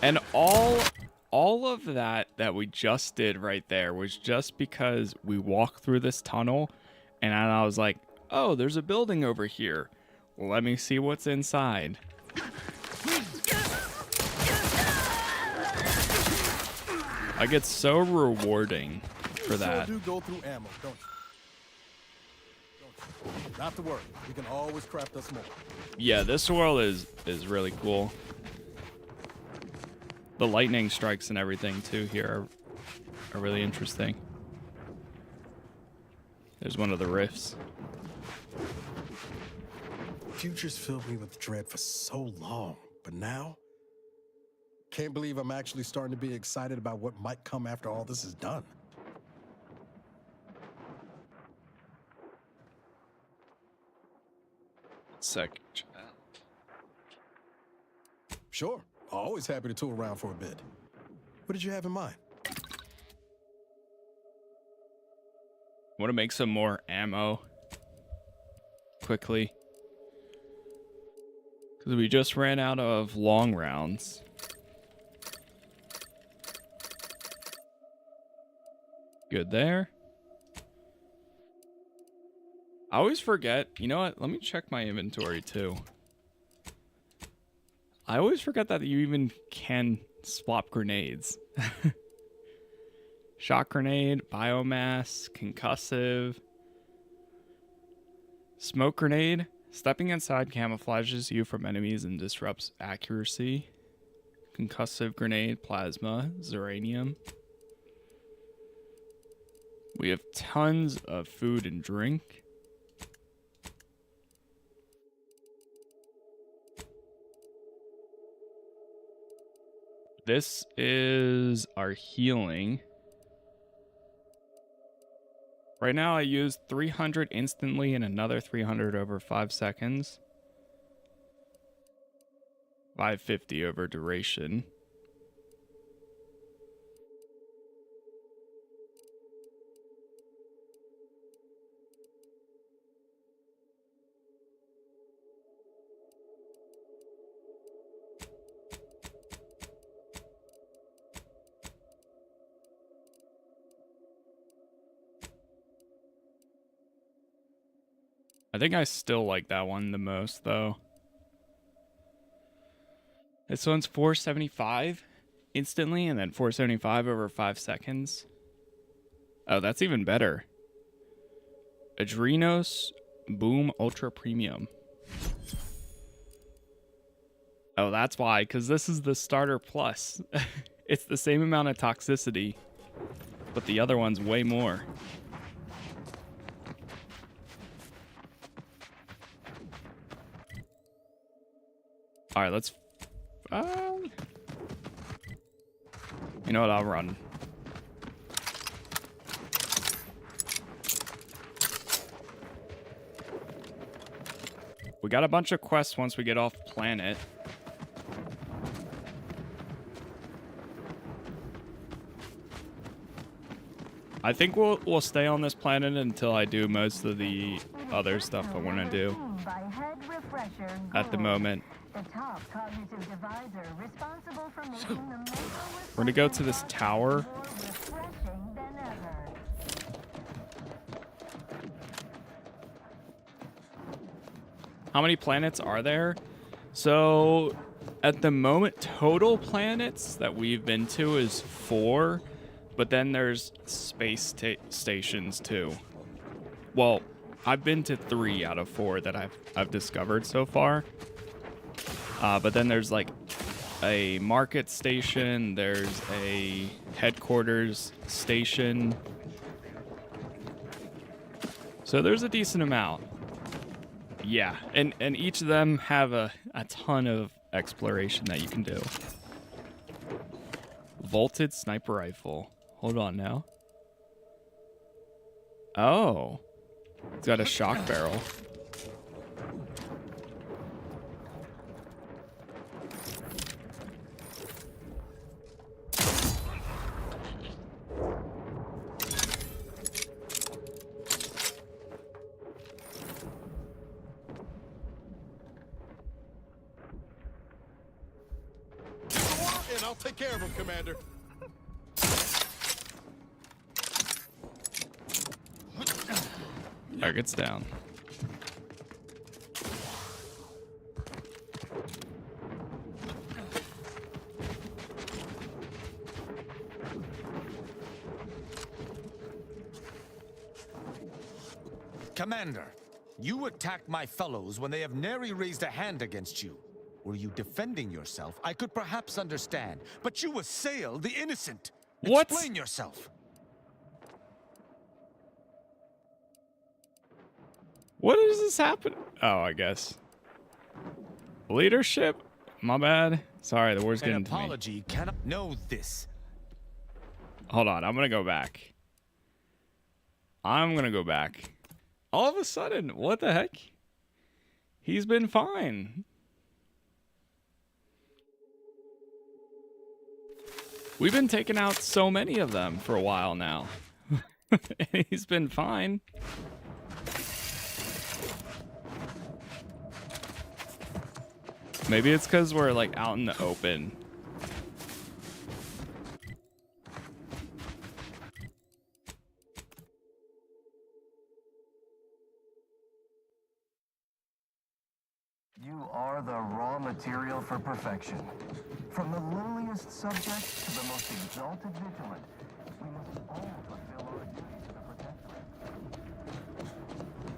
And all of that we just did right there was just because we walked through this tunnel and I was like, oh, there's a building over here. Let me see what's inside. Like, it's so rewarding for that. You do go through ammo, don't you? Not to worry. We can always craft us more. Yeah, this world is really cool. The lightning strikes and everything too here are really interesting. There's one of the rifts. Future's filled me with dread for so long, but now, can't believe I'm actually starting to be excited about what might come after all this is done. Sec. Sure, always happy to tool around for a bit. What did you have in mind? Want to make some more ammo quickly. Because we just ran out of long rounds. Good there. I always forget. You know what? Let me check my inventory too. I always forget that you even can swap grenades. Shock grenade, biomass, concussive. Smoke grenade. Stepping inside camouflages you from enemies and disrupts accuracy. Concussive grenade, plasma, zeranium. We have tons of food and drink. This is our healing. Right now I use 300 instantly and another 300 over 5 seconds. 550 over duration. I think I still like that one the most, though. This one's 475 instantly, and then 475 over 5 seconds. Oh, that's even better. Adrenos Boom Ultra Premium. Oh, that's why, because this is the Starter Plus. It's the same amount of toxicity, but the other one's way more. All right, let's... you know what? I'll run. We got a bunch of quests once we get off planet. I think we'll stay on this planet until I do most of the other stuff I want to do. At the moment. We're going to go to this tower. How many planets are there? So, at the moment, total planets that we've been to is 4. But then there's space stations too. Well, I've been to 3 out of 4 that I've discovered so far. But then there's like a market station. There's a headquarters station. So there's a decent amount. Yeah, and each of them have a ton of exploration that you can do. Vaulted sniper rifle. Hold on now. Oh. It's got a shock barrel. And I'll take care of him, Commander. Target's down. Commander, you attacked my fellows when they have nary raised a hand against you. Were you defending yourself, I could perhaps understand, but you assailed the innocent. What? Explain yourself. What does this happen? Oh, I guess. Leadership? My bad. Sorry, the war's getting to me. An apology cannot know this. Hold on, I'm gonna go back. I'm gonna go back. All of a sudden, what the heck? He's been fine. We've been taking out so many of them for a while now. He's been fine. Maybe it's because we're like out in the open. You are the raw material for perfection. From the lowliest subject to the most exalted vigilant, we must all fulfill our duty to the Protectorate.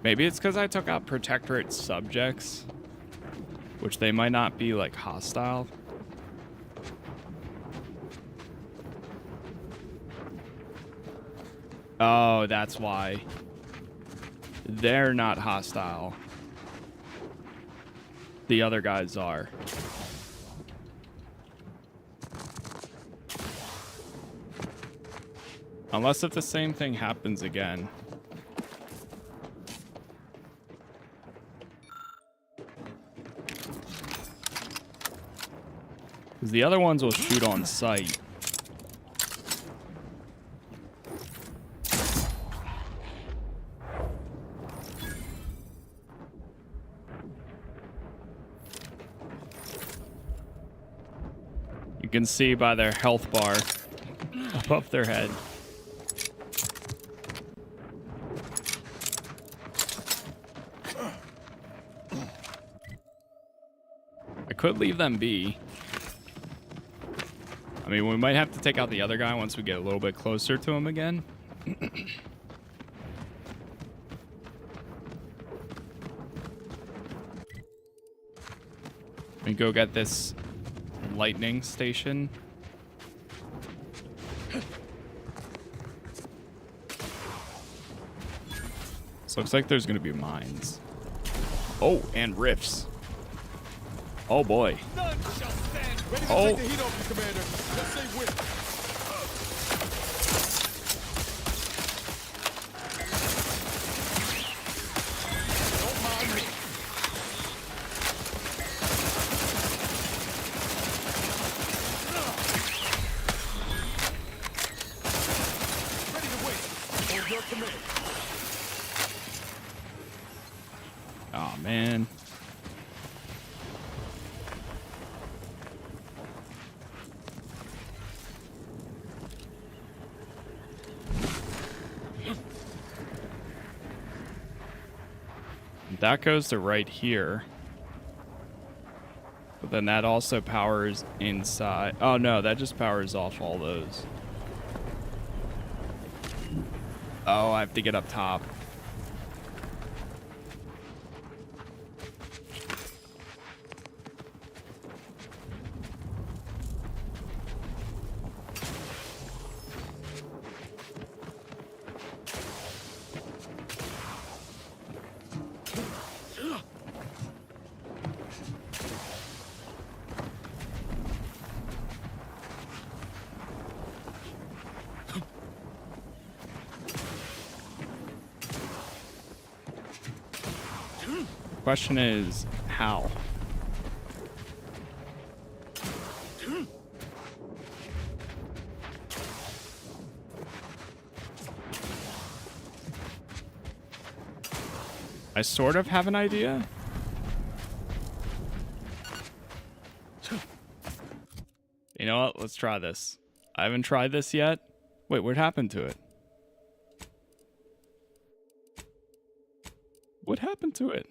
Maybe it's because I took out Protectorate subjects, which they might not be like hostile. Oh, that's why. They're not hostile. The other guys are. Unless if the same thing happens again. Because the other ones will shoot on sight. You can see by their health bar above their head. I could leave them be. I mean, we might have to take out the other guy once we get a little bit closer to him again. Let me go get this lightning station. This looks like there's going to be mines. Oh, and rifts. Oh boy. None shall stand. Ready to Oh. take the heat off you, Commander. Let's say whip. Don't mind me. your command. Oh man. That goes to right here. But then that also powers inside. Oh no, that just powers off all those. Oh, I have to get up top. Question is, how? I sort of have an idea. You know what? Let's try this. I haven't tried this yet. Wait, what happened to it? What happened to it?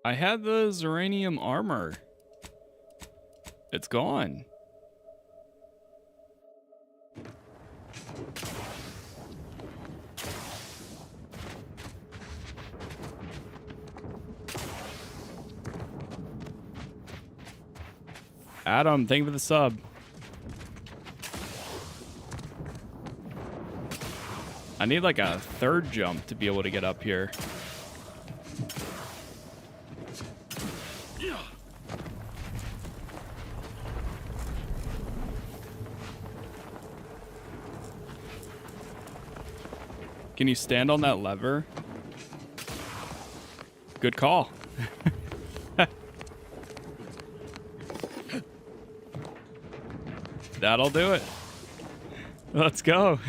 I had the Zeranium armor. It's gone. Adam, thank you for the sub. I need like a third jump to be able to get up here. Can you stand on that lever? Good call. That'll do it. Let's go.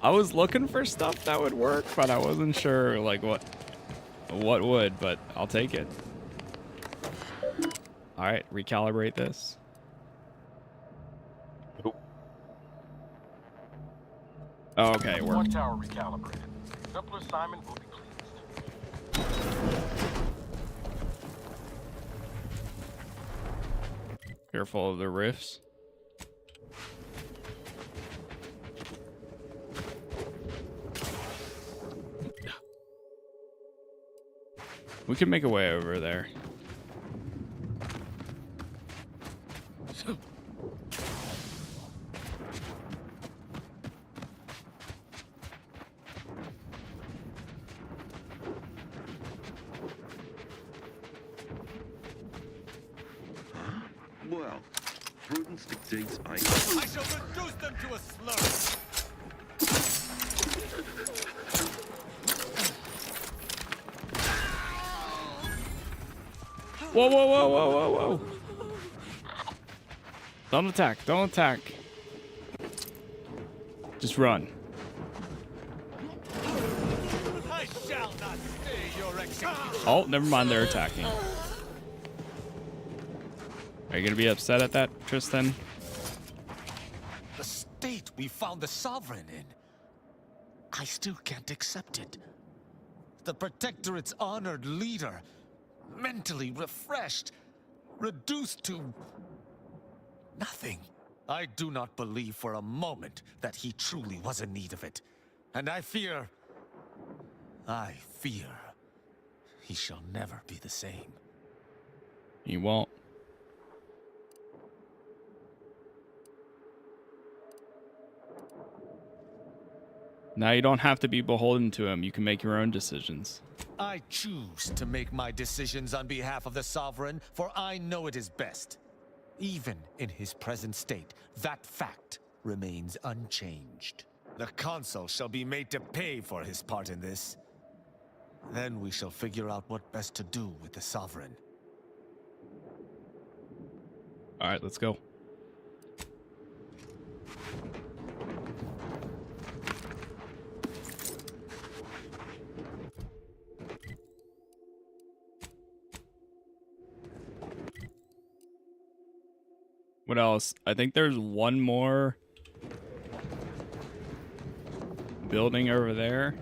I was looking for stuff that would work, but I wasn't sure like what would, but I'll take it. All right, recalibrate this. Oh, okay, it worked. One tower recalibrated. Simpler Simon will be pleased. Careful of the rifts. We can make a way over there. Well, prudence dictates I shall reduce them to a slur. Whoa, whoa, whoa, whoa, whoa, whoa. Don't attack, don't attack. Just run. I shall not stay your execution. Oh, never mind, they're attacking. Are you gonna be upset at that, Tristan? The state we found the Sovereign in. I still can't accept it. The Protectorate's honored leader, mentally refreshed, reduced to nothing. I do not believe for a moment that he truly was in need of it. And I fear he shall never be the same. He won't. Now you don't have to be beholden to him. You can make your own decisions. I choose to make my decisions on behalf of the Sovereign, for I know it is best. Even in his present state, that fact remains unchanged. The Consul shall be made to pay for his part in this. Then we shall figure out what best to do with the Sovereign. All right, let's go. What else? I think there's one more building over there.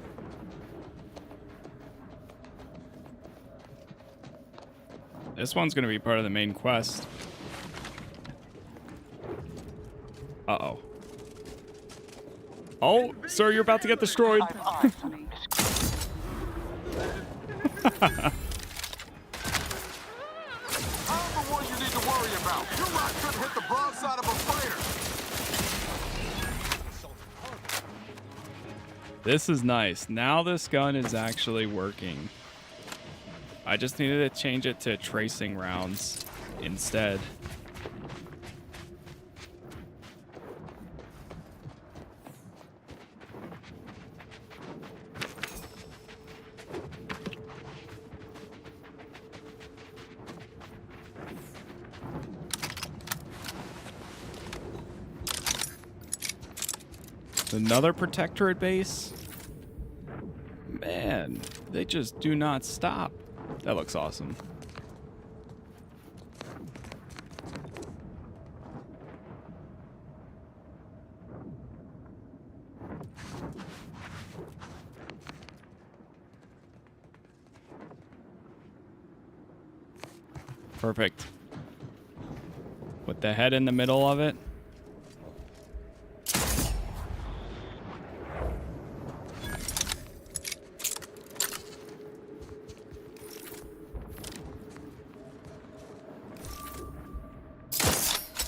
This one's going to be part of the main quest. Uh-oh. Oh, sir, you're about to get destroyed. I'm the one you need to worry about. You lot couldn't hit the broadside of a fighter. This is nice. Now this gun is actually working. I just needed to change it to tracing rounds instead. Another Protectorate base? Man, they just do not stop. That looks awesome. Perfect. Put the head in the middle of it.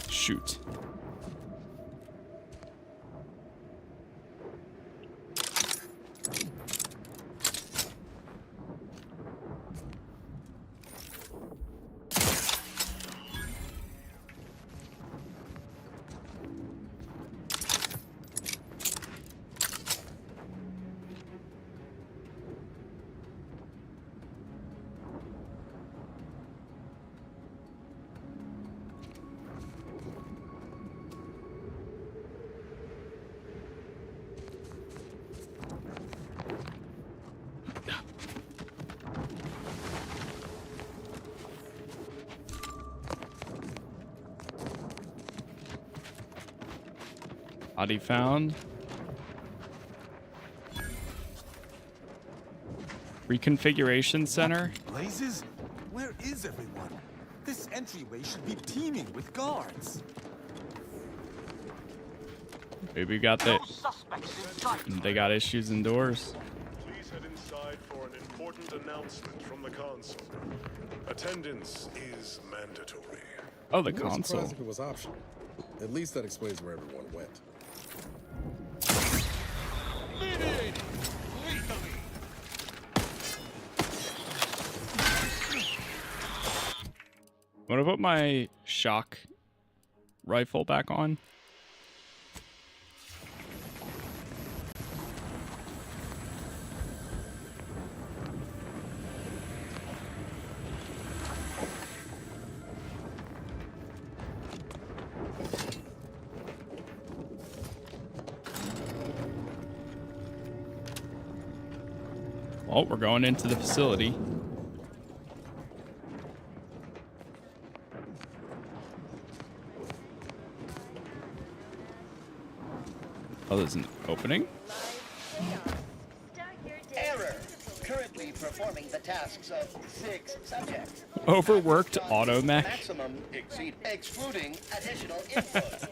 Shoot. Body found. Reconfiguration center. Blazes? Where is everyone? This entryway should be teeming with guards. Maybe we got the. They got issues indoors. Please head inside for an important announcement from the console. Attendance is mandatory. Oh, the I wouldn't be console. surprised if it was optional. At least that explains where everyone went. I'm gonna put my shock rifle back on. Oh, we're going into the facility. Oh, there's an opening? Error. Currently performing the tasks of 6 subjects. Overworked automech. Maximum exceed excluding additional input.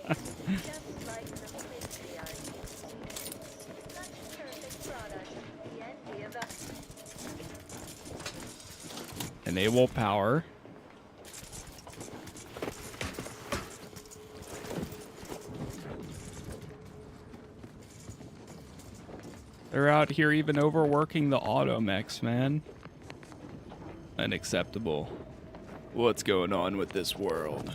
Enable power. They're out here even overworking the automechs, man. Unacceptable. What's going on with this world?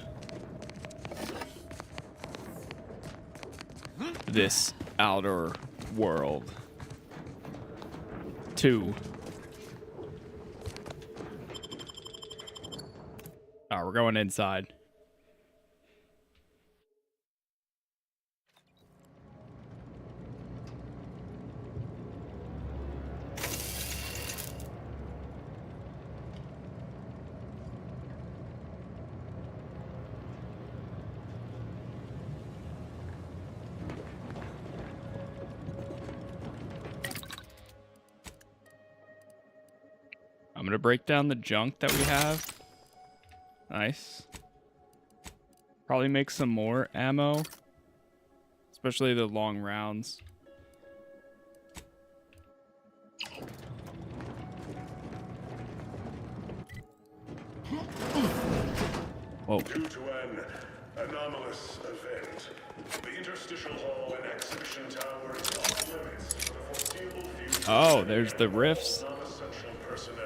This outer world. 2. We're going inside. I'm gonna break down the junk that we have. Nice. Probably make some more ammo, especially the long rounds. Whoa. Due to an anomalous event, the interstitial hall and exhibition tower is off limits for the foreseeable future. Oh, there's the rifts. Non-essential personnel.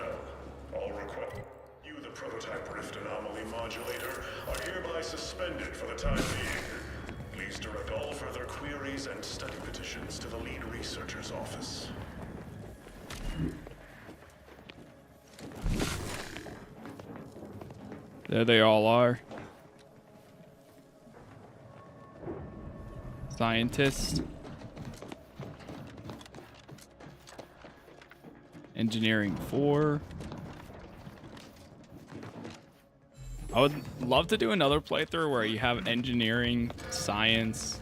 All request. You, the prototype rift anomaly modulator, are hereby suspended for the time being. Please direct all further queries and study petitions to the lead researcher's office. There they all are. Scientist. Engineering 4. I would love to do another playthrough where you have engineering, science,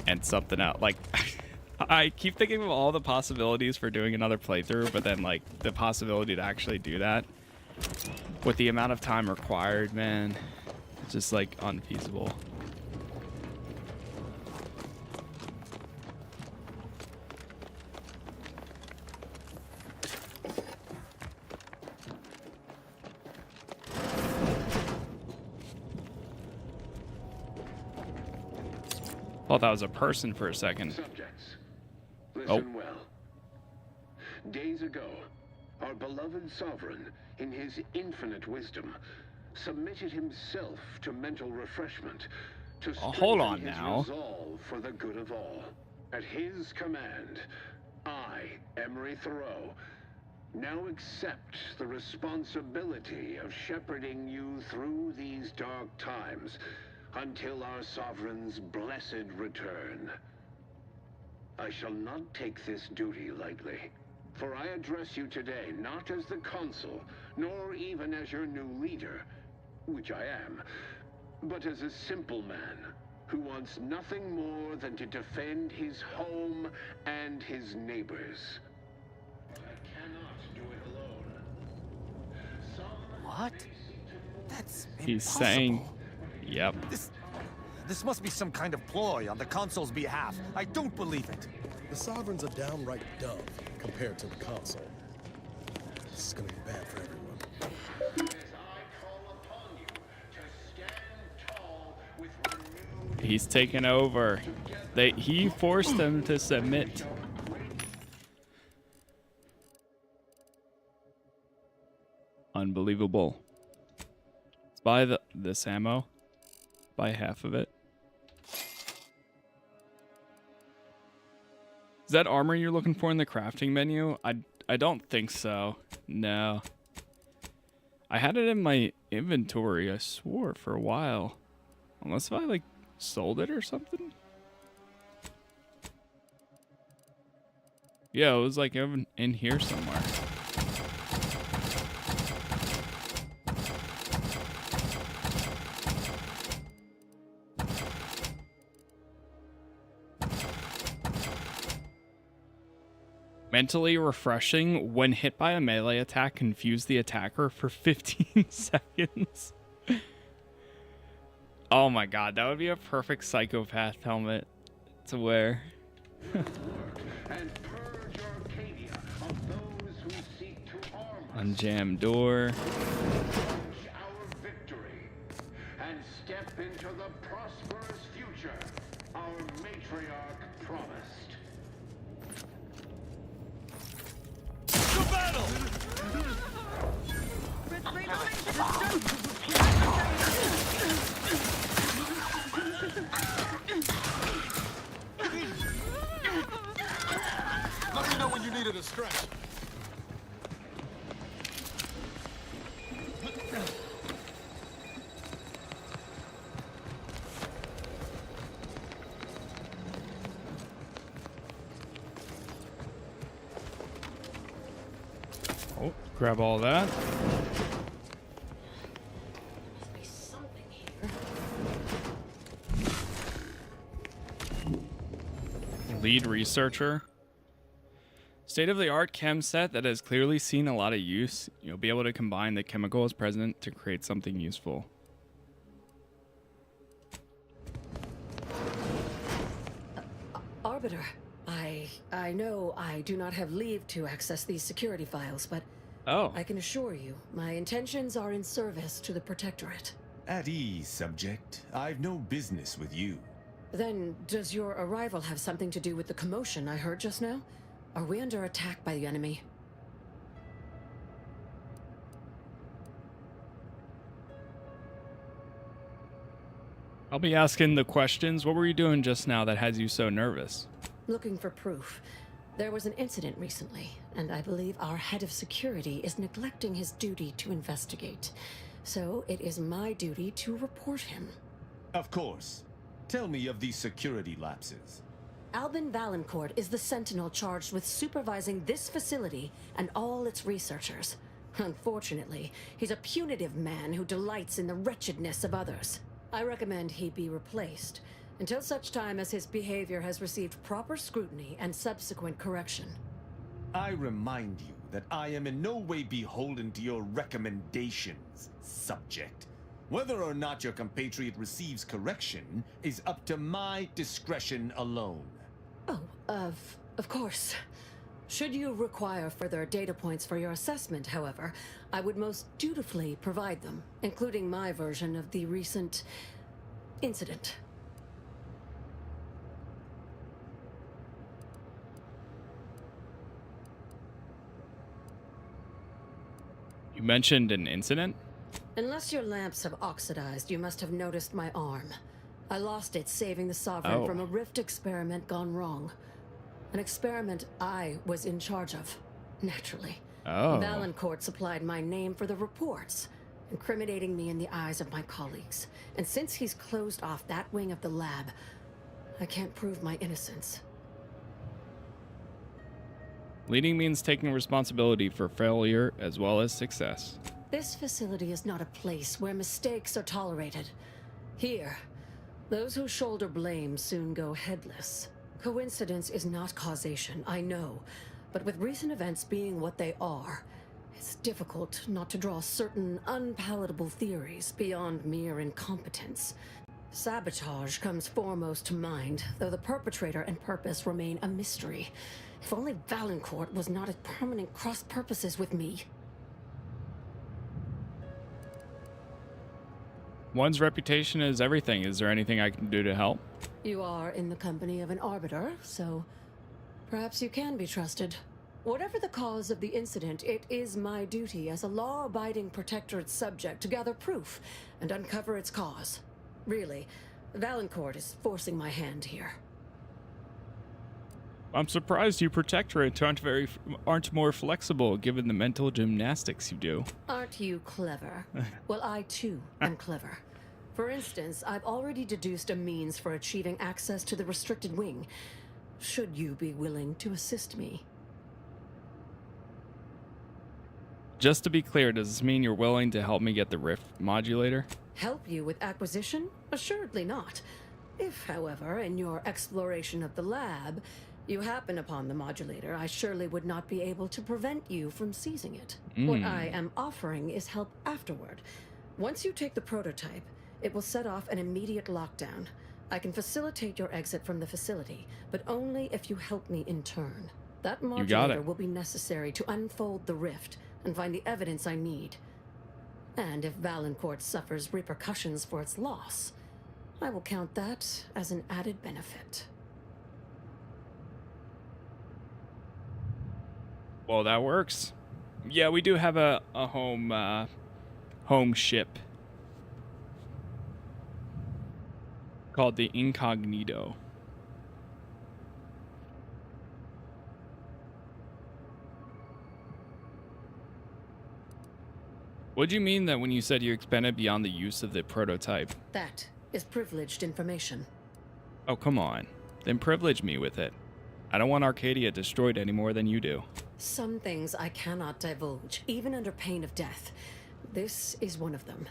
and something else. Like, I keep thinking of all the possibilities for doing another playthrough, but then, like, the possibility to actually do that with the amount of time required, man, it's just, like, unfeasible. Thought that was a person for a second. Subjects, listen well. Days ago, our beloved sovereign, in his infinite wisdom, submitted himself to mental refreshment to hold on strengthen his now. resolve for the good of all. At his command, I, Emery Thoreau, now accept the responsibility of shepherding you through these dark times until our sovereign's blessed return. I shall not take this duty lightly, for I address you today not as the consul, nor even as your new leader, which I am, but as a simple man who wants nothing more than to defend his home and his neighbors. I cannot do it alone. What? That's He's impossible. saying, yep. This must be some kind of ploy on the consul's behalf. I don't believe it. The sovereign's a downright dumb compared to the console. This is gonna be bad for everyone. He's taken over. He forced them to submit. Unbelievable. Let's buy this ammo. Buy half of it. Is that armor you're looking for in the crafting menu? I don't think so. No. I had it in my inventory, I swore, for a while. Unless if I, like, sold it or something? Yeah, it was, like, in here somewhere. Mentally refreshing. When hit by a melee attack, confuse the attacker for 15 seconds. Oh my god, that would be a perfect psychopath helmet to wear. Unjam door. And step into the prosperous future our matriarch promised. To battle! Let me know when you needed a stretch. Oh, grab all that. Lead researcher. State-of-the-art chem set that has clearly seen a lot of use. You'll be able to combine the chemicals present to create something useful. Arbiter, I know I do not have leave to access these security files, but I can assure you, my intentions are in service to the Protectorate. At ease, subject. I've no business with you. Then, does your arrival have something to do with the commotion I heard just now? Are we under attack by the enemy? I'll be asking the questions. What were you doing just now that has you so nervous? Looking for proof. There was an incident recently, and I believe our head of security is neglecting his duty to investigate. So it is my duty to report him. Of course. Tell me of these security lapses. Albin Valancourt is the sentinel charged with supervising this facility and all its researchers. Unfortunately, he's a punitive man who delights in the wretchedness of others. I recommend he be replaced until such time as his behavior has received proper scrutiny and subsequent correction. I remind you that I am in no way beholden to your recommendations, subject. Whether or not your compatriot receives correction is up to my discretion alone. Oh, of course. Should you require further data points for your assessment, however, I would most dutifully provide them, including my version of the recent incident. You mentioned an incident? Unless your lamps have oxidized, you must have noticed my arm. I lost it saving the Sovereign from a rift experiment gone wrong. An experiment I was in charge of, naturally. Valancourt supplied my name for the reports, incriminating me in the eyes of my colleagues. And since he's closed off that wing of the lab, I can't prove my innocence. Leading means taking responsibility for failure as well as success. This facility is not a place where mistakes are tolerated. Here, those who shoulder blame soon go headless. Coincidence is not causation, I know. But with recent events being what they are, it's difficult not to draw certain unpalatable theories beyond mere incompetence. Sabotage comes foremost to mind, though the perpetrator and purpose remain a mystery. If only Valancourt was not at permanent cross-purposes with me. One's reputation is everything. Is there anything I can do to help? You are in the company of an arbiter, so perhaps you can be trusted. Whatever the cause of the incident, it is my duty as a law-abiding Protectorate subject to gather proof and uncover its cause. Really, Valancourt is forcing my hand here. I'm surprised you Protectorate aren't more flexible given the mental gymnastics you do. Aren't you clever? Well, I too am clever. For instance, I've already deduced a means for achieving access to the restricted wing. Should you be willing to assist me? Just to be clear, does this mean you're willing to help me get the Rift modulator? Help you with acquisition? Assuredly not. If, however, in your exploration of the lab, you happen upon the modulator, I surely would not be able to prevent you from seizing it. What I am offering is help afterward. Once you take the prototype, it will set off an immediate lockdown. I can facilitate your exit from the facility, but only if you help me in turn. That modulator will be necessary to unfold the rift and find the evidence I need. And if Valancourt suffers repercussions for its loss, I will count that as an added benefit. Well, that works. Yeah, we do have a home ship called the Incognito. What do you mean that when you said you expanded beyond the use of the prototype? That is privileged information. Oh, come on. Then privilege me with it. I don't want Arcadia destroyed any more than you do. Some things I cannot divulge, even under pain of death. This is one of them.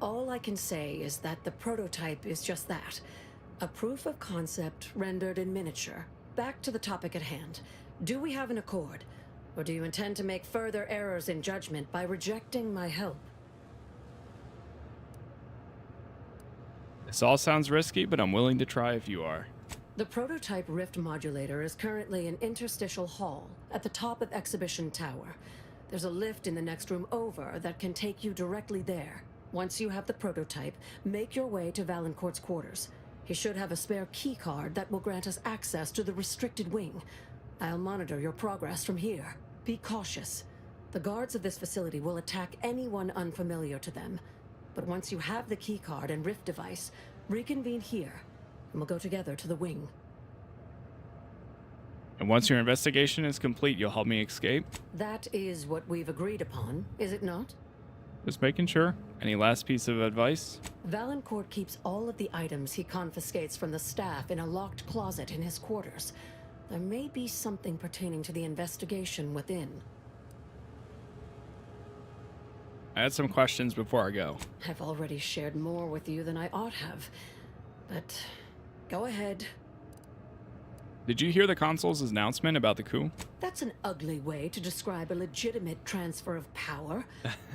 All I can say is that the prototype is just that. A proof of concept rendered in miniature. back to the topic at hand. Do we have an accord? Or do you intend to make further errors in judgment by rejecting my help? This all sounds risky, but I'm willing to try if you are. The prototype rift modulator is currently in interstitial hall at the top of Exhibition Tower. There's a lift in the next room over that can take you directly there. Once you have the prototype, make your way to Valancourt's quarters. He should have a spare key card that will grant us access to the restricted wing. I'll monitor your progress from here. Be cautious. The guards of this facility will attack anyone unfamiliar to them. But once you have the key card and rift device, reconvene here, and we'll go together to the wing. And once your investigation is complete, you'll help me escape? That is what we've agreed upon, is it not? Just making sure. Any last piece of advice? Valancourt keeps all of the items he confiscates from the staff in a locked closet in his quarters. There may be something pertaining to the investigation within. I had some questions before I go. I've already shared more with you than I ought have, but go ahead. Did you hear the consul's announcement about the coup? That's an ugly way to describe a legitimate transfer of power.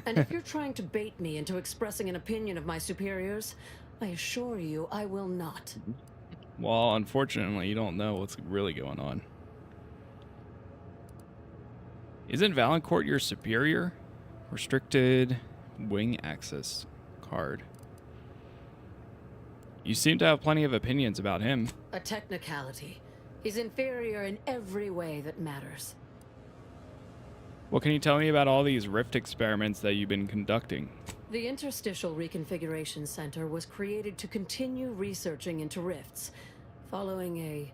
And if you're trying to bait me into expressing an opinion of my superiors, I assure you I will not. Well, unfortunately, you don't know what's really going on. Isn't Valancourt your superior? Restricted wing access card. You seem to have plenty of opinions about him. A technicality. He's inferior in every way that matters. What can you tell me about all these rift experiments that you've been conducting? The Interstitial Reconfiguration Center was created to continue researching into rifts, following a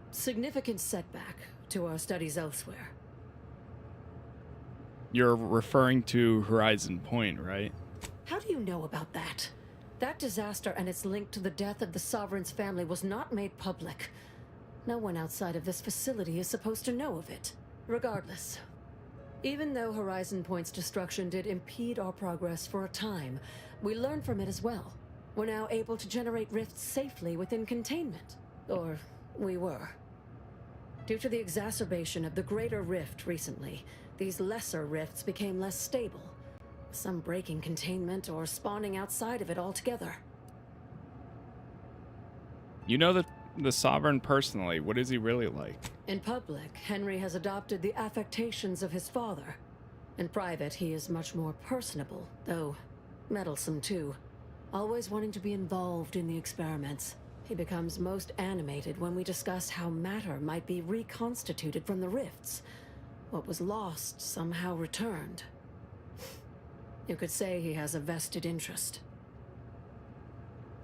significant setback to our studies elsewhere. You're referring to Horizon Point, right? How do you know about that? That disaster and its link to the death of the Sovereign's family was not made public. No one outside of this facility is supposed to know of it. Regardless, even though Horizon Point's destruction did impede our progress for a time, we learned from it as well. We're now able to generate rifts safely within containment. Or we were. Due to the exacerbation of the greater rift recently, these lesser rifts became less stable. Some breaking containment or spawning outside of it altogether. You know the Sovereign personally. What is he really like? In public, Henry has adopted the affectations of his father. In private, he is much more personable, though meddlesome too. Always wanting to be involved in the experiments. He becomes most animated when we discuss how matter might be reconstituted from the rifts. What was lost somehow returned. You could say he has a vested interest.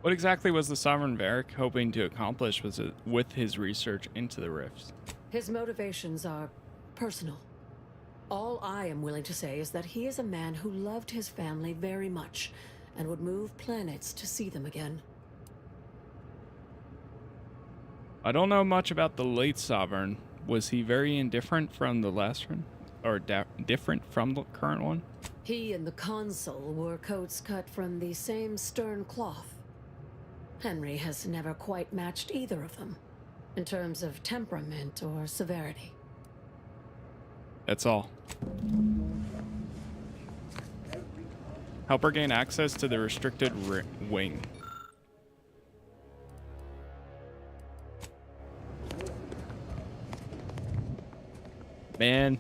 What exactly was the Sovereign Varric hoping to accomplish with his research into the rifts? His motivations are personal. All I am willing to say is that he is a man who loved his family very much and would move planets to see them again. I don't know much about the late Sovereign. Was he very indifferent from the last one? Or different from the current one? He and the Consul wore coats cut from the same stern cloth. Henry has never quite matched either of them, in terms of temperament or severity. That's all. Help her gain access to the restricted wing. Man,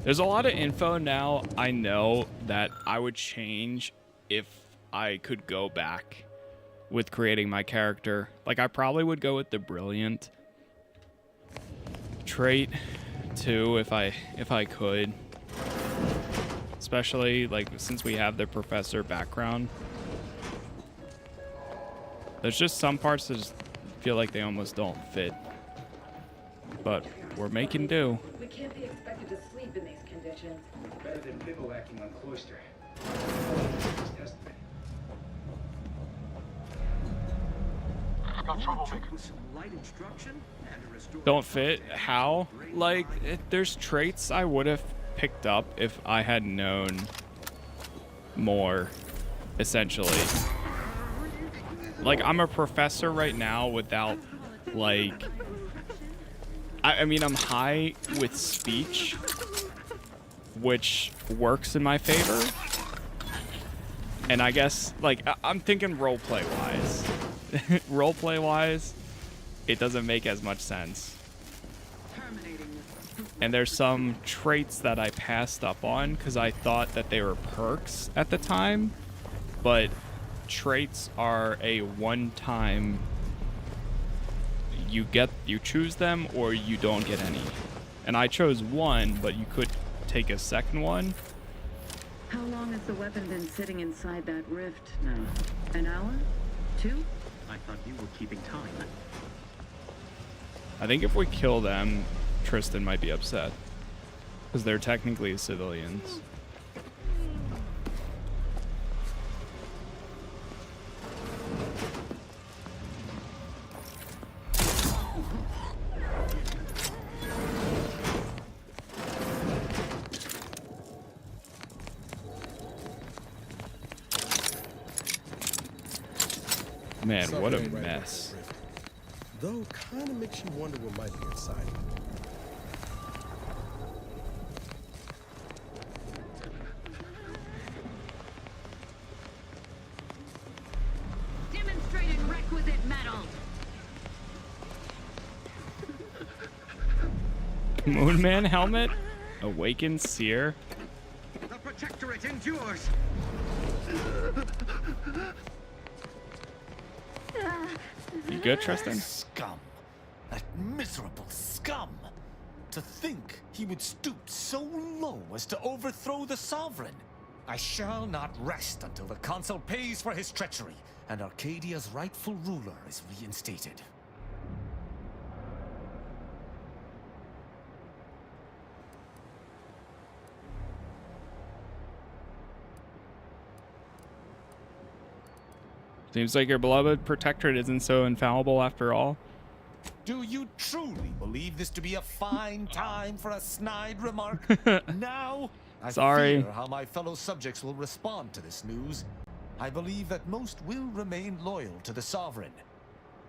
there's a lot of info now I know that I would change if I could go back with creating my character. Like, I probably would go with the brilliant trait too if I could. Especially like since we have the professor background. There's just some parts that just feel like they almost don't fit. But we're making do. We can't be expected to sleep in these conditions. Better than bivouacking on Cloister. Got troublemaker. With some light instruction and a restored... Don't fit? How? Like, there's traits I would have picked up if I had known more, essentially. Like, I'm a professor right now without, like, I mean, I'm high with speech, which works in my favor. And I guess, like, I'm thinking roleplay wise. Roleplay wise, it doesn't make as much sense. And there's some traits that I passed up on because I thought that they were perks at the time. But traits are a one-time, you choose them or you don't get any. And I chose one, but you could take a second one. How long has the weapon been sitting inside that rift now? An hour? 2? I thought you were keeping time. I think if we kill them, Tristan might be upset. Because they're technically civilians. Man, what a mess. Though, kind of makes you wonder what might be inside. Demonstrating requisite metal. Moonman helmet? Awakened seer? The Protectorate endures. You good, Tristan? Scum. That miserable scum. To think he would stoop so low as to overthrow the Sovereign. I shall not rest until the Consul pays for his treachery and Arcadia's rightful ruler is reinstated. Seems like your beloved Protectorate isn't so infallible after all. Do you truly believe this to be a fine time for a snide remark? Now, I Sorry. fear how my fellow subjects will respond to this news. I believe that most will remain loyal to the Sovereign,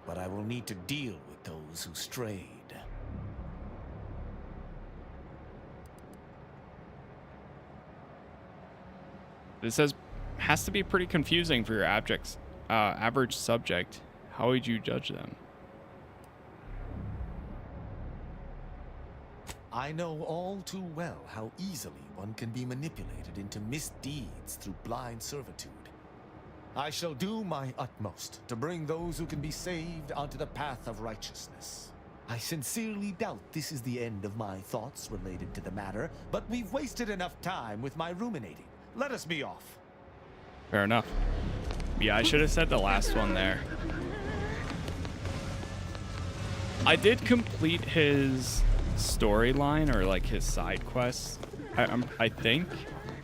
but I will need to deal with those who strayed. This has to be pretty confusing for your average subject. How would you judge them? I know all too well how easily one can be manipulated into misdeeds through blind servitude. I shall do my utmost to bring those who can be saved onto the path of righteousness. I sincerely doubt this is the end of my thoughts related to the matter, but we've wasted enough time with my ruminating. Let us be off. Fair enough. Yeah, I should have said the last one there. I did complete his storyline, or like his side quests, I think,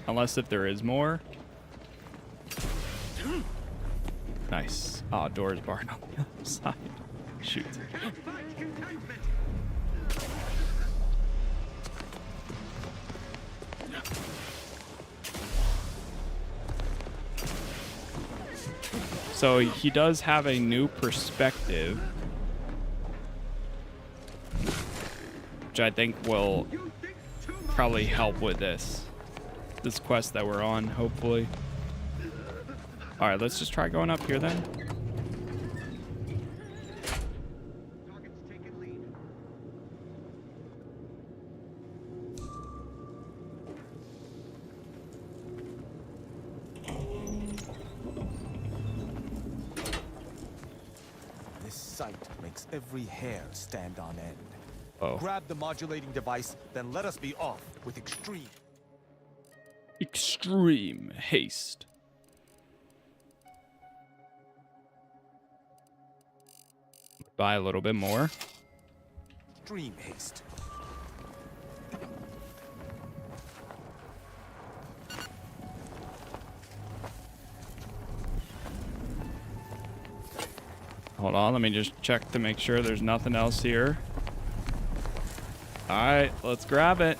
unless if there is more. Nice. Ah, door's barred on the other side. Shoot. So he does have a new perspective, which I think will probably help with this quest that we're on, hopefully. All right, let's just try going up here then. This sight makes every hair stand on end. Oh. Grab the modulating device, then let us be off with extreme haste. Buy a little bit more. Extreme haste. Hold on, let me just check to make sure there's nothing else here. All right, let's grab it.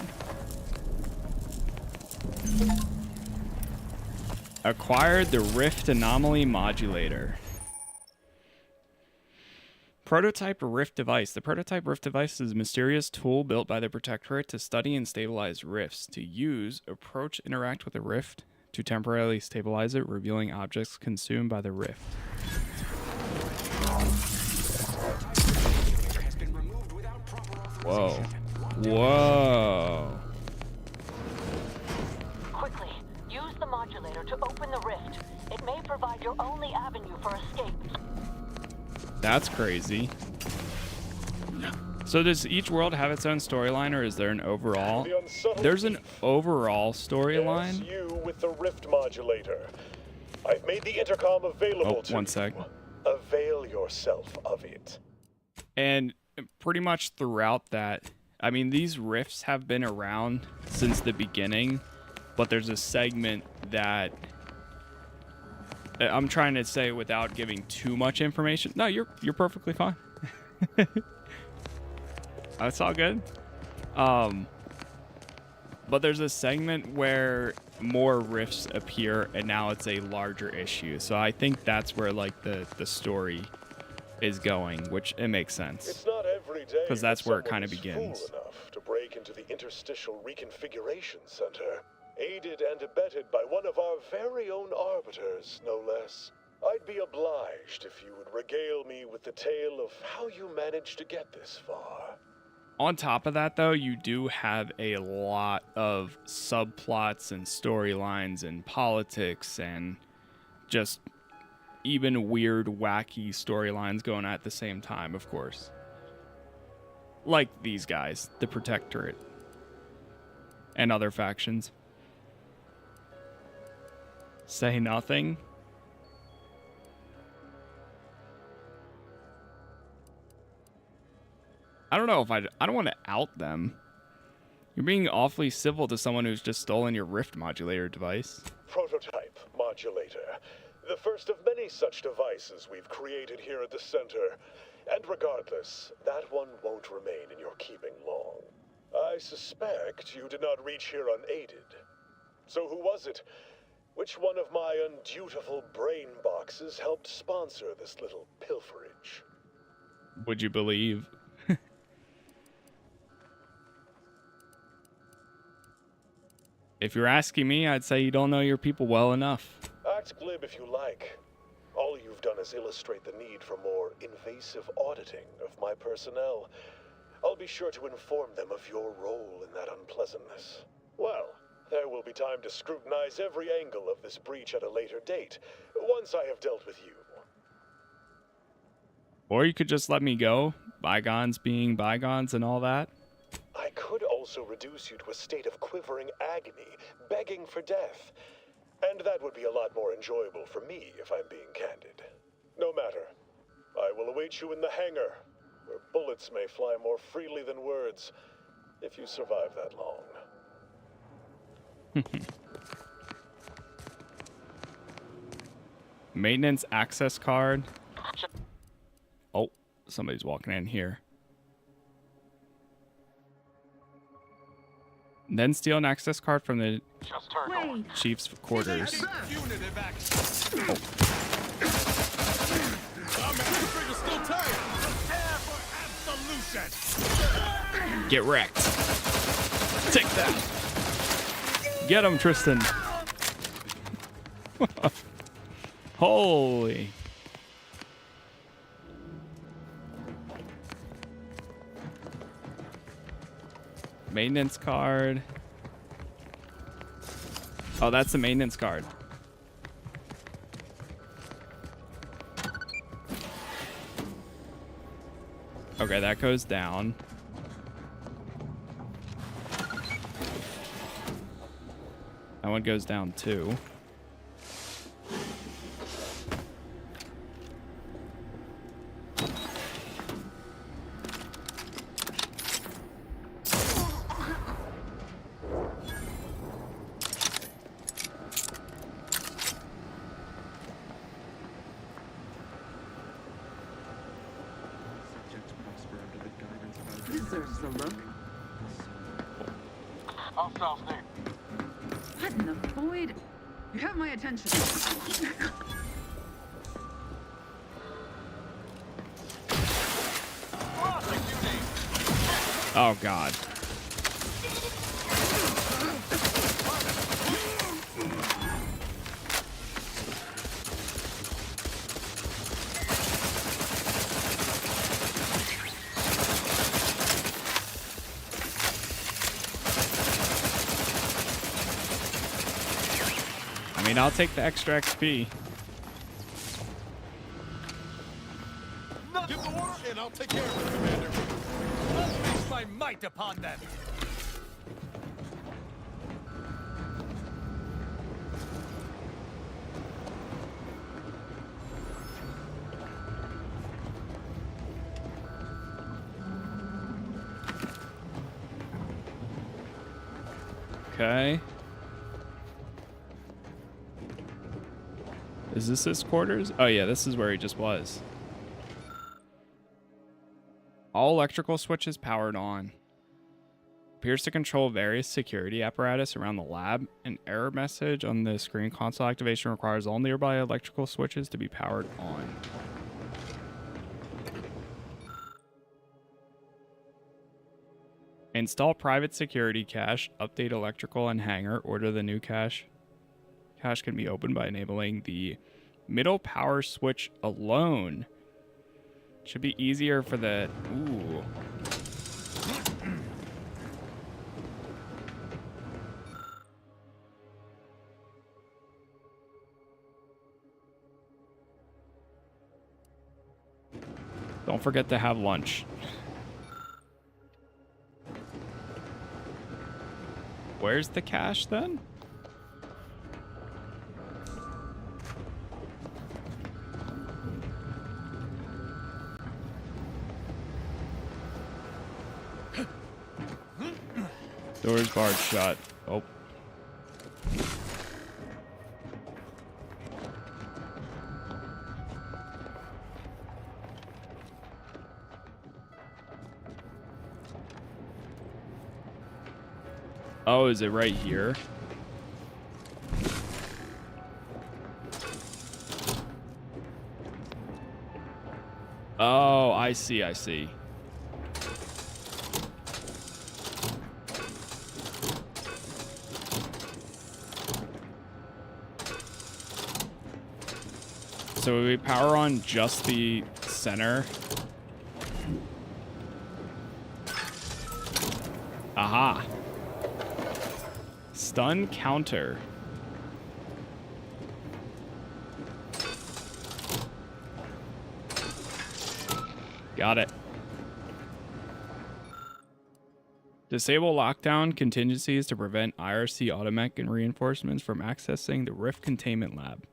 Acquired the Rift Anomaly Modulator. Prototype Rift Device. The Prototype Rift Device is a mysterious tool built by the Protectorate to study and stabilize rifts. To use, approach, interact with a rift to temporarily stabilize it, revealing objects consumed by the rift. Whoa. Whoa. Quickly, use the modulator to open the rift. It may provide your only avenue for escape. That's crazy. So does each world have its own storyline, or is there an overall? There's an overall storyline. Yes, you with the rift modulator. I've made the intercom available to you. 1 sec. Avail yourself of it. And pretty much throughout that, I mean, these rifts have been around since the beginning, but there's a segment that I'm trying to say without giving too much information. No, you're perfectly fine. That's all good. But there's a segment where more rifts appear, and now it's a larger issue. So I think that's where like the story is going, which it makes sense. It's not every day because that's where it kind of someone is begins. fool enough to break into the Interstitial Reconfiguration Center, aided and abetted by one of our very own arbiters, no less. I'd be obliged if you would regale me with the tale of how you managed to get this far. On top of that, though, you do have a lot of subplots and storylines and politics and just even weird, wacky storylines going on at the same time, of course. Like these guys, the Protectorate, and other factions. Say nothing. I don't know if I don't want to out them. You're being awfully civil to someone who's just stolen your Rift modulator device. Prototype modulator. The first of many such devices we've created here at the center. And regardless, that one won't remain in your keeping long. I suspect you did not reach here unaided. So who was it? Which one of my undutiful brain boxes helped sponsor this little pilferage? Would you believe? If you're asking me, I'd say you don't know your people well enough. Act glib if you like. All you've done is illustrate the need for more invasive auditing of my personnel. I'll be sure to inform them of your role in that unpleasantness. Well, there will be time to scrutinize every angle of this breach at a later date, once I have dealt with you. Or you could just let me go, bygones being bygones and all that. I could also reduce you to a state of quivering agony, begging for death. And that would be a lot more enjoyable for me, if I'm being candid. No matter. I will await you in the hangar, where bullets may fly more freely than words, if you survive that long. Maintenance access card. Oh, somebody's walking in here. Then steal an access card from the chief's quarters. Oh. Get wrecked. Take that. Get him, Tristan. Holy. Maintenance card. Oh, that's the maintenance card. Okay, that goes down. That one goes down too. Deserves the look. How sounds Nate? What in the void? You have my attention. Oh, God. I mean, I'll take the extra XP. Give the order, and I'll take care of it, Commander. I'll face my might upon them. Okay. Is this his quarters? Oh yeah, this is where he just was. All electrical switches powered on. Appears to control various security apparatus around the lab. An error message on the screen console activation requires all nearby electrical switches to be powered on. Install private security cache, update electrical and hangar, order the new cache. Cache can be opened by enabling the middle power switch alone. Should be easier for the... Ooh. Don't forget to have lunch. Where's the cache then? Doors barred shut. Oh. Oh, is it right here? Oh, I see, I see. So we power on just the center. Aha. Stun counter. Got it. Disable lockdown contingencies to prevent IRC automech and reinforcements from accessing the Rift Containment Lab.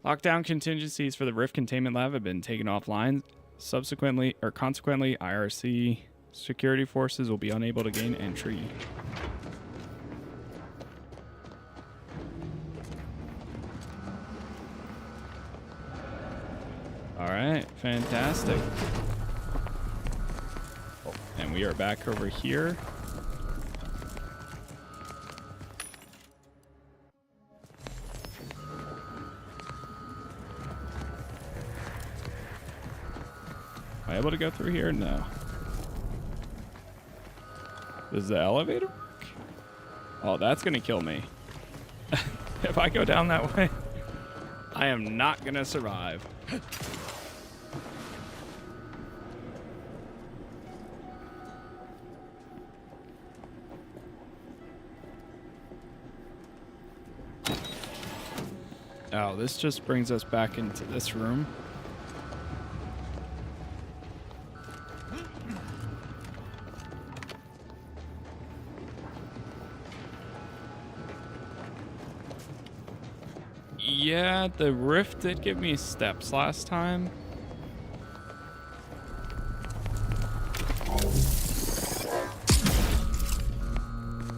Lockdown contingencies for the Rift Containment Lab have been taken offline. Consequently, IRC security forces will be unable to gain entry. All right, fantastic. Oh, and we are back over here. Am I able to go through here? No. Does the elevator work? Oh, that's gonna kill me. If I go down that way, I am not gonna survive. Oh, this just brings us back into this room. Yeah, the rift did give me steps last time.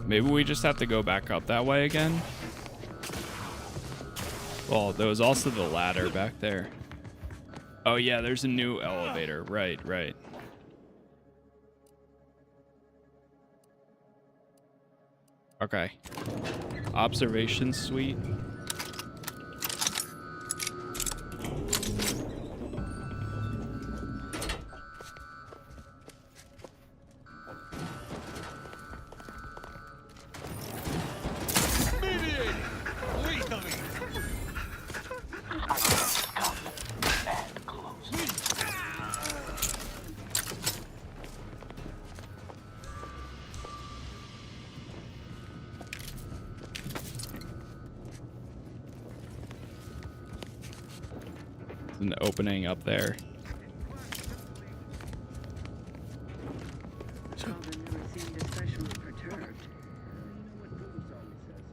Maybe we just have to go back up that way again. Well, there was also the ladder back there. Oh yeah, there's a new elevator. Right, right. Okay. Observation suite. An opening up there. Sovereign never seemed especially perturbed. You know what Bruce always says.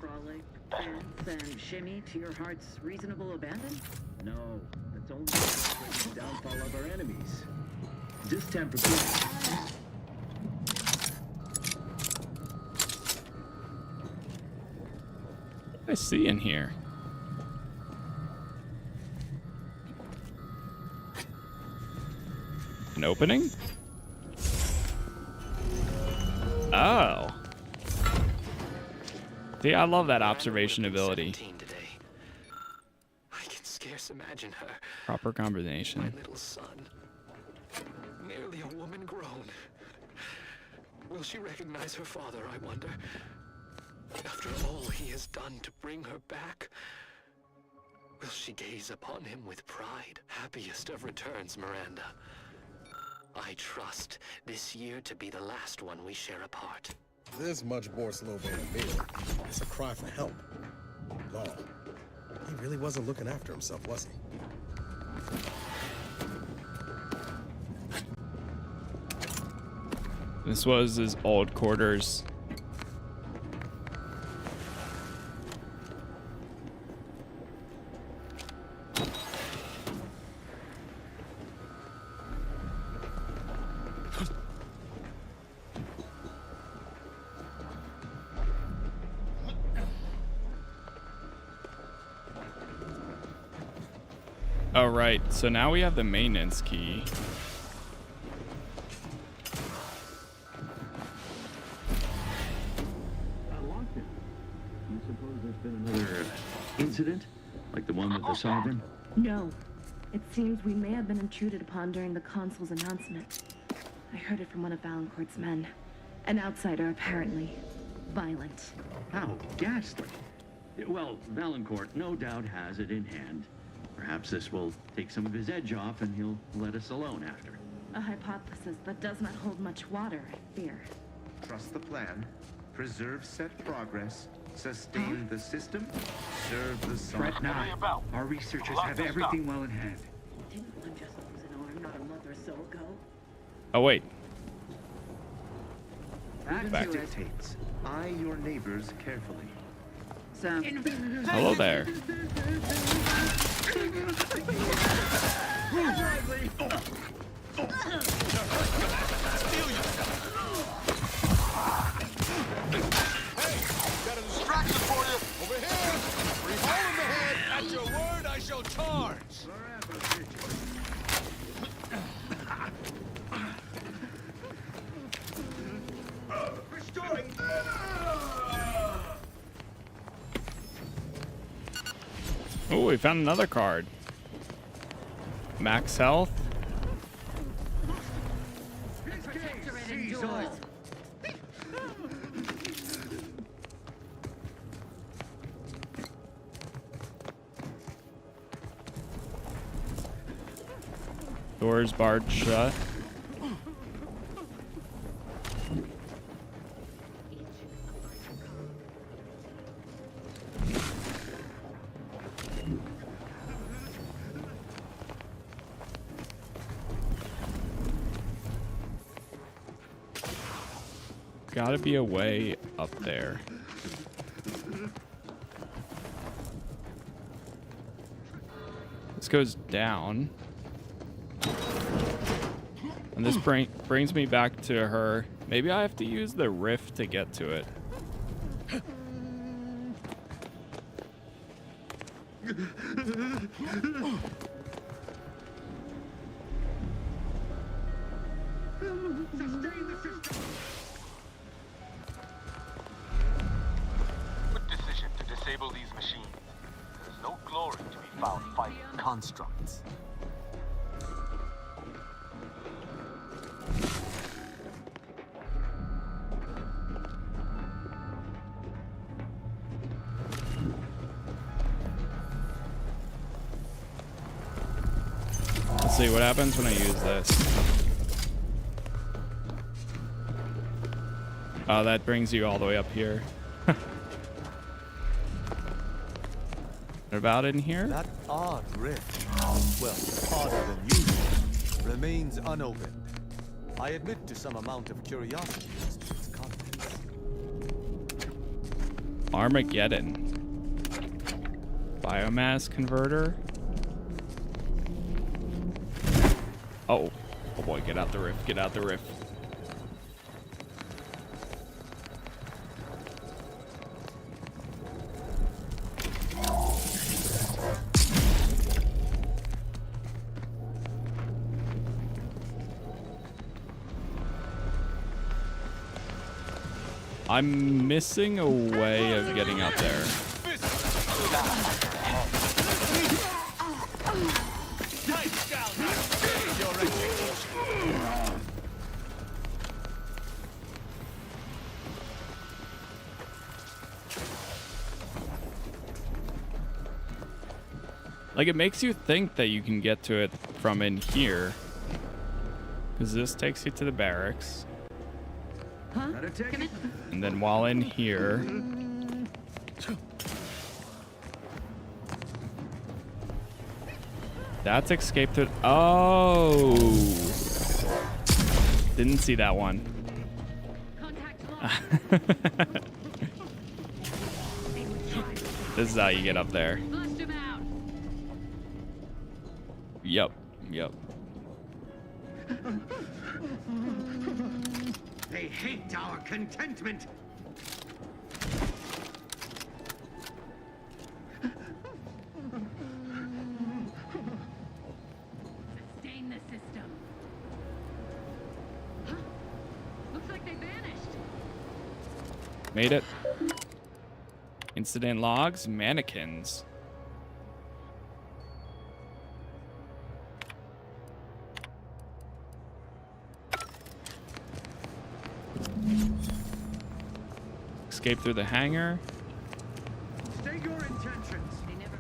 Frolic, dance, and shimmy to your heart's reasonable abandon? No, that's only the downfall of our enemies. Distemper could... What do I see in here? An opening? Oh. See, I love that observation ability. I can scarce imagine her. Proper combination. My little son. Nearly a woman grown. Will she recognize her father, I wonder? After all he has done to bring her back, will she gaze upon him with pride? Happiest of returns, Miranda. I trust this year to be the last one we share apart. This much more Slovain meal. It's a cry for help. No, he really wasn't looking after himself, was he? This was his old quarters. Oh, right. So now we have the maintenance key. You suppose there's been another incident? Like the one with the Sovereign? No. It seems we may have been intruded upon during the Consul's announcement. I heard it from one of Valancourt's men. An outsider, apparently. Violent. How ghastly. Well, Valancourt no doubt has it in hand. Perhaps this will take some of his edge off and he'll let us alone after. A hypothesis that does not hold much water, I fear. Trust the plan. Preserve set progress. Sustain the system. Serve the sun. Fret not. Our researchers have everything well in hand. Didn't one just lose an arm not a month or so ago? Oh, wait. Back dictates. Eye your neighbors carefully. Sam. Hello there. Got a distraction for you! Over here! Free hole in the head! At your word, I shall charge! Restoring! Oh, we found another card. Max health. Doors barred shut. Gotta be a way up there. This goes down. And this brings me back to her. Maybe I have to use the rift to get to it. Good decision to disable these machines. There's no glory to be found fighting constructs. Let's see what happens when I use this. Oh, that brings you all the way up here. What about in here? That odd rift, well, odder than usual, remains unopened. I admit to some amount of curiosity as to its contents. Armageddon. Biomass converter. Oh. Oh boy, get out the rift, get out the rift. I'm missing a way of getting up there. Like, it makes you think that you can get to it from in here. Because this takes you to the barracks. Huh? And then while in here... That's escape through... Oh! Didn't see that one. This is how you get up there. Yep, yep. They hate our contentment. Sustain the system. Huh? Looks like they vanished. Made it. Incident logs, mannequins. Escape through the hangar. State your intentions. They never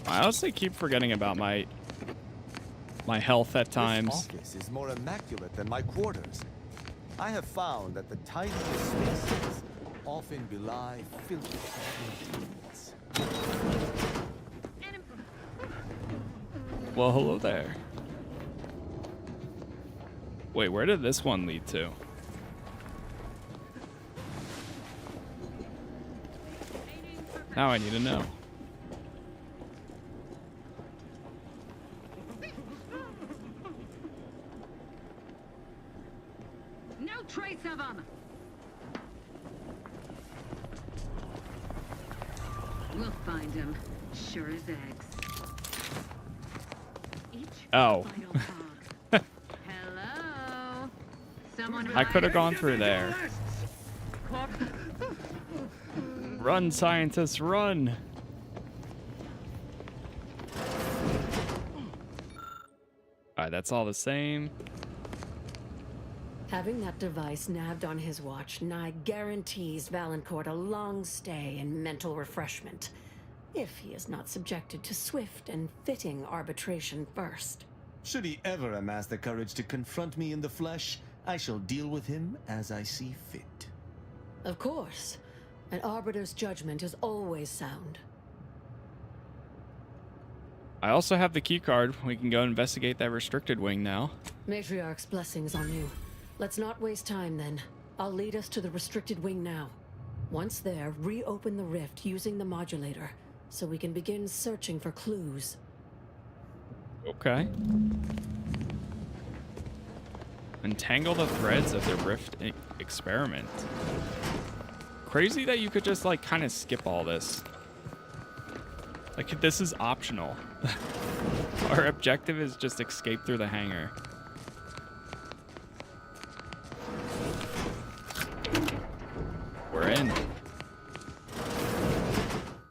I honestly keep forgetting about my health at times. This office is more immaculate than my quarters. I have found that the tiniest spaces often belie filthy routines. Well, hello there. Wait, where did this one lead to? Now I need to know. No trace of them. We'll find him, sure as eggs. Oh. Hello. Someone I could have gone through there. Run, scientists, run. Alright, that's all the same. Having that device nabbed on his watch nigh guarantees Valancourt a long stay in mental refreshment, if he is not subjected to swift and fitting arbitration first. Should he ever amass the courage to confront me in the flesh, I shall deal with him as I see fit. Of course. An arbiter's judgment is always sound. I also have the key card. We can go investigate that restricted wing now. Matriarch's blessings on you. Let's not waste time then. I'll lead us to the restricted wing now. Once there, reopen the rift using the modulator, so we can begin searching for clues. Okay. Untangle the threads of the rift experiment. Crazy that you could just like kind of skip all this. Like this is optional. Our objective is just escape through the hangar. We're in.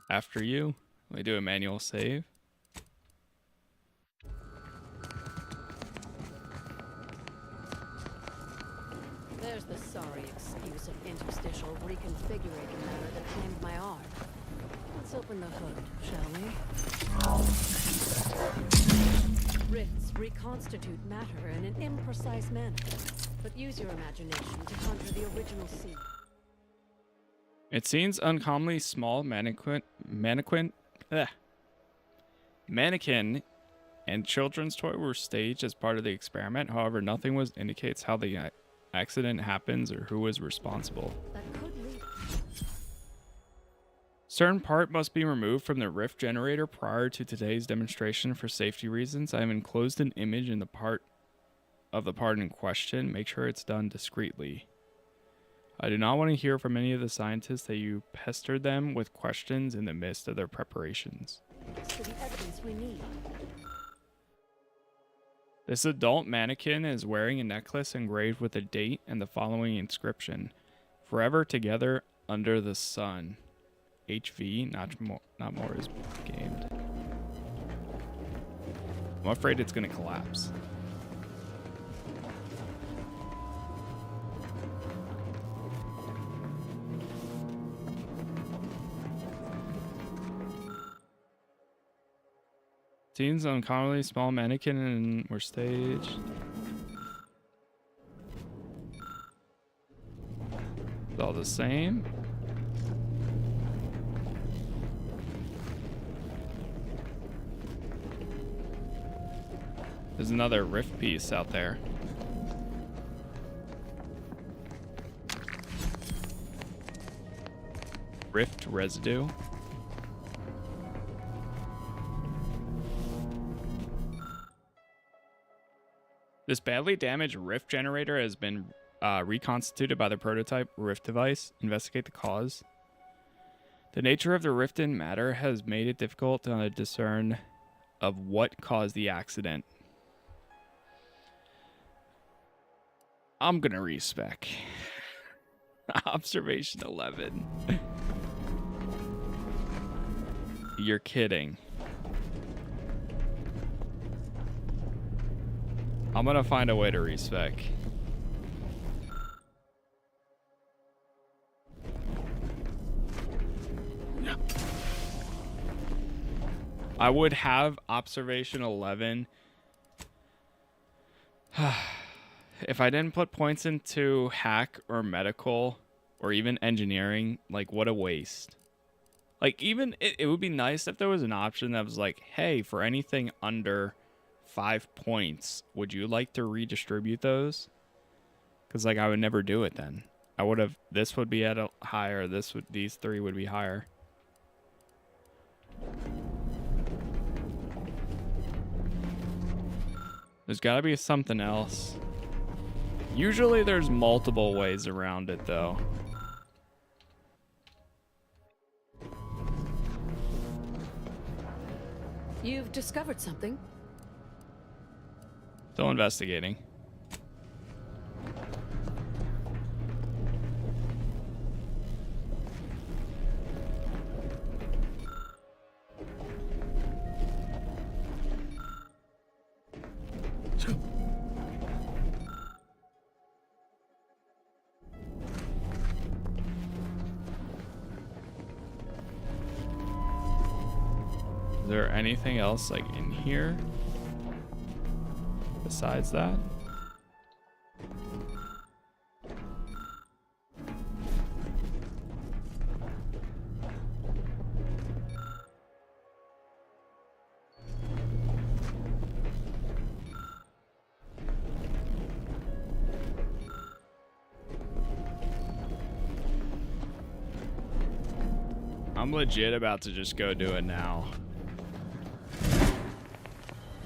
After you, we do a manual save. There's the sorry excuse of interstitial reconfigurating matter that claimed my arm. Let's open the hood, shall we? Rifts reconstitute matter in an imprecise manner, but use your imagination to conjure the original scene. It seems uncommonly small mannequin and children's toy were staged as part of the experiment. However, nothing was indicates how the accident happens or who was responsible. That could lead. Certain part must be removed from the rift generator prior to today's demonstration for safety reasons. I have enclosed an image in the part in question. Make sure it's done discreetly. I do not want to hear from any of the scientists that you pestered them with questions in the midst of their preparations. To the evidence we need. This adult mannequin is wearing a necklace engraved with a date and the following inscription: "Forever together under the sun. HV, not more is gamed." I'm afraid it's going to collapse. Scenes uncommonly small mannequin and were staged. It's all the same. There's another rift piece out there. Rift residue. This badly damaged rift generator has been reconstituted by the prototype rift device. Investigate the cause. The nature of the rifted matter has made it difficult to discern of what caused the accident. I'm gonna respec. Observation 11. You're kidding. I'm gonna find a way to respec. I would have observation 11 if I didn't put points into hack or medical or even engineering. Like, what a waste. Like, even it would be nice if there was an option that was like, hey, for anything under 5 points, would you like to redistribute those? Because like I would never do it then. I would have, this would be at a higher, these three would be higher. There's got to be something else. Usually there's multiple ways around it though. You've discovered something. Still investigating. Is there anything else like in here besides that? I'm legit about to just go do it now.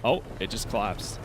Oh, it just collapsed.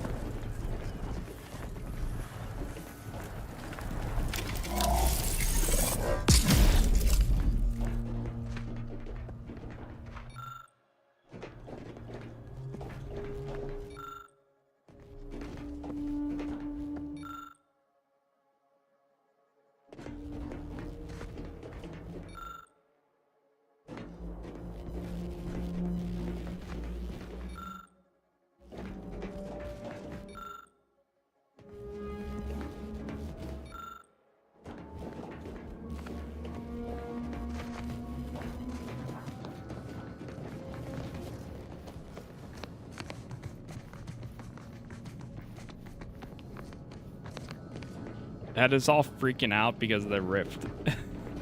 That is all freaking out because of the rift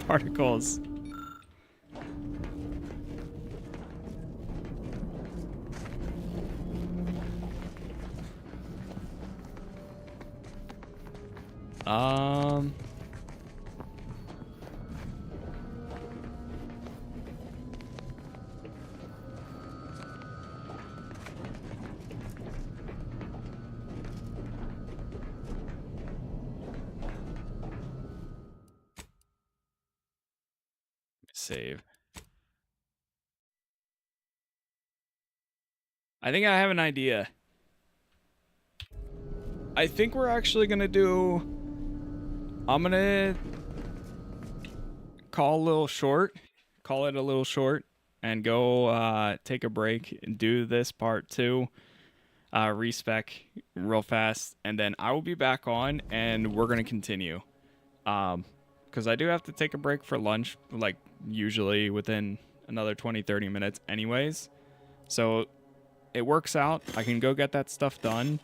particles. Save. I think I have an idea. I think we're actually gonna do... I'm gonna call it a little short, and go take a break and do this part too. Respec real fast, and then I will be back on, and we're gonna continue. Because I do have to take a break for lunch, like usually within another 20-30 minutes anyways. So it works out. I can go get that stuff done,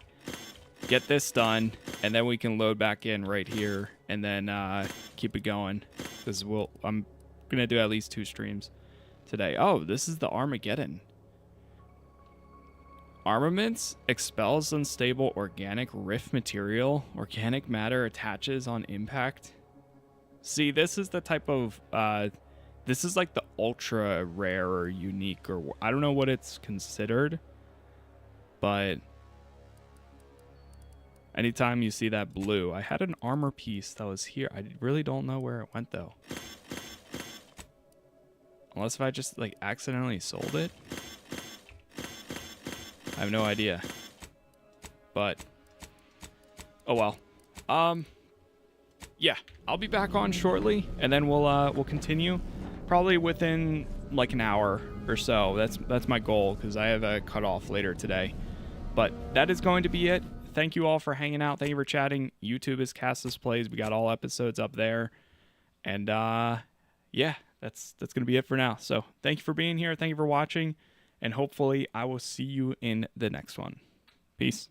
get this done, and then we can load back in right here and then keep it going. Because I'm going to do at least 2 streams today. Oh, this is the Armageddon. Armaments expels unstable organic rift material. Organic matter attaches on impact. See, this is the type of, this is like the ultra rare or unique, or I don't know what it's considered, but anytime you see that blue, I had an armor piece that was here. I really don't know where it went though. Unless if I just like accidentally sold it. I have no idea. But, oh well. Yeah, I'll be back on shortly, and then we'll continue, probably within like an hour or so. That's my goal, because I have a cutoff later today. But that is going to be it. Thank you all for hanging out. Thank you for chatting. YouTube is Casas Plays. We got all episodes up there, and yeah, that's gonna be it for now. So thank you for being here. Thank you for watching, and hopefully I will see you in the next one. Peace.